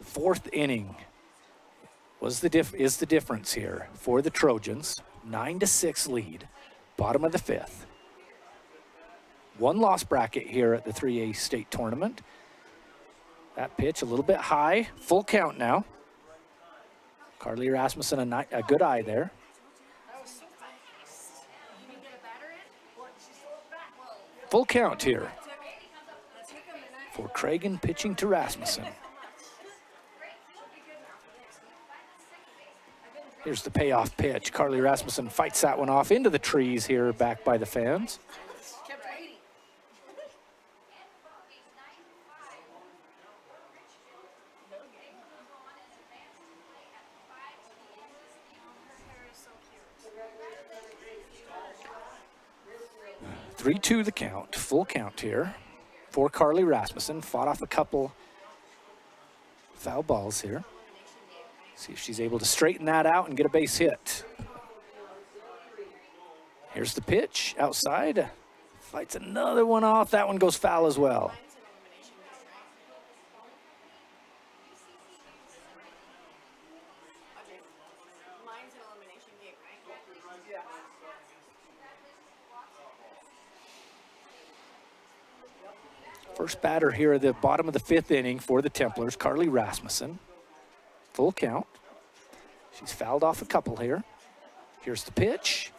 4th inning is the difference here for the Trojans. 9-6 lead, bottom of the 5th. 1-loss bracket here at the 3A state tournament. That pitch a little bit high, full count now. Carly Rasmussen a good eye there. Full count here for Cragen pitching to Rasmussen. Here's the payoff pitch. Carly Rasmussen fights that one off into the trees here, back by the fans. Three-two the count, full count here for Carly Rasmussen. Fought off a couple foul balls here. See if she's able to straighten that out and get a base hit. Here's the pitch outside. Fights another one off. That one goes foul as well. First batter here at the bottom of the fifth inning for the Templars, Carly Rasmussen. Full count. She's fouled off a couple here. Here's the pitch.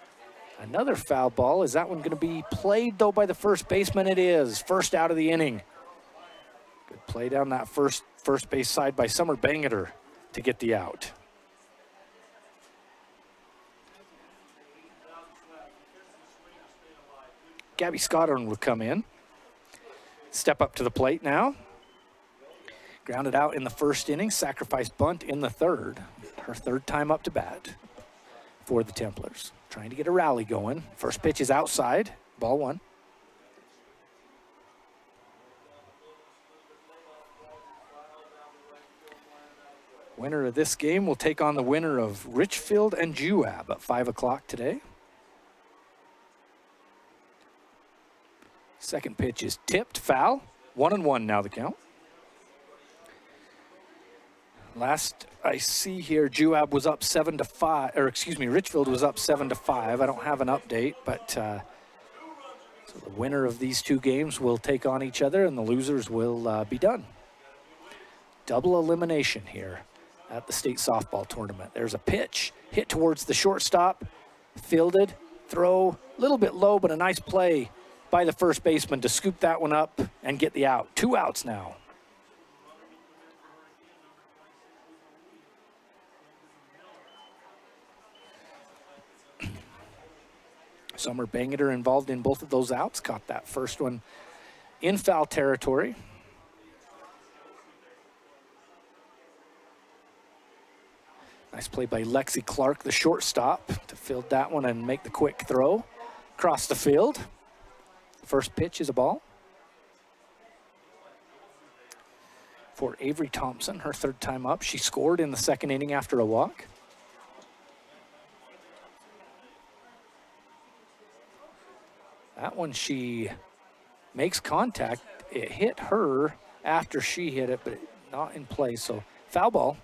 Another foul ball. Is that one going to be played, though, by the first baseman? It is. First out of the inning. Good play down that first base side by Summer Bangeter to get the out. Gabby Scotland will come in. Step up to the plate now. Grounded out in the first inning, sacrifice bunt in the third. Her third time up to bat for the Templars. Trying to get a rally going. First pitch is outside, ball one. Winner of this game will take on the winner of Richfield and Juab at 5 o'clock today. Second pitch is tipped, foul. 1-1 now the count. Last I see here, Juab was up 7-5, or excuse me, Richfield was up 7-5. I don't have an update, but so the winner of these two games will take on each other, and the losers will be done. Double elimination here at the state softball tournament. There's a pitch, hit towards the shortstop, fielded, throw, a little bit low, but a nice play by the first baseman to scoop that one up and get the out. 2 outs now. Summer Bangeter involved in both of those outs. Caught that first one in foul territory. Nice play by Lexi Clark, the shortstop, to field that one and make the quick throw across the field. First pitch is a ball. For Avery Thompson, her third time up. She scored in the second inning after a walk. That one she makes contact. It hit her after she hit it, but not in play, so foul ball.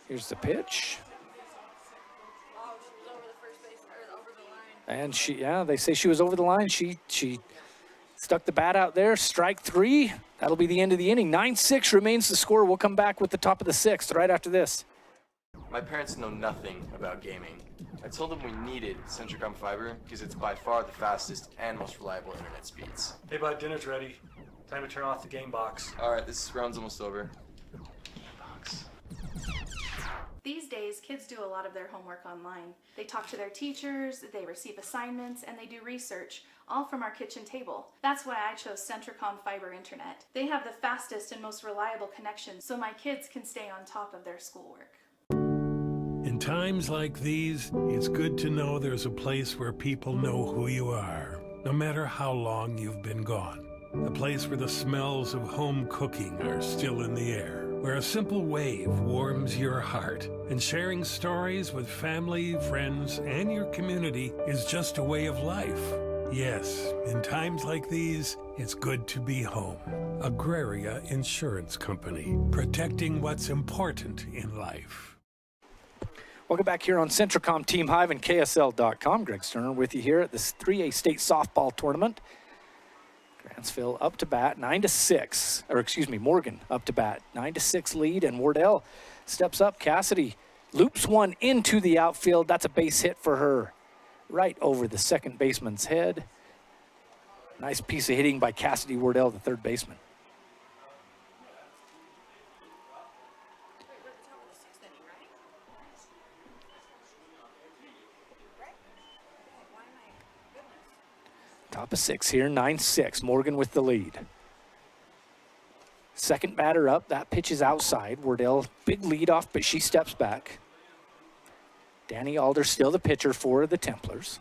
Here's the pitch. And they say she was over the line. She stuck the bat out there. Strike three. That'll be the end of the inning. 9-6 remains the score. We'll come back with the top of the sixth right after this. My parents know nothing about gaming. I told them we needed Centricom Fiber because it's by far the fastest and most reliable internet speeds. Hey bud, dinner's ready. Time to turn off the game box. All right, this round's almost over. These days, kids do a lot of their homework online. They talk to their teachers, they receive assignments, and they do research, all from our kitchen table. That's why I chose Centricom Fiber Internet. They have the fastest and most reliable connection, so my kids can stay on top of their schoolwork. In times like these, it's good to know there's a place where people know who you are, no matter how long you've been gone. A place where the smells of home cooking are still in the air, where a simple wave warms your heart, and sharing stories with family, friends, and your community is just a way of life. Yes, in times like these, it's good to be home. Agraria Insurance Company, protecting what's important in life. Welcome back here on Centricom Team Hive and KSL.com. Greg Sterner with you here at this 3A state softball tournament. Grantsville up to bat, 9-6, or excuse me, Morgan up to bat, 9-6 lead, and Wardell steps up. Cassidy loops one into the outfield. That's a base hit for her. right over the second baseman's head. Nice piece of hitting by Cassidy Wardell, the third baseman. Top of 6 here, 9-6. Morgan with the lead. Second batter up. That pitch is outside. Wardell, big lead off, but she steps back. Danny Alder still the pitcher for the Templars.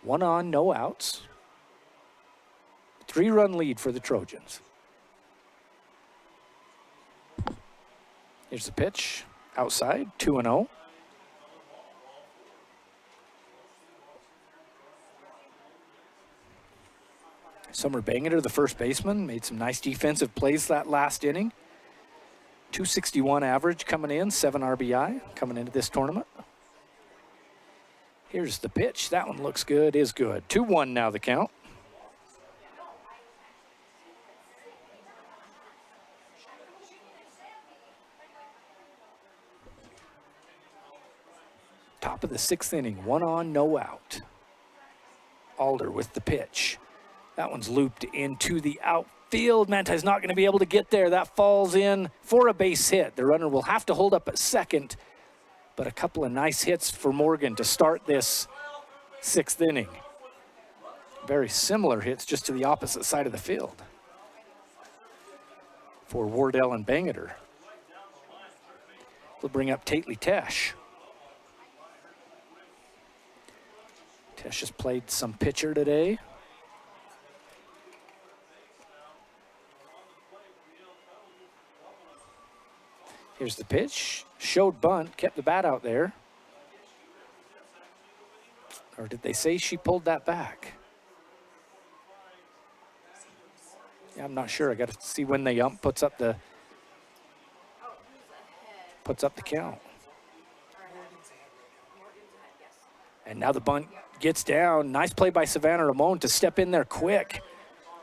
1 on, no outs. 3-run lead for the Trojans. Here's the pitch. Outside, 2-0. Summer Bangeter, the first baseman, made some nice defensive plays that last inning. 261 average coming in, 7 RBI coming into this tournament. Here's the pitch. That one looks good, is good. 2-1 now the count. Top of the 6th inning, 1 on, no out. Alder with the pitch. That one's looped into the outfield. Manti's not going to be able to get there. That falls in for a base hit. The runner will have to hold up at second, but a couple of nice hits for Morgan to start this 6th inning. Very similar hits, just to the opposite side of the field for Wardell and Bangeter. We'll bring up Tately Tesh. Tesh has played some pitcher today. Here's the pitch. Showed bunt, kept the bat out there. Or did they say she pulled that back? Yeah, I'm not sure. I got to see when the ump puts up the count. And now the bunt gets down. Nice play by Savannah Ramon to step in there quick.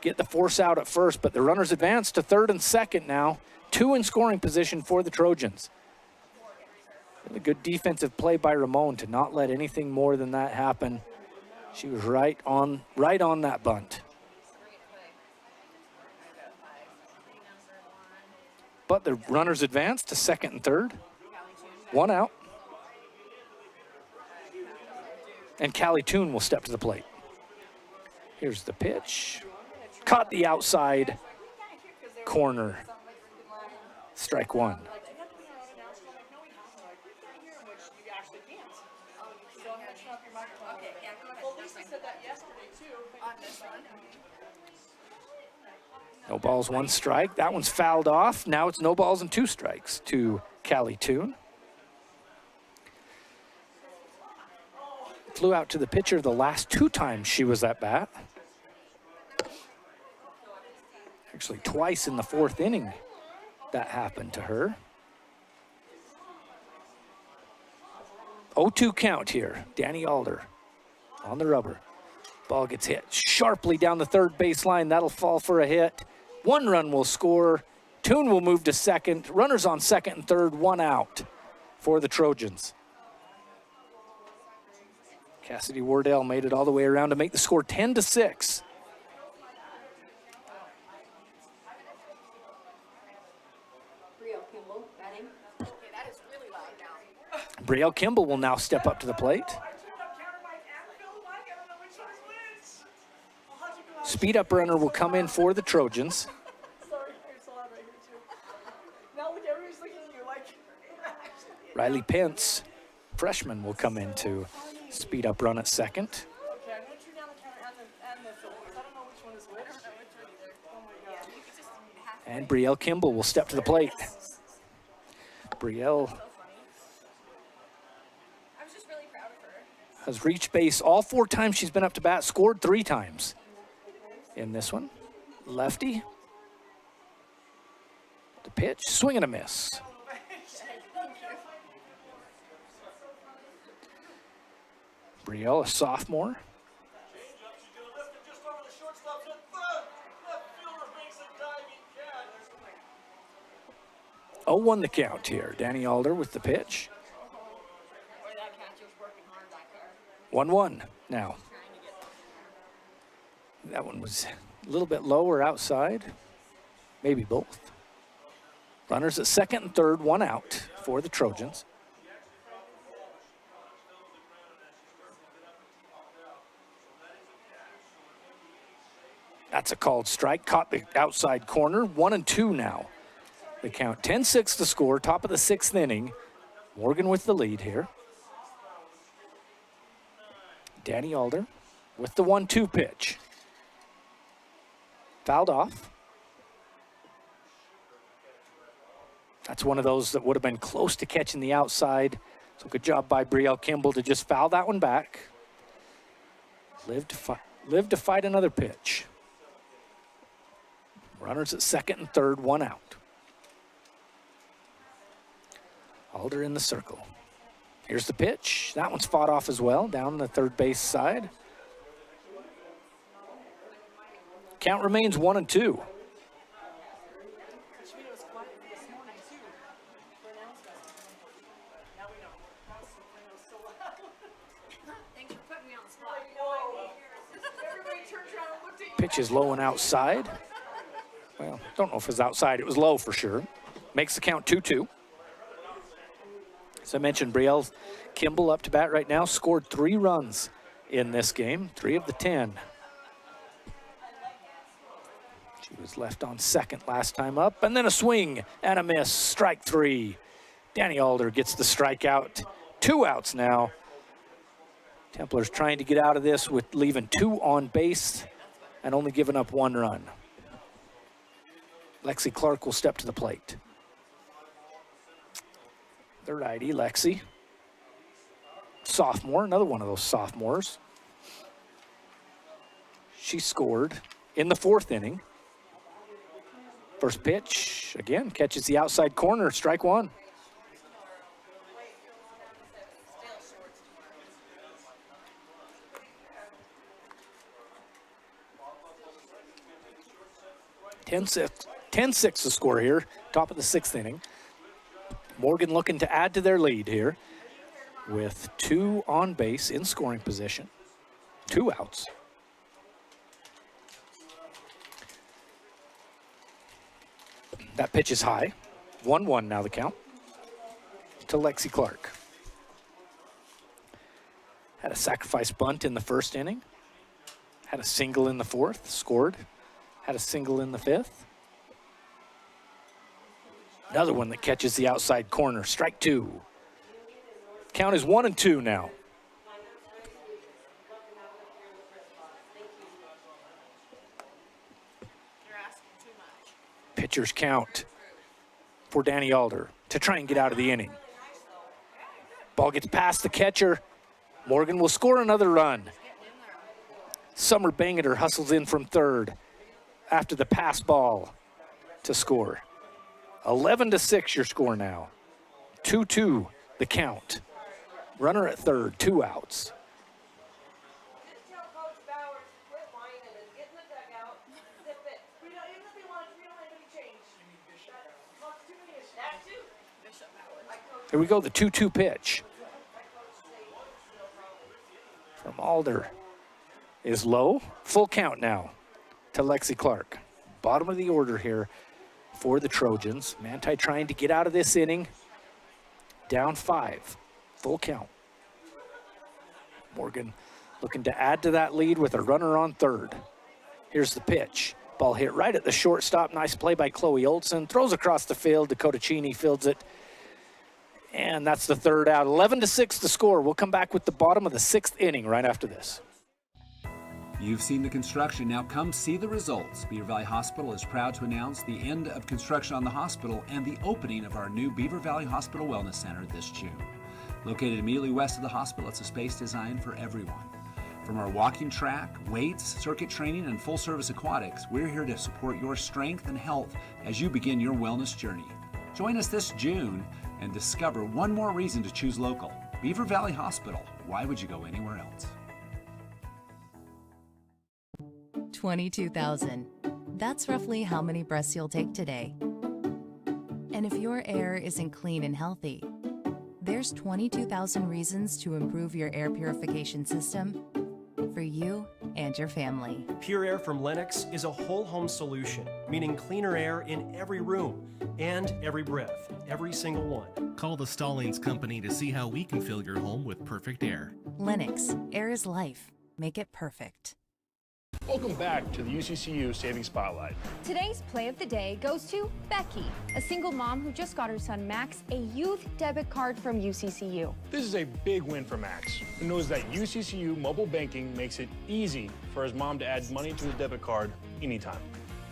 Get the force out at first, but the runners advance to third and second now. 2 in scoring position for the Trojans. Really good defensive play by Ramon to not let anything more than that happen. She was right on that bunt. But the runners advance to second and third. 1 out. And Callie Toon will step to the plate. Here's the pitch. Caught the outside corner. Strike 1. No balls, 1 strike. That one's fouled off. Now it's no balls and 2 strikes to Callie Toon. Flew out to the pitcher the last 2 times she was at bat. Actually, twice in the 4th inning that happened to her. 0-2 count here. Danny Alder on the rubber. Ball gets hit sharply down the third baseline. That'll fall for a hit. 1 run will score. Toon will move to second. Runners on second and third, 1 out for the Trojans. Cassidy Wardell made it all the way around to make the score 10-6. Brielle Kimball will now step up to the plate. Speed up runner will come in for the Trojans. Riley Pence, freshman, will come in to speed up run at second. And Brielle Kimball will step to the plate. Brielle has reached base all 4 times she's been up to bat, scored 3 times in this one. Lefty. The pitch, swing and a miss. Brielle, a sophomore. Oh, 1 the count here. Danny Alder with the pitch. 1-1 now. That one was a little bit lower outside, maybe both. Runners at second and third, one out for the Trojans. That's a called strike, caught the outside corner, 1-2 now. The count, 10-6 to score, top of the sixth inning. Morgan with the lead here. Danny Alder with the 1-2 pitch. Fouled off. That's one of those that would have been close to catching the outside. So good job by Brielle Kimball to just foul that one back. Live to fight another pitch. Runners at second and third, one out. Alder in the circle. Here's the pitch. That one's fought off as well, down the third base side. Count remains 1-2. Pitch is low and outside. Well, don't know if it was outside. It was low for sure. Makes the count 2-2. As I mentioned, Brielle Kimball up to bat right now, scored 3 runs in this game, 3 of the 10. She was left on second last time up, and then a swing and a miss, strike 3. Danny Alder gets the strikeout. 2 outs now. Templars trying to get out of this with leaving 2 on base and only giving up 1 run. Lexi Clark will step to the plate. The righty, Lexi. Sophomore, another one of those sophomores. She scored in the 4th inning. First pitch, again, catches the outside corner, strike 1. Ten six the score here, top of the 6th inning. Morgan looking to add to their lead here with 2 on base in scoring position. 2 outs. That pitch is high. 1-1 now the count to Lexi Clark. Had a sacrifice bunt in the 1st inning. Had a single in the 4th, scored. Had a single in the 5th. Another one that catches the outside corner, strike 2. Count is 1-2 now. Pitcher's count for Danny Alder to try and get out of the inning. Ball gets past the catcher. Morgan will score another run. Summer Bangeter hustles in from third after the pass ball to score. 11-6 your score now. 2-2 the count. Runner at third, 2 outs. Here we go, the 2-2 pitch. From Alder is low. Full count now to Lexi Clark. Bottom of the order here for the Trojans. Manti trying to get out of this inning. Down 5. Full count. Morgan looking to add to that lead with a runner on third. Here's the pitch. Ball hit right at the shortstop. Nice play by Chloe Olson. Throws across the field. Dakota Cheney fields it. And that's the 3rd out. 11-6 the score. We'll come back with the bottom of the 6th inning right after this. You've seen the construction. Now come see the results. Beaver Valley Hospital is proud to announce the end of construction on the hospital and the opening of our new Beaver Valley Hospital Wellness Center this June. Located immediately west of the hospital, it's a space designed for everyone. From our walking track, weights, circuit training, and full-service aquatics, we're here to support your strength and health as you begin your wellness journey. Join us this June and discover one more reason to choose local. Beaver Valley Hospital. Why would you go anywhere else? 22,000. That's roughly how many breaths you'll take today. And if your air isn't clean and healthy, There's 22,000 reasons to improve your air purification system for you and your family. Pure Air from Lennox is a whole home solution, meaning cleaner air in every room and every breath, every single one. Call the Stallings Company to see how we can fill your home with perfect air. Lennox, air is life. Make it perfect. Welcome back to the UCCU Saving Spotlight. Today's play of the day goes to Becky, a single mom who just got her son Max a youth debit card from UCCU. This is a big win for Max, who knows that UCCU mobile banking makes it easy for his mom to add money to his debit card anytime.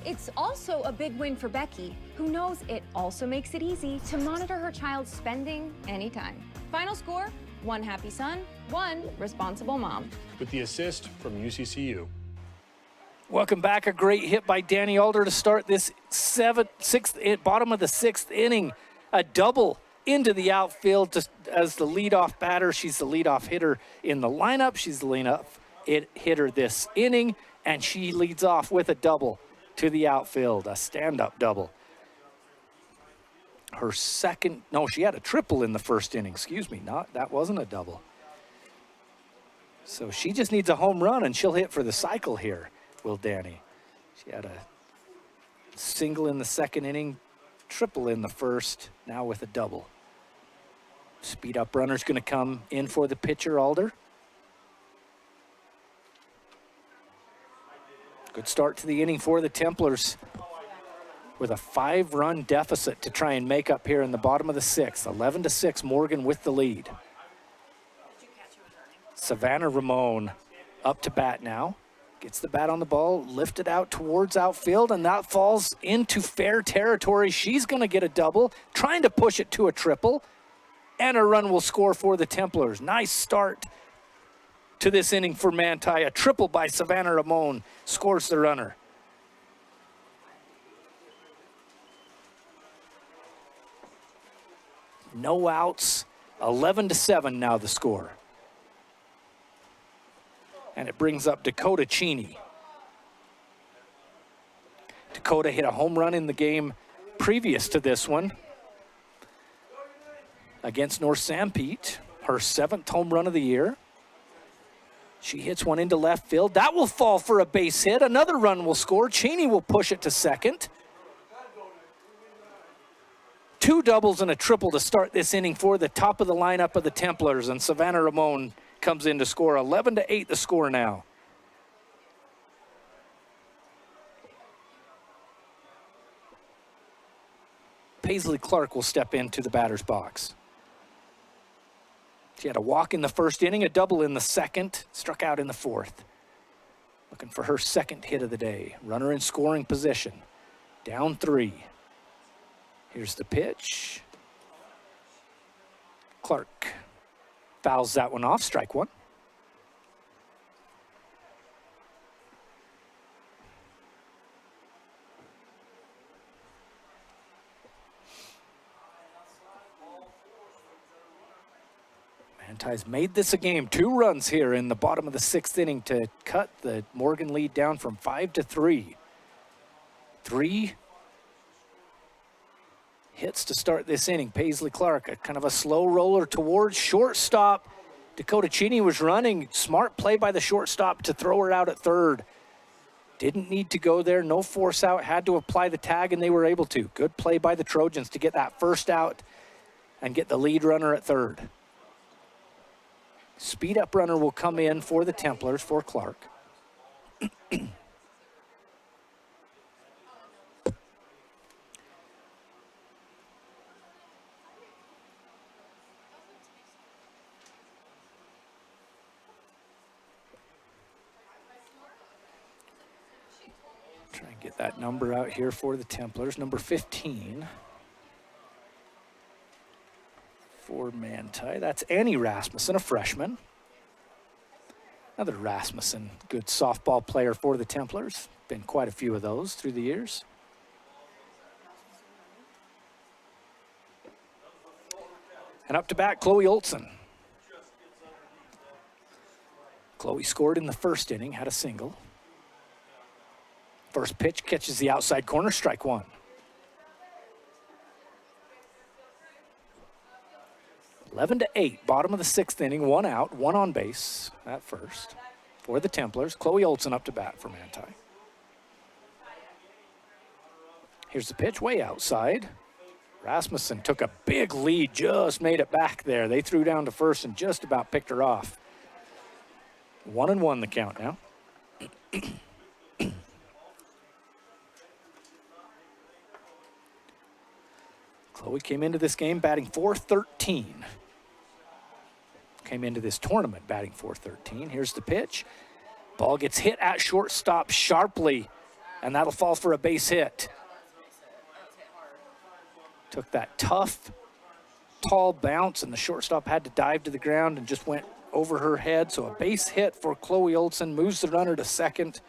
It's also a big win for Becky, who knows it also makes it easy to monitor her child's spending anytime. Final score, 1 happy son, 1 responsible mom. With the assist from UCCU. Welcome back. A great hit by Danny Alder to start this bottom of the 6th inning. A double into the outfield as the leadoff batter. She's the leadoff hitter in the lineup. She's the leadoff hitter this inning, and she leads off with a double to the outfield, a stand-up double. Her second, no, she had a triple in the first inning. Excuse me, that wasn't a double. So she just needs a home run, and she'll hit for the cycle here. Will Danny. She had a single in the second inning, triple in the first, now with a double. Speed up runner's going to come in for the pitcher, Alder. Good start to the inning for the Templars with a 5-run deficit to try and make up here in the bottom of the 6th. 11-6, Morgan with the lead. Savannah Ramon up to bat now. Gets the bat on the ball, lifted out towards outfield, and that falls into fair territory. She's going to get a double, trying to push it to a triple, and a run will score for the Templars. Nice start to this inning for Manti. A triple by Savannah Ramon scores the runner. No outs, 11-7 now the score. And it brings up Dakota Cheney. Dakota hit a home run in the game previous to this one against North Sanpete, her 7th home run of the year. She hits one into left field. That will fall for a base hit. Another run will score. Cheney will push it to second. 2 doubles and a triple to start this inning for the top of the lineup of the Templars, and Savannah Ramon comes in to score. 11-8 the score now. Paisley Clark will step into the batter's box. She had a walk in the first inning, a double in the second, struck out in the 4th. Looking for her 2nd hit of the day. Runner in scoring position. Down 3. Here's the pitch. Clark fouls that one off, strike 1. Manti's made this a game. 2 runs here in the bottom of the 6th inning to cut the Morgan lead down from 5-3. 3 hits to start this inning. Paisley Clark, a kind of a slow roller towards shortstop. Dakota Cheney was running. Smart play by the shortstop to throw her out at third. Didn't need to go there. No force out. Had to apply the tag, and they were able to. Good play by the Trojans to get that first out and get the lead runner at third. Speed up runner will come in for the Templars, for Clark. Try and get that number out here for the Templars. Number 15 for Manti. That's Annie Rasmussen, a freshman. Another Rasmussen, good softball player for the Templars. Been quite a few of those through the years. And up to bat, Chloe Olson. Chloe scored in the first inning, had a single. First pitch catches the outside corner, strike 1. 11-8, bottom of the 6th inning, 1 out, 1 on base at first for the Templars. Chloe Olson up to bat for Manti. Here's the pitch, way outside. Rasmussen took a big lead, just made it back there. They threw down to first and just about picked her off. 1-1 the count now. Chloe came into this game batting .413. Came into this tournament batting .413. Here's the pitch. Ball gets hit at shortstop sharply, and that'll fall for a base hit. Took that tough, tall bounce, and the shortstop had to dive to the ground and just went over her head. So a base hit for Chloe Olson, moves the runner to second.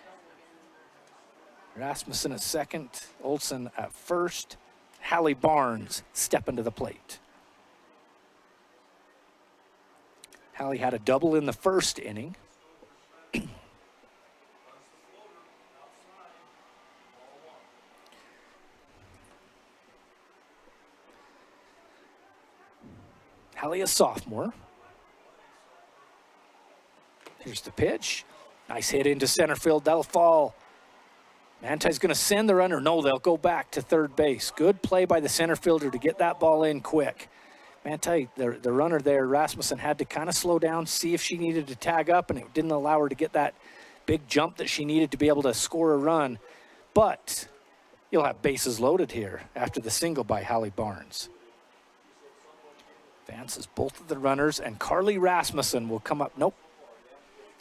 Rasmussen at second, Olson at first. Hallie Barnes stepping to the plate. Hallie had a double in the first inning. Hallie, a sophomore. Here's the pitch. Nice hit into center field. That'll fall. Manti's going to send the runner. No, they'll go back to third base. Good play by the center fielder to get that ball in quick. Manti, the runner there, Rasmussen, had to kind of slow down, see if she needed to tag up, and it didn't allow her to get that big jump that she needed to be able to score a run. But you'll have bases loaded here after the single by Hallie Barnes. Advances both of the runners, and Carly Rasmussen will come up. Nope.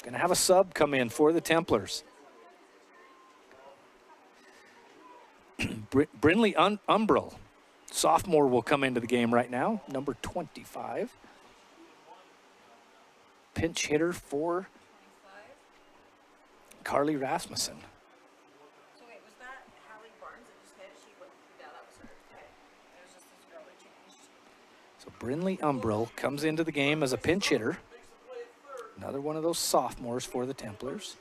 Going to have a sub come in for the Templars. Brinley Umbrell, sophomore, will come into the game right now, number 25. Pinch hitter for Carly Rasmussen. So wait, was that Hallie Barnes that just hit? She went, yeah, that was her. Okay. It was just this girl that changed. So Brinley Umbrell comes into the game as a pinch hitter. Another one of those sophomores for the Templars.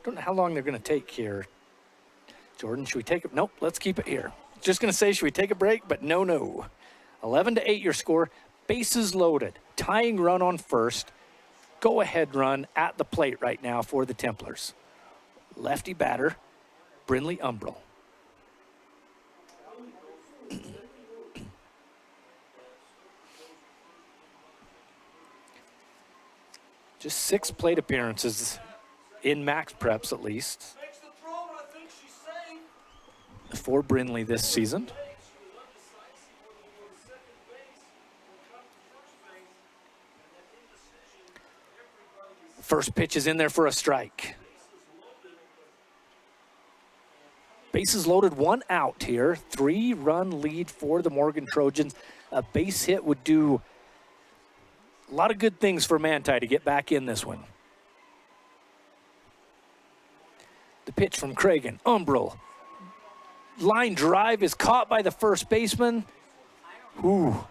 Don't know how long they're going to take here. Jordan, should we take it? Nope, let's keep it here. Just going to say, should we take a break? But no. 11-8 your score. Bases loaded. Tying run on first. Go ahead run at the plate right now for the Templars. Lefty batter, Brinley Umbrell. Just 6 plate appearances in max preps, at least, for Brinley this season. First pitch is in there for a strike. Bases loaded, 1 out here. 3-run lead for the Morgan Trojans. A base hit would do a lot of good things for Manti to get back in this one. The pitch from Cragen. Umbrell. Line drive is caught by the first baseman. Ooh.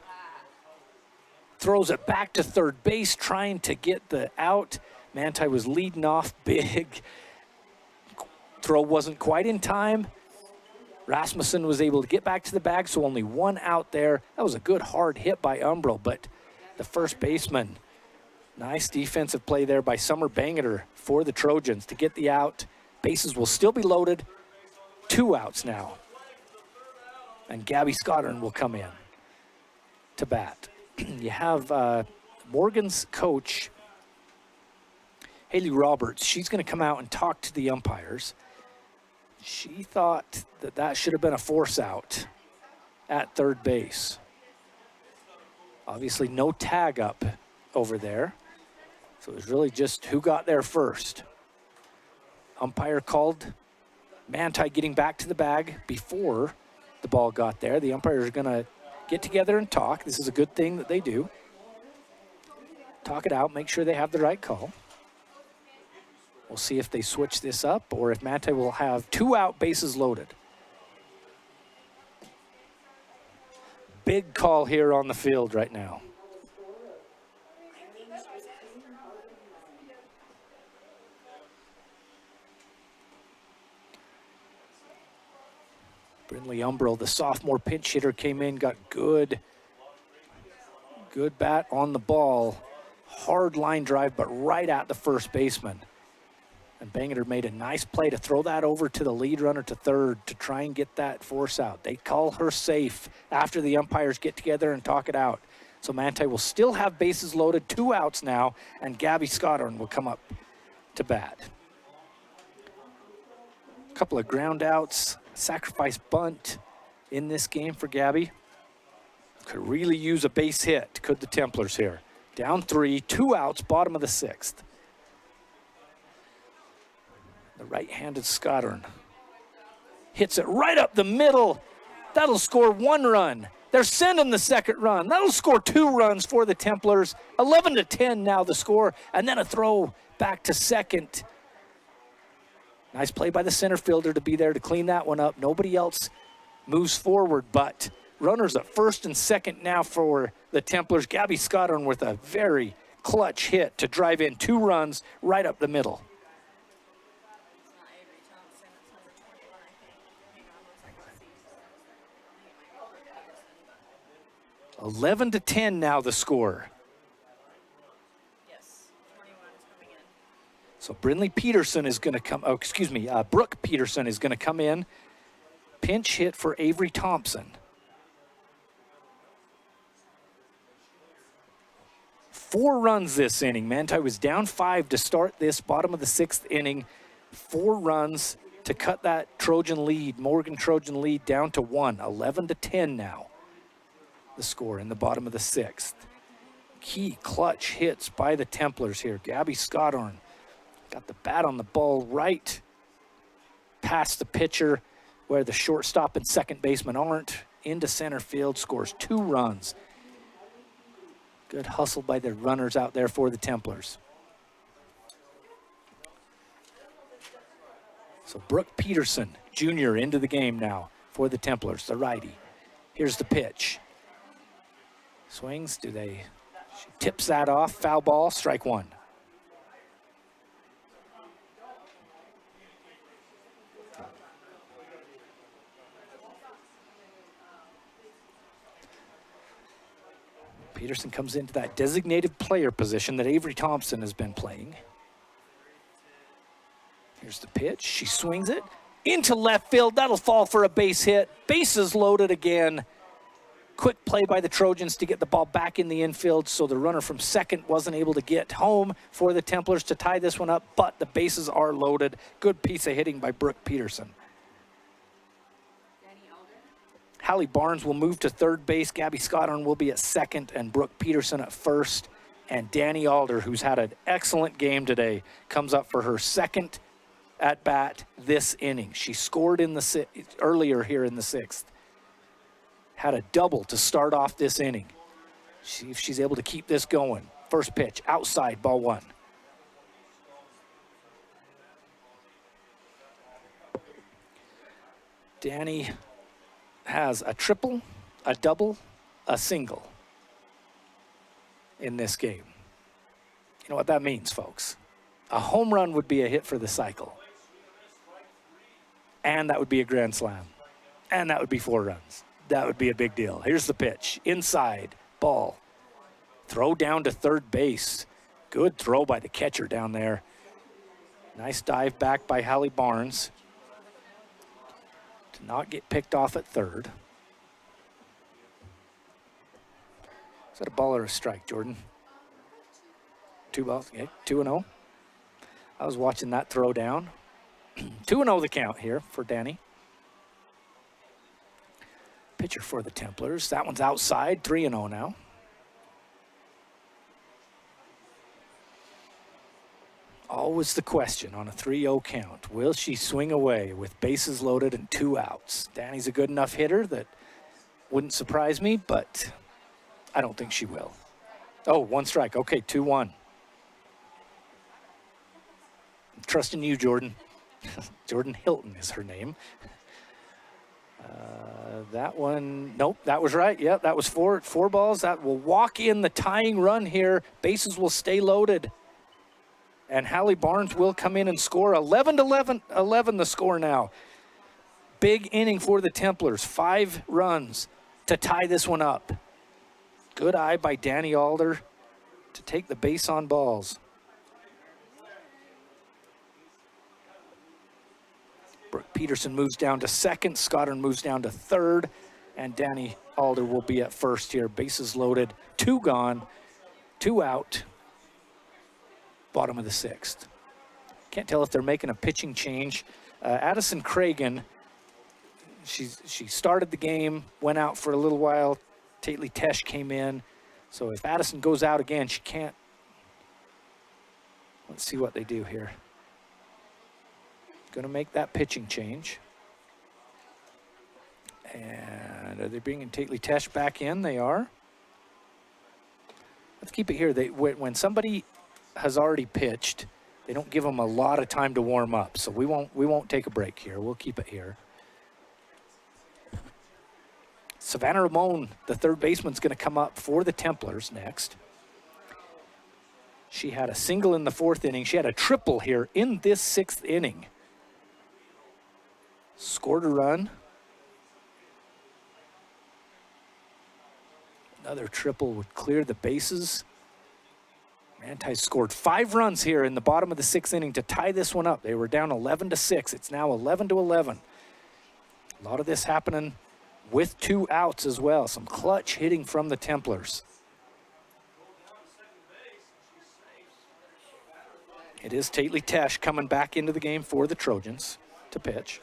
Throws it back to third base, trying to get the out. Manti was leading off big. Throw wasn't quite in time. Rasmussen was able to get back to the bag, so only 1 out there. That was a good hard hit by Umbrell, but the first baseman, nice defensive play there by Summer Bangeter for the Trojans to get the out. Bases will still be loaded. 2 outs now. And Gabby Scottern will come in to bat. You have Morgan's coach, Haley Roberts. She's going to come out and talk to the umpires. She thought that that should have been a force out at third base. Obviously no tag up over there. So it was really just who got there first. Umpire called Manti getting back to the bag before the ball got there. The umpires are going to get together and talk. This is a good thing that they do. Talk it out, make sure they have the right call. We'll see if they switch this up or if Manti will have 2 out, bases loaded. Big call here on the field right now. Brindley Umbrell, the sophomore pinch hitter, came in, got good bat on the ball. Hard line drive, but right at the first baseman. And Bangerter made a nice play to throw that over to the lead runner to third to try and get that force out. They call her safe after the umpires get together and talk it out. So Manti will still have bases loaded, 2 outs now, and Gabby Scottorn will come up to bat. A couple of ground outs, sacrifice bunt in this game for Gabby. Could really use a base hit, could the Templars here. Down 3, 2 outs, bottom of the 6th. The right-handed Scottorn hits it right up the middle. That'll score 1 run. They're sending the second run. That'll score 2 runs for the Templars. 11-10 now the score, and then a throw back to second. Nice play by the center fielder to be there to clean that one up. Nobody else moves forward, but runners at first and second now for the Templars. Gabby Scottorn with a very clutch hit to drive in 2 runs right up the middle. 11-10 now the score. So Brindley Peterson is going to come, Brooke Peterson is going to come in. Pinch hit for Avery Thompson. 4 runs this inning. Manti was down 5 to start this bottom of the 6th inning. 4 runs to cut that Trojan lead, Morgan Trojan lead, down to 1. 11-10 now. The score in the bottom of the 6th. Key clutch hits by the Templars here. Gabby Scottorn got the bat on the ball right past the pitcher where the shortstop and second baseman aren't. Into center field, scores 2 runs. Good hustle by the runners out there for the Templars. So Brooke Peterson, Jr., into the game now for the Templars, the righty. Here's the pitch. Swings, she tips that off, foul ball, strike 1. Peterson comes into that designated player position that Avery Thompson has been playing. Here's the pitch, she swings it into left field, that'll fall for a base hit. Bases loaded again. Quick play by the Trojans to get the ball back in the infield, so the runner from second wasn't able to get home for the Templars to tie this one up, but the bases are loaded. Good piece of hitting by Brooke Peterson. Hallie Barnes will move to third base. Gabby Scottorn will be at second, and Brooke Peterson at first. And Danny Alder, who's had an excellent game today, comes up for her second at bat this inning. She scored in the earlier here in the 6th. Had a double to start off this inning. See if she's able to keep this going. First pitch, outside, ball 1. Danny has a triple, a double, a single in this game. You know what that means, folks? A home run would be a hit for the cycle. And that would be a grand slam. And that would be 4 runs. That would be a big deal. Here's the pitch. Inside, ball. Throw down to third base. Good throw by the catcher down there. Nice dive back by Hallie Barnes to not get picked off at third. Is that a ball or a strike, Jordan? 2 balls, okay, 2-0. I was watching that throw down. 2-0 the count here for Danny. Pitcher for the Templars. That one's outside, 3-0 now. Always the question on a 3-0 count. Will she swing away with bases loaded and 2 outs? Danny's a good enough hitter that wouldn't surprise me, but I don't think she will. Oh, 1 strike. Okay, 2-1. I'm trusting you, Jordan. Jordan Hilton is her name. That one, nope, that was right. Yeah, that was 4 balls. That will walk in the tying run here. Bases will stay loaded. And Hallie Barnes will come in and score. 11-11 the score now. Big inning for the Templars. 5 runs to tie this one up. Good eye by Danny Alder to take the base on balls. Brooke Peterson moves down to second. Scottern moves down to third. And Danny Alder will be at first here. Bases loaded. 2 gone. 2 out. Bottom of the 6th. Can't tell if they're making a pitching change. Addison Cragen, she started the game, went out for a little while. Tately Tesh came in. So if Addison goes out again, she can't. Let's see what they do here. Going to make that pitching change. And are they bringing Tately Tesh back in? They are. Let's keep it here. When somebody has already pitched, they don't give them a lot of time to warm up. So we won't take a break here. We'll keep it here. Savannah Ramon, the third baseman's going to come up for the Templars next. She had a single in the 4th inning. She had a triple here in this 6th inning. Scored a run. Another triple would clear the bases. Manti scored 5 runs here in the bottom of the 6th inning to tie this one up. They were down 11-6. It's now 11-11. A lot of this happening with 2 outs as well. Some clutch hitting from the Templars. It is Tately Tesh coming back into the game for the Trojans to pitch.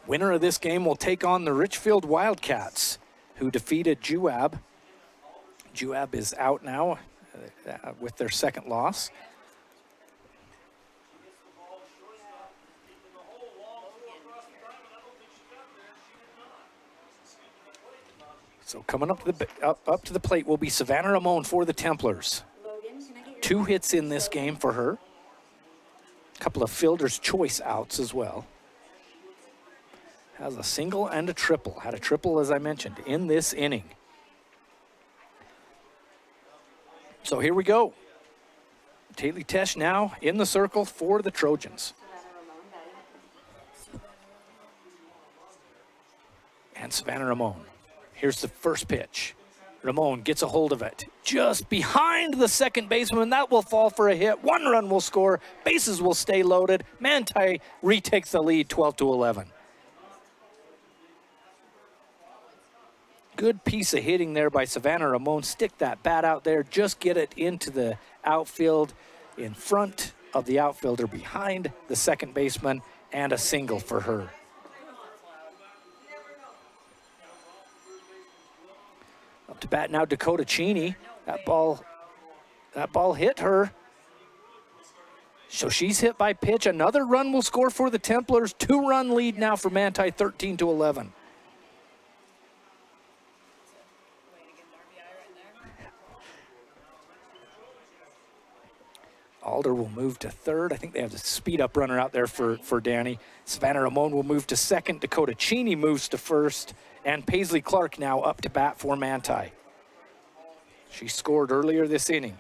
Winner of this game will take on the Richfield Wildcats, who defeated Juab. Juab is out now with their 2nd loss. So coming up to the plate will be Savannah Ramon for the Templars. 2 hits in this game for her. A couple of fielder's choice outs as well. Has a single and a triple. Had a triple, as I mentioned, in this inning. So here we go. Tately Tesh now in the circle for the Trojans. And Savannah Ramon. Here's the first pitch. Ramon gets a hold of it. Just behind the second baseman. That will fall for a hit. 1 run will score. Bases will stay loaded. Manti retakes the lead 12-11. Good piece of hitting there by Savannah Ramon. Stick that bat out there. Just get it into the outfield in front of the outfielder behind the second baseman, and a single for her. Up to bat now Dakota Cheney. That ball hit her. So she's hit by pitch. Another run will score for the Templars. 2-run lead now for Manti, 13-11. Alder will move to third. I think they have the speed-up runner out there for Danny. Savannah Ramon will move to second. Dakota Cheney moves to first. And Paisley Clark now up to bat for Manti. She scored earlier this inning.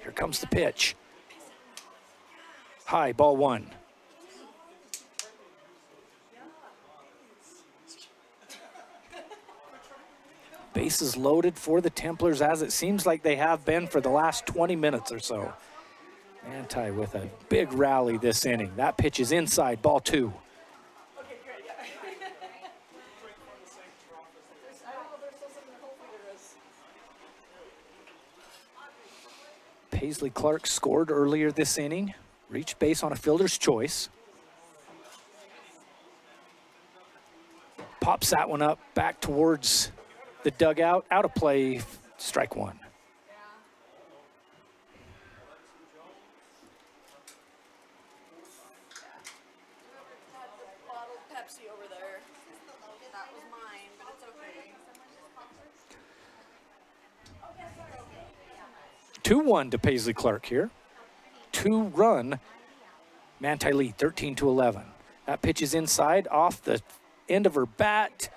Here comes the pitch. High, ball 1. Bases loaded for the Templars, as it seems like they have been for the last 20 minutes or so. Manti with a big rally this inning. That pitch is inside, ball 2. Paisley Clark scored earlier this inning. Reached base on a fielder's choice. Pops that one up back towards the dugout, out of play, strike 1. Pepsi over there. That was mine, but it's okay. 2-1 to Paisley Clark here. 2-run Manti lead, 13-11. That pitch is inside, off the end of her bat.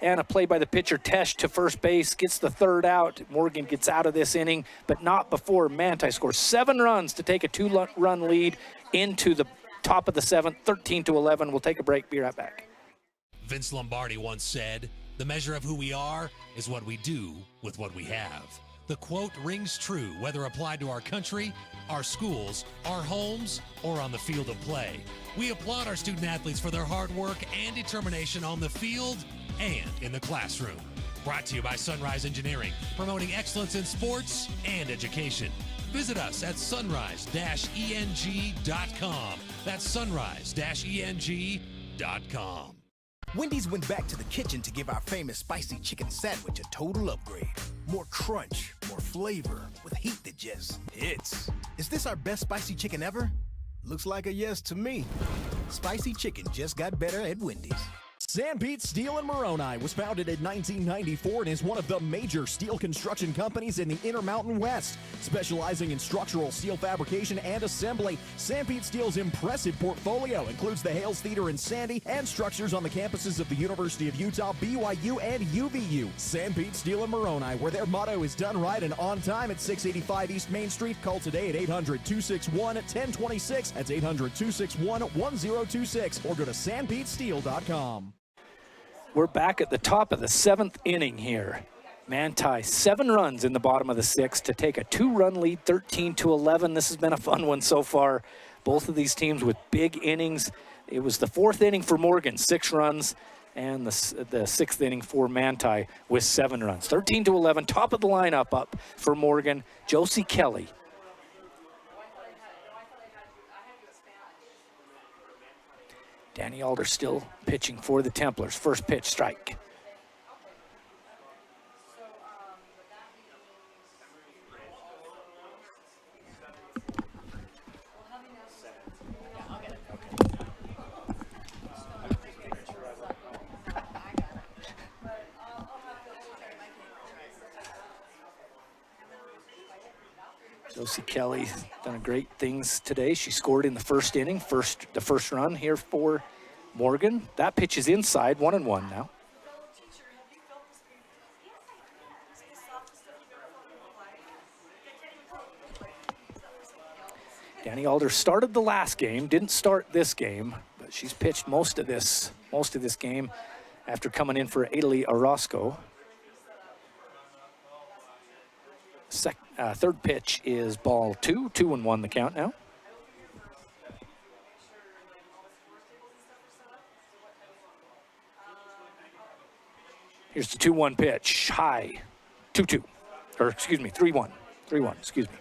And a play by the pitcher, Tesh, to first base, gets the third out. Morgan gets out of this inning, but not before Manti scores 7 runs to take a 2-run lead into the top of the 7th, 13-11. We'll take a break. Be right back. Vince Lombardi once said, "The measure of who we are is what we do with what we have." The quote rings true whether applied to our country, our schools, our homes, or on the field of play. We applaud our student athletes for their hard work and determination on the field and in the classroom. Brought to you by Sunrise Engineering, promoting excellence in sports and education. Visit us at sunrise-eng.com. That's sunrise-eng.com. Wendy's went back to the kitchen to give our famous spicy chicken sandwich a total upgrade. More crunch, more flavor, with heat that just hits. Is this our best spicy chicken ever? Looks like a yes to me. Spicy chicken just got better at Wendy's. Sanpete Steel & Moroni was founded in 1994 and is one of the major steel construction companies in the Intermountain West. Specializing in structural steel fabrication and assembly, Sanpete Steel's impressive portfolio includes the Hales Theater in Sandy and structures on the campuses of the University of Utah, BYU, and UVU. Sanpete Steel & Moroni, where their motto is done right and on time, at 685 East Main Street. Call today at 800-261-1026. That's 800-261-1026. Or go to sanpetesteel.com. We're back at the top of the 7th inning here. Manti, 7 runs in the bottom of the 6th to take a 2-run lead, 13-11. This has been a fun one so far. Both of these teams with big innings. It was the 4th inning for Morgan, 6 runs, and the 6th inning for Manti with 7 runs. 13-11, top of the lineup up for Morgan, Josie Kelly. Danny Alder still pitching for the Templars. First pitch, strike. Josie Kelly done great things today. She scored in the first inning, the first run here for Morgan. That pitch is inside, 1-1 now. Danny Alder started the last game, didn't start this game, but she's pitched most of this game after coming in for Adelie Orozco. Third pitch is ball 2, 2-1 the count now. Here's the 2-1 pitch, high, 2-2, or excuse me, 3-1, 3-1, excuse me.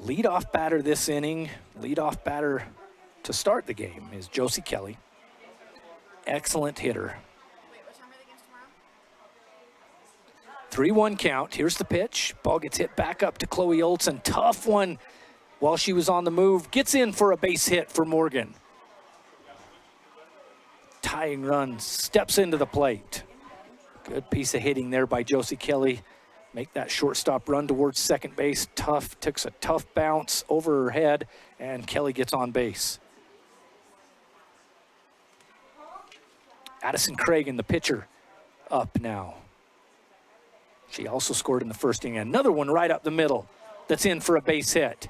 Leadoff batter this inning, leadoff batter to start the game is Josie Kelly. Excellent hitter. 3-1 count. Here's the pitch. Ball gets hit back up to Chloe Olson. Tough one while she was on the move. Gets in for a base hit for Morgan. Tying run, steps into the plate. Good piece of hitting there by Josie Kelly. Make that shortstop run towards second base. Tough, takes a tough bounce over her head, and Kelly gets on base. Addison Cragen, the pitcher, up now. She also scored in the first inning. Another one right up the middle that's in for a base hit.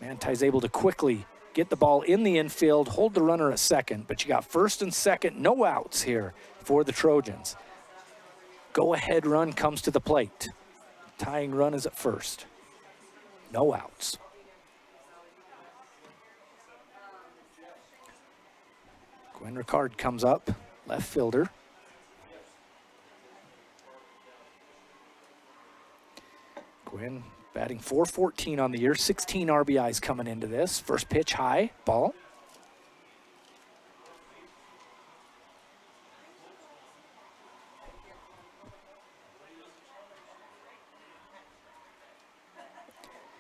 Manti's able to quickly get the ball in the infield, hold the runner at second, but you got first and second, no outs here for the Trojans. Go-ahead run comes to the plate. Tying run is at first. No outs. Gwen Ricard comes up, left fielder. Gwen batting .414 on the year, 16 RBIs coming into this. First pitch high, ball.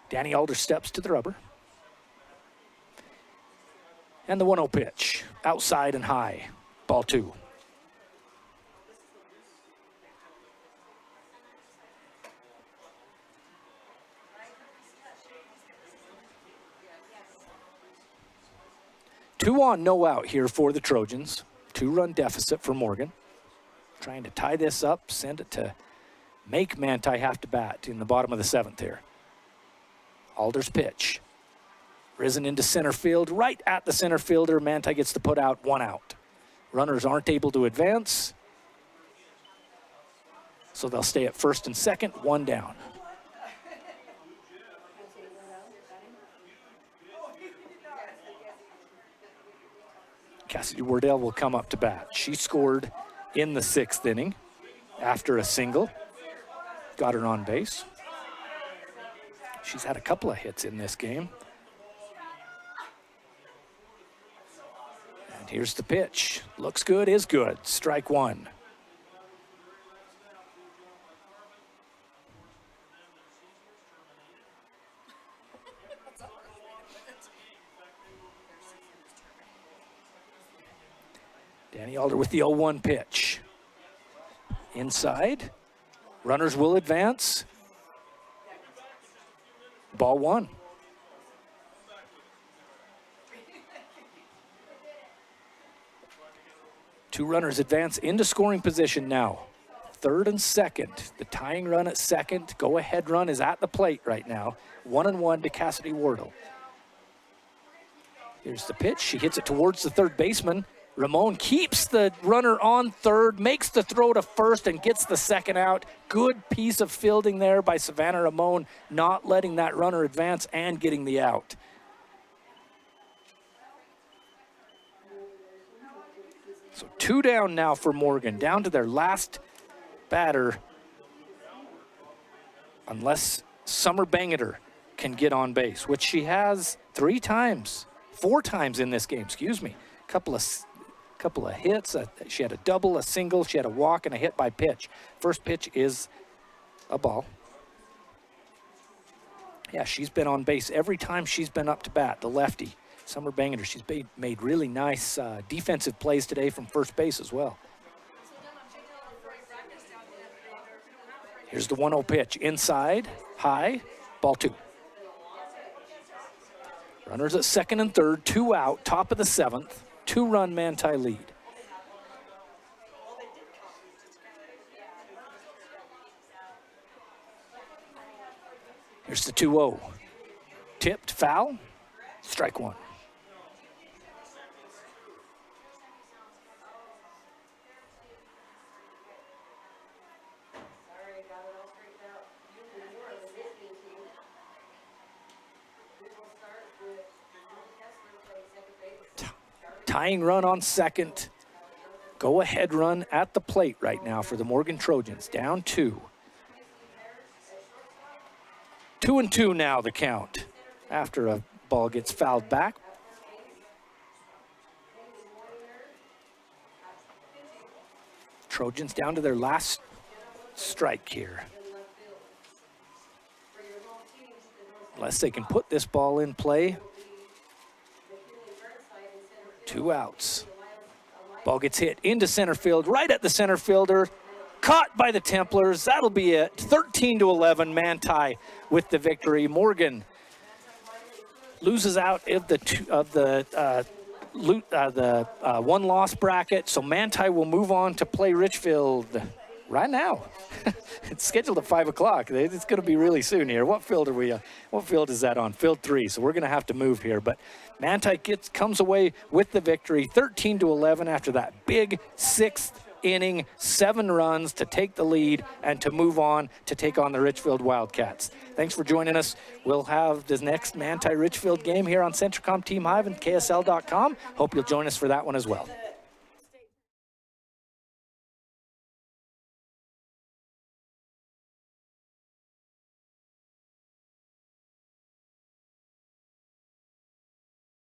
Danny Alder steps to the rubber. And the 1-0 pitch, outside and high, ball 2. 2 on, no out here for the Trojans. 2-run deficit for Morgan. Trying to tie this up, send it to make Manti have to bat in the bottom of the 7th here. Alder's pitch. Risen into center field, right at the center fielder. Manti gets to put out 1 out. Runners aren't able to advance, so they'll stay at first and second, 1 down. Cassidy Wardell will come up to bat. She scored in the 6th inning after a single. Got her on base. She's had a couple of hits in this game. And here's the pitch. Looks good, is good. Strike 1. Danny Alder with the 0-1 pitch. Inside. Runners will advance. Ball 1. Two runners advance into scoring position now. 3rd and 2nd. The tying run at 2nd. Go-ahead run is at the plate right now. 1-1 to Cassidy Wardell. Here's the pitch. She hits it towards the 3rd baseman. Ramon keeps the runner on 3rd, makes the throw to 1st, and gets the 2nd out. Good piece of fielding there by Savannah Ramon, not letting that runner advance and getting the out. So 2 down now for Morgan, down to their last batter, unless Summer Bangeter can get on base, which she has 4 times in this game, excuse me. Couple of hits. She had a double, a single, she had a walk, and a hit by pitch. First pitch is a ball. Yeah, she's been on base every time she's been up to bat, the lefty. Summer Bangeter, she's made really nice defensive plays today from first base as well. Here's the 1-0 pitch. Inside, high, ball 2. Runners at 2nd and 3rd, 2 out, top of the 7th. 2-run Manti lead. Here's the 2-0. Tipped, foul, strike 1. Tying run on 2nd. Go-ahead run at the plate right now for the Morgan Trojans. Down 2. 2-2 now the count after a ball gets fouled back. Trojans down to their last strike here. Unless they can put this ball in play. 2 outs. Ball gets hit into center field, right at the center fielder. Caught by the Templars. That'll be it. 13-11, Manti with the victory. Morgan loses out of the one-loss bracket, so Manti will move on to play Richfield right now. It's scheduled at 5 o'clock. It's going to be really soon here. What field are we? What field is that on? Field 3. So we're going to have to move here. But Manti comes away with the victory, 13-11 after that big 6th inning, 7 runs to take the lead and to move on to take on the Richfield Wildcats. Thanks for joining us. We'll have the next Manti Richfield game here on Centricom Team Hive and KSL.com. Hope you'll join us for that one as well.